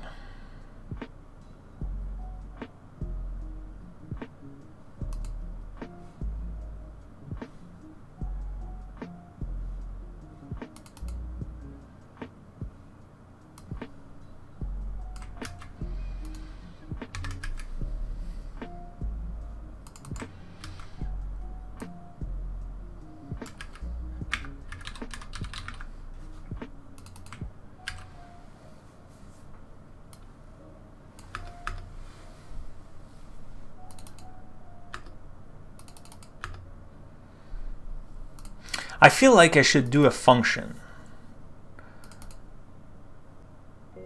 I feel like I should do a function.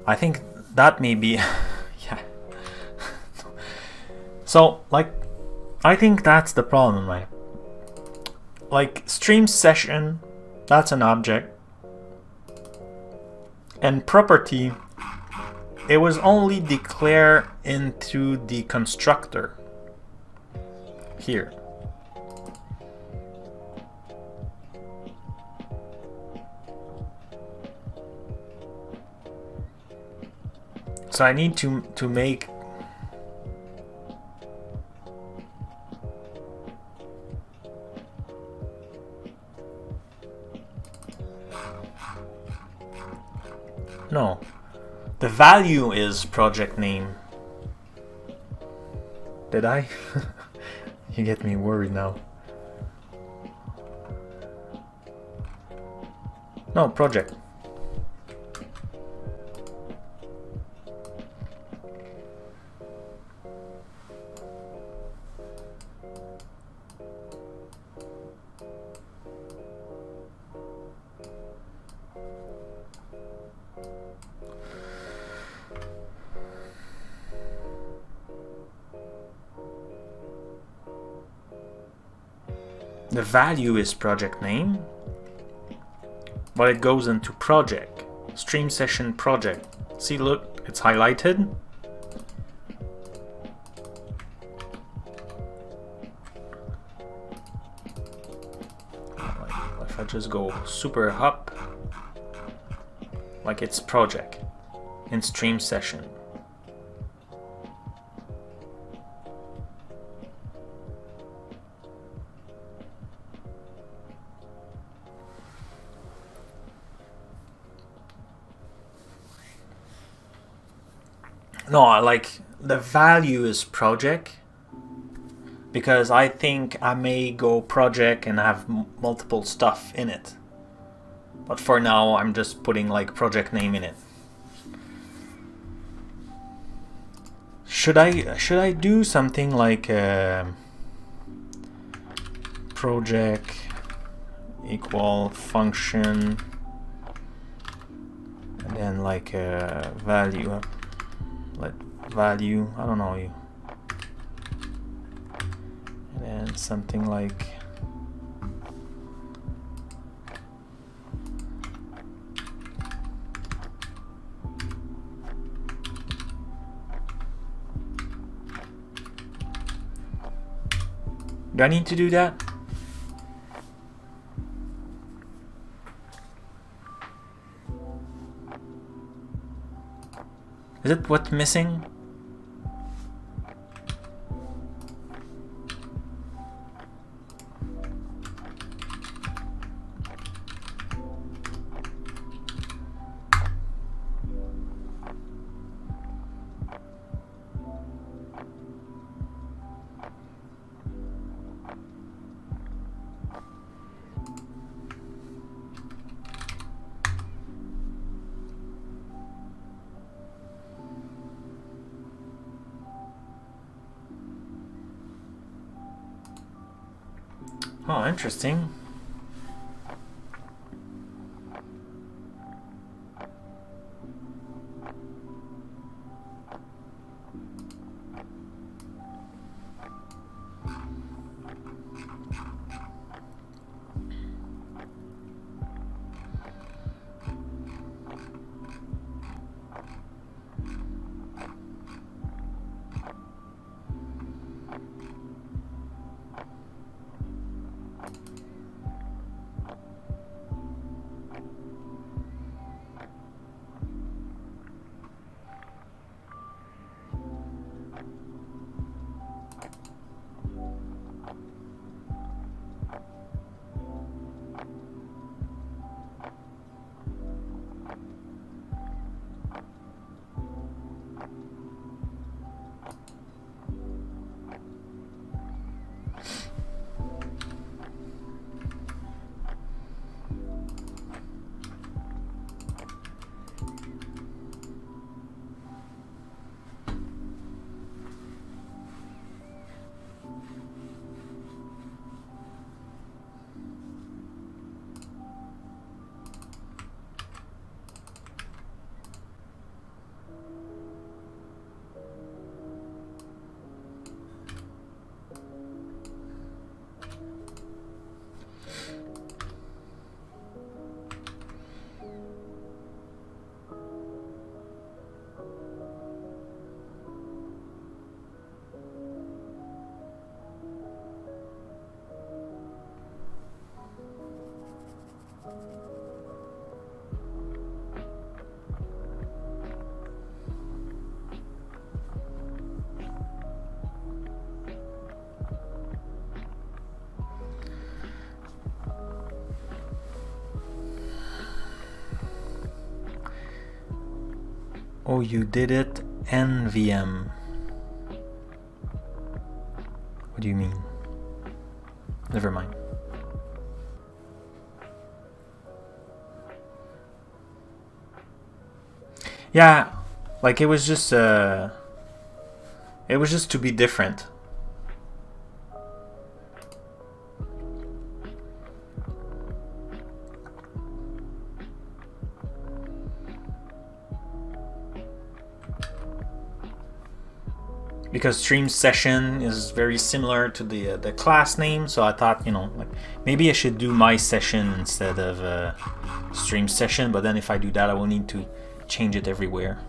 I think that may be yeah. So like I think that's the problem, right? Like stream session, that's an object. And property, it was only declared into the constructor here. So I need to make no, the value is project name. Did I? You get me worried now. No, project. The value is project name, but it goes into project, stream session project. See, look, it's highlighted. If I just go super up, like it's project in stream session. No, like the value is project because I think I may go project and have multiple stuff in it. But for now, I'm just putting like project name in it. Should I do something like project equal function and then like value, like value, I don't know, and then something like do I need to do that? Is it what's missing? Oh, interesting. Oh, you did it NVM. What do you mean? Never mind. Yeah, like it was just to be different. Because stream session is very similar to the class name, so I thought, you know, like maybe I should do my session instead of stream session, but then if I do that I will need to change it everywhere.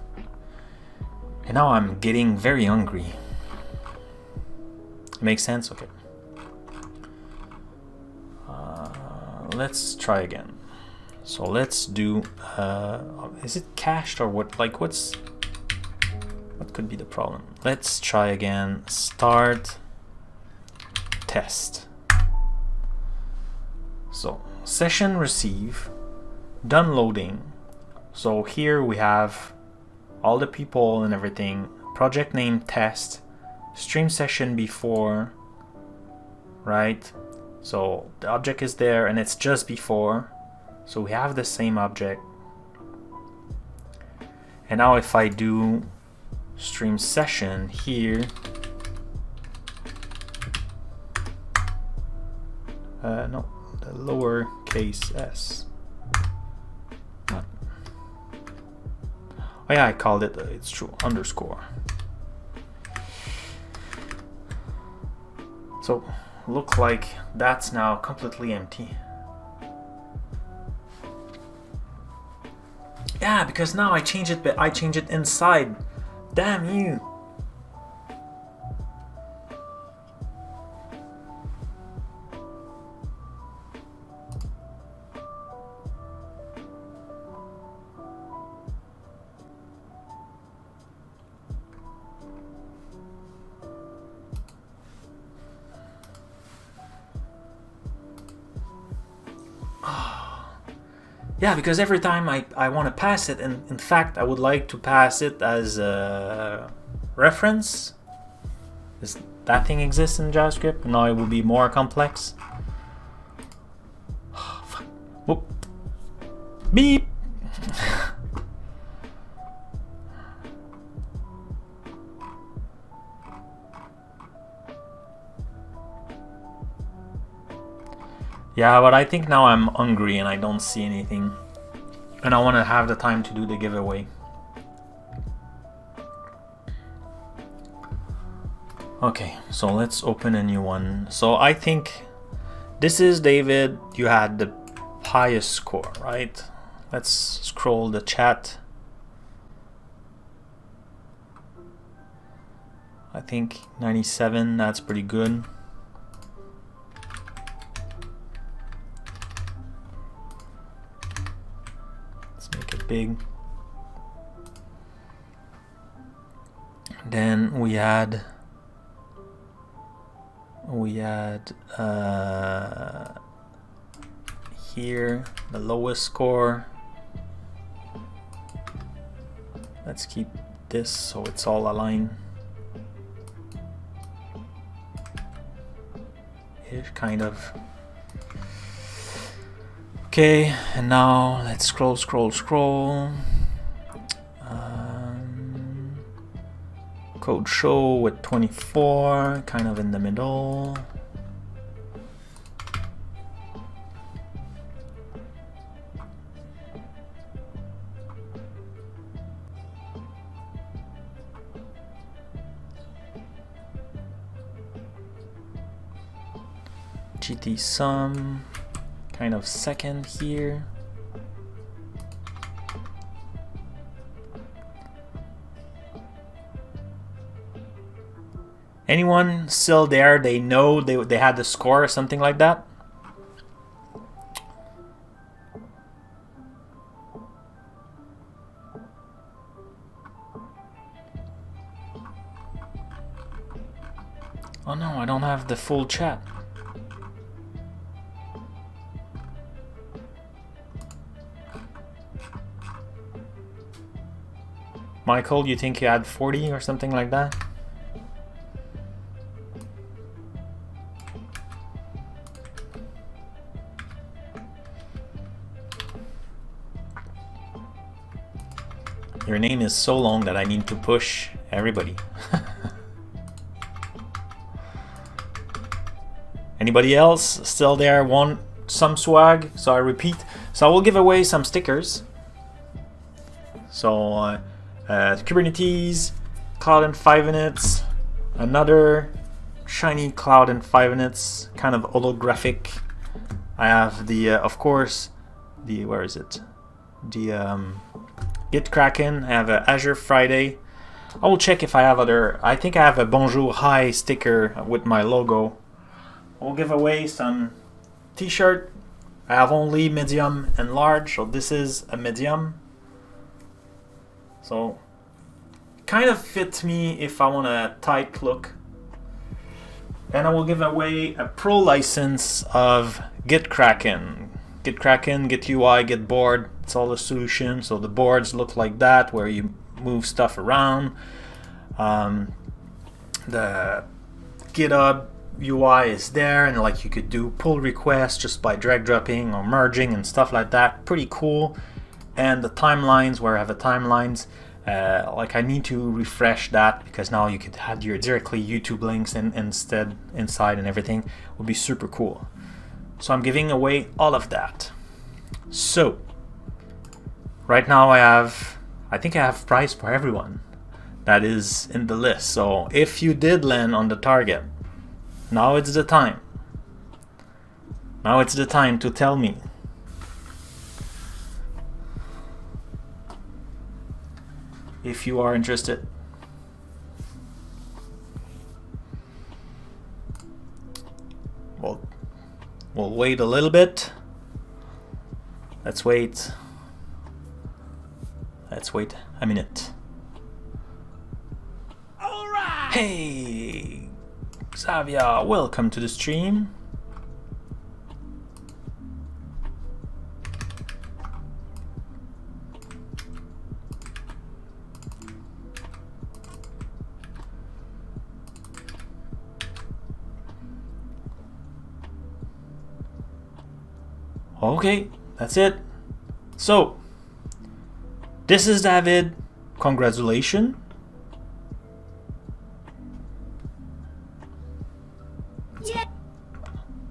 And now I'm getting very hungry. Makes sense? Okay. Let's try again. So let's do, is it cached or what? Like what could be the problem? Let's try again. Start test. So session receive, done loading. So here we have all the people and everything. Project name test, stream session before, right? So the object is there and it's just before. So we have the same object. And now if I do stream session here, no, the lowercase s. Not. Oh yeah, I called it, it's true, underscore. So look like that's now completely empty. Yeah, because now I change it, but I change it inside. Damn you. Yeah, because every time I want to pass it, and in fact I would like to pass it as a reference. That thing exists in JavaScript, now it will be more complex. Oh, fuck. Whoop. Beep! Yeah, but I think now I'm hungry and I don't see anything. And I want to have the time to do the giveaway. Okay, so let's open a new one. So I think this is David. You had the highest score, right? Let's scroll the chat. I think 97, that's pretty good. Big. Then we had here the lowest score. Let's keep this so it's all aligned. Ish, kind of. Okay, and now let's scroll. Code show with 24, kind of in the middle. GT sum. Kind of second here. Anyone still there? They know they had the score or something like that? Oh no, I don't have the full chat. Michael, you think you had 40 or something like that? Your name is so long that I need to push everybody. Anybody else still there want some swag? So I repeat. So I will give away some stickers. So Kubernetes, cloud in 5 minutes, another shiny cloud in 5 minutes, kind of holographic. I have the, of course, the, where is it? The Git Kraken. I have a Azure Friday. I will check if I have other. I think I have a Bonjour Hi sticker with my logo. I'll give away some t-shirt. I have only medium and large, so this is a medium. So kind of fits me if I want a tight look. And I will give away a pro license of Git Kraken. Git Kraken, Git UI, Git board. It's all a solution. So the boards look like that, where you move stuff around. The GitHub UI is there, and like you could do pull requests just by drag dropping or merging and stuff like that. Pretty cool. And the timelines, where I have the timelines, like I need to refresh that because now you could add your directly YouTube links and instead inside and everything would be super cool. So I'm giving away all of that. So right now I think I have prize for everyone that is in the list. So if you did land on the target, now it's the time. Now it's the time to tell me. If you are interested. We'll wait a little bit. Let's wait a minute. All right. Hey, Xavier, welcome to the stream. Okay, that's it. So, this is David. Congratulations. Yeah.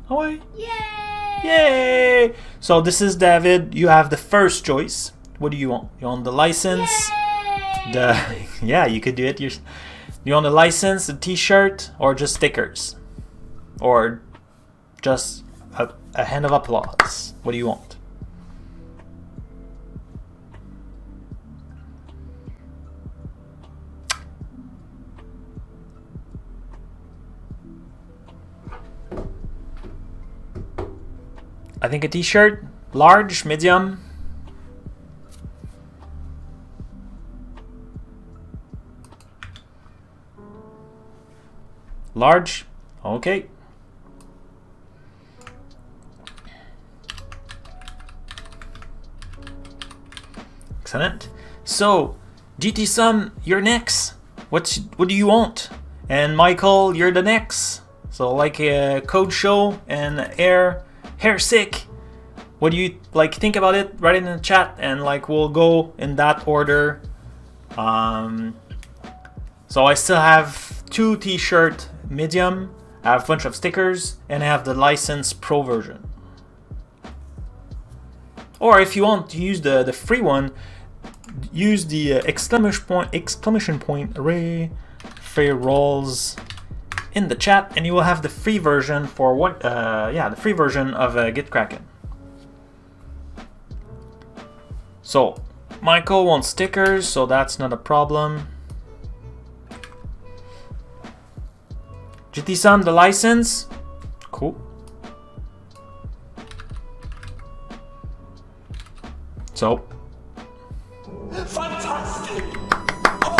Away. Yay! Yay! So this is David. You have the first choice. What do you want? You want the license? Yay! Yeah, you could do it. You want the license, the t-shirt, or just stickers? Or just a hand of applause? What do you want? I think a t-shirt, large, medium. Large, okay. Excellent. So, GT Sum, you're next. What do you want? And Michael, you're the next. So like a Code Show and Hair Sick. What do you like? Think about it. Write it in the chat, and like we'll go in that order. So I still have 2 t-shirt medium. I have a bunch of stickers, and I have the license pro version. Or if you want to use the free one, use the exclamation point array free rolls in the chat, and you will have the free version for what? The free version of GitKraken. So Michael wants stickers, so that's not a problem. GT Sam, the license, cool. So Fantastic! Oh,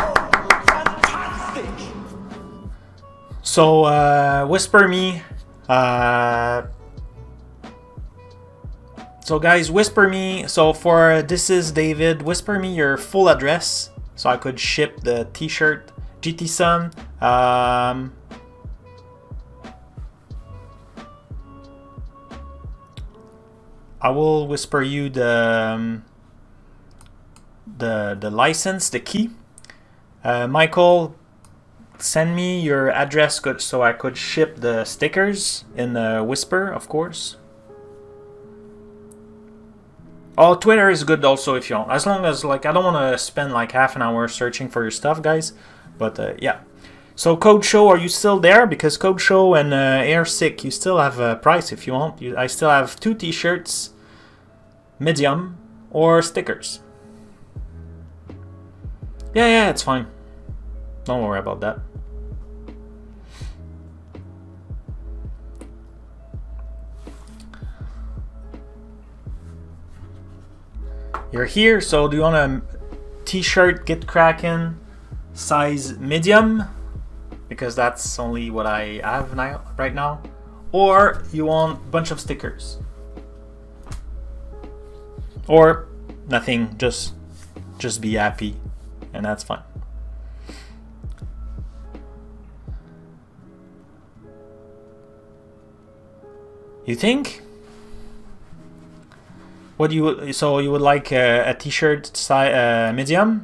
fantastic! So whisper me. So guys, whisper me. So for this is David. Whisper me your full address so I could ship the T-shirt. GT Sun. I will whisper you the license, the key. Michael, send me your address so I could ship the stickers in the whisper, of course. Oh, Twitter is good also if you want. As long as like I don't want to spend like half an hour searching for your stuff, guys. But yeah. So Code Show, are you still there? Because Code Show and Air Sick, you still have a price if you want. I still have 2 t-shirts, medium, or stickers. Yeah, it's fine. Don't worry about that. You're here, so do you want a t-shirt GitKraken size medium? Because that's only what I have now, right now. Or you want a bunch of stickers? Or nothing, just be happy, and that's fine. You think? What do you? So you would like a t-shirt size medium?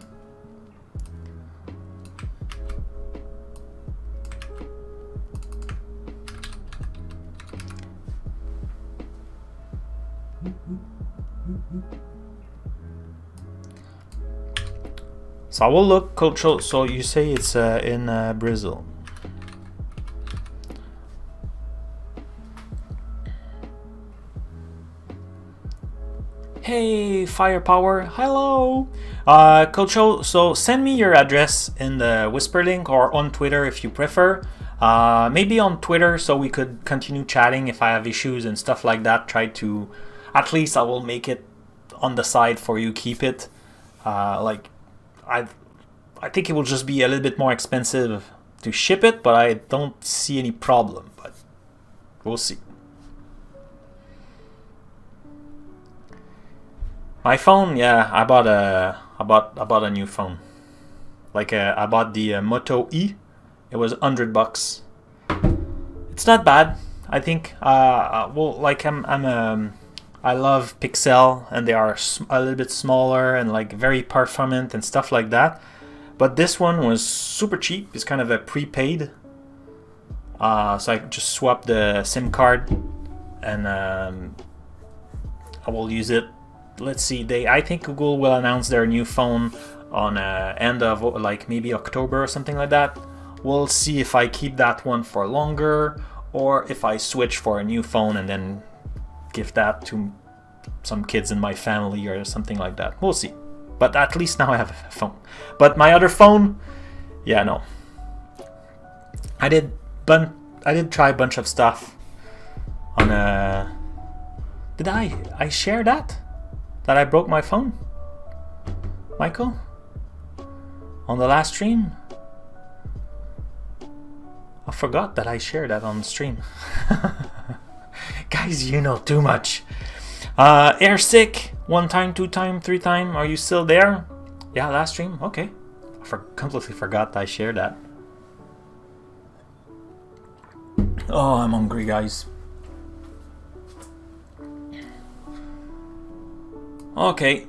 So I will look cultural. So you say it's in Brazil. Hey, Firepower. Hello. Cultural. So send me your address in the Whisper link or on Twitter if you prefer. Maybe on Twitter so we could continue chatting if I have issues and stuff like that. Try to, at least I will make it on the side for you. Keep it. Like, I think it will just be a little bit more expensive to ship it, but I don't see any problem. But we'll see. My phone, yeah, I bought a new phone. Like I bought the Moto E. It was $100. It's not bad. I think. Well, like I love Pixel, and they are a little bit smaller and like very performant and stuff like that. But this one was super cheap. It's kind of a prepaid. So I just swapped the SIM card, and I will use it. Let's see. I think Google will announce their new phone on end of like maybe October or something like that. We'll see if I keep that one for longer or if I switch for a new phone and then give that to some kids in my family or something like that. We'll see. But at least now I have a phone. But my other phone, yeah, no. I did try a bunch of stuff on did I share that I broke my phone, Michael, on the last stream? I forgot that I shared that on the stream. Guys, you know too much. Air sick, 1 time, 2 time, 3 time. Are you still there? Yeah, last stream. Okay, I completely forgot I shared that. Oh, I'm hungry, guys. Okay.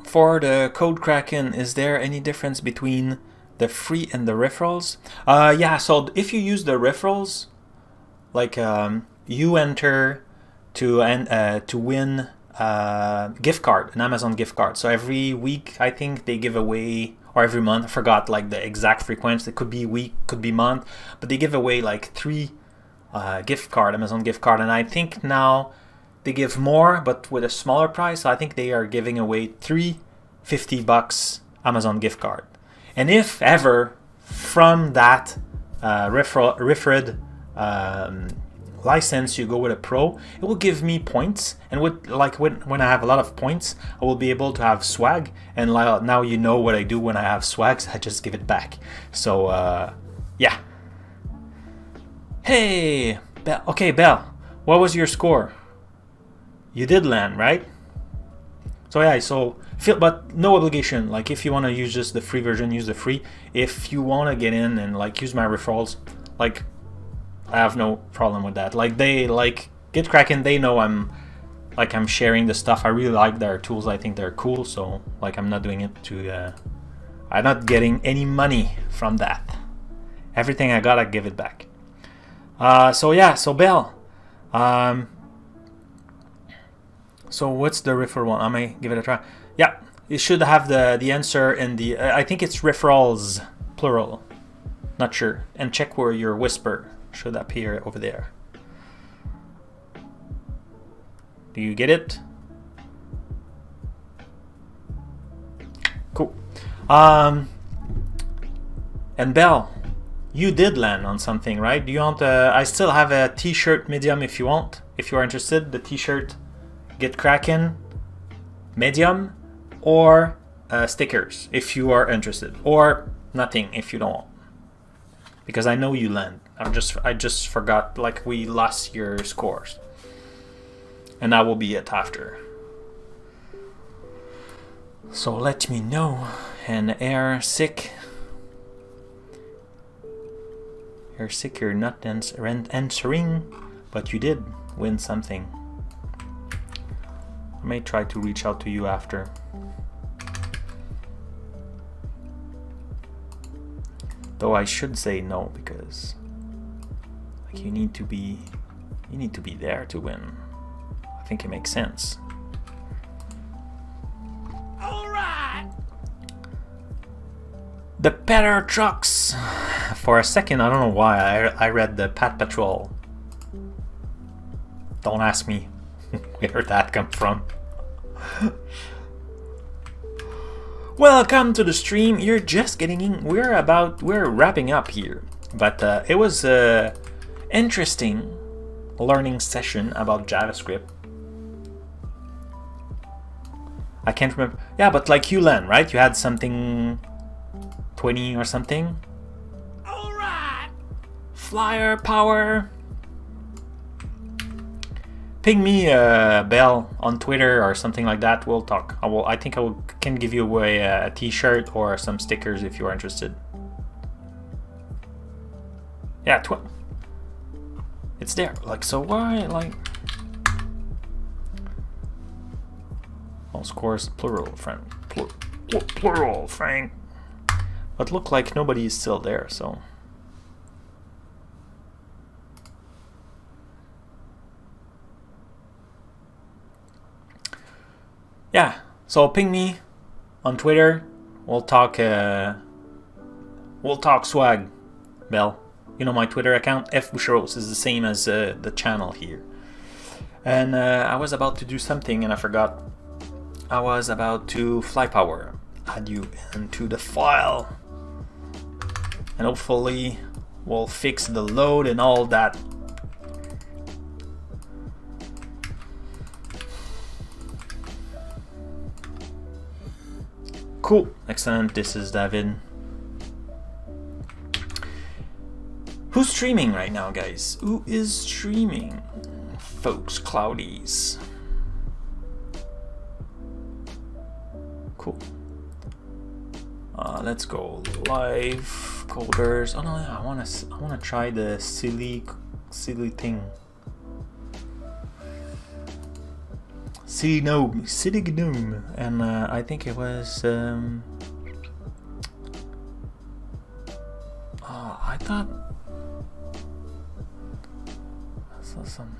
For the code cracking, is there any difference between the free and the referrals? Yeah, so if you use the referrals, like you enter to win a gift card, an Amazon gift card. So every week, I think they give away, or every month, I forgot like the exact frequency. It could be week, could be month, but they give away like 3 Amazon gift card, and I think now they give more but with a smaller price. So I think they are giving away 3 $50 Amazon gift card, and if ever from that referred license you go with a pro, it will give me points, and with like when I have a lot of points, I will be able to have swag, and now you know what I do when I have swags. I just give it back. So yeah. Hey, Belle. Okay, Belle, what was your score? You did land, right? So yeah, but no obligation. Like if you want to use just the free version, use the free. If you want to get in and like use my referrals, like I have no problem with that. Like they like Get Kraken, they know I'm sharing the stuff. I really like their tools. I think they're cool. So like I'm not doing it to I'm not getting any money from that. Everything I got, I give it back. So yeah, so Belle, so what's the referral one? I may give it a try. Yeah, you should have the answer in the, I think it's referrals, plural, not sure. And check where your whisper should appear over there. Do you get it? Cool. And Belle, you did land on something, right? Do you want? I still have a T-shirt medium if you want. If you are interested, the T-shirt Get Kraken medium, or stickers if you are interested, or nothing if you don't want. Because I know you land. I just forgot. Like we lost your scores, and that will be it after. So let me know. And Air sick. You're sick, you're not answering, but you did win something. I may try to reach out to you after. Though I should say no, because like you need to be there to win. I think it makes sense. Alright! The Petter Trucks. For a second, I don't know why I read the Pat Patrol. Don't ask me where that come from. Welcome to the stream. You're just getting in. We're wrapping up here, but it was a interesting learning session about JavaScript. I can't remember. Yeah, but like you, Len, right? You had something 20 or something. All right. Flyer power. Ping me Bell on Twitter or something like that. We'll talk. I think can give you away a t-shirt or some stickers if you're interested. Yeah, it's there. Like, so why, like, all scores plural, friend. Plural, Frank. But look like nobody is still there, so. Yeah, so ping me on Twitter. We'll talk swag, Bell. You know my Twitter account, fbusheros, is the same as the channel here. And I was about to do something and I forgot. I was about to flypower, add you into the file. And hopefully we'll fix the load and all that. Cool, excellent. This is David. Who's streaming right now, guys? Who is streaming? Folks, Cloudies. Cool. Let's go live coders. Oh no, I wanna try the silly thing. Silly gnome, and I think it was. I thought I saw some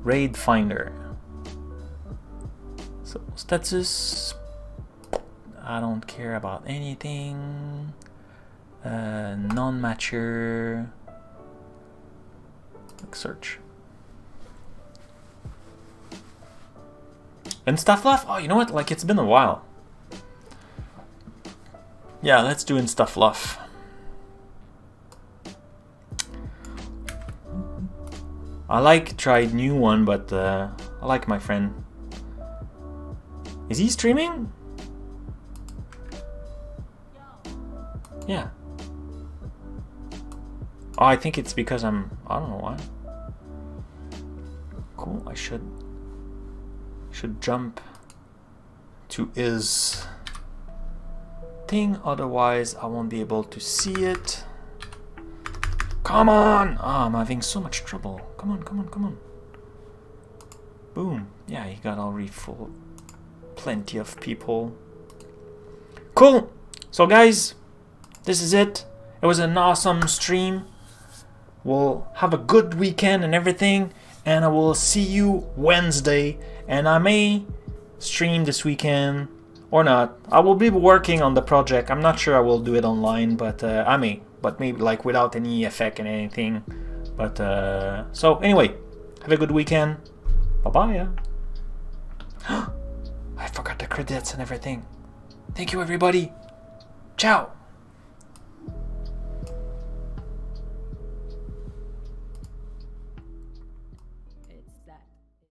raid finder. So status. I don't care about anything. Non-mature. Search. And stuff left? Oh, you know what? Like, it's been a while. Yeah, let's do in stuff left. I like tried new one, but I like my friend. Is he streaming? Yeah. Oh, I think it's because I don't know why. Cool, I should jump to his thing, otherwise I won't be able to see it. Come on! I'm having so much trouble. Come on. Boom. Yeah, he got already full. Plenty of people. Cool! So guys, this is it. It was an awesome stream. We'll have a good weekend and everything, and I will see you Wednesday. And I may stream this weekend or not. I will be working on the project. I'm not sure I will do it online, but I may. But maybe like without any effect and anything. But so anyway, have a good weekend. Bye-bye. I forgot the credits and everything. Thank you, everybody. Ciao.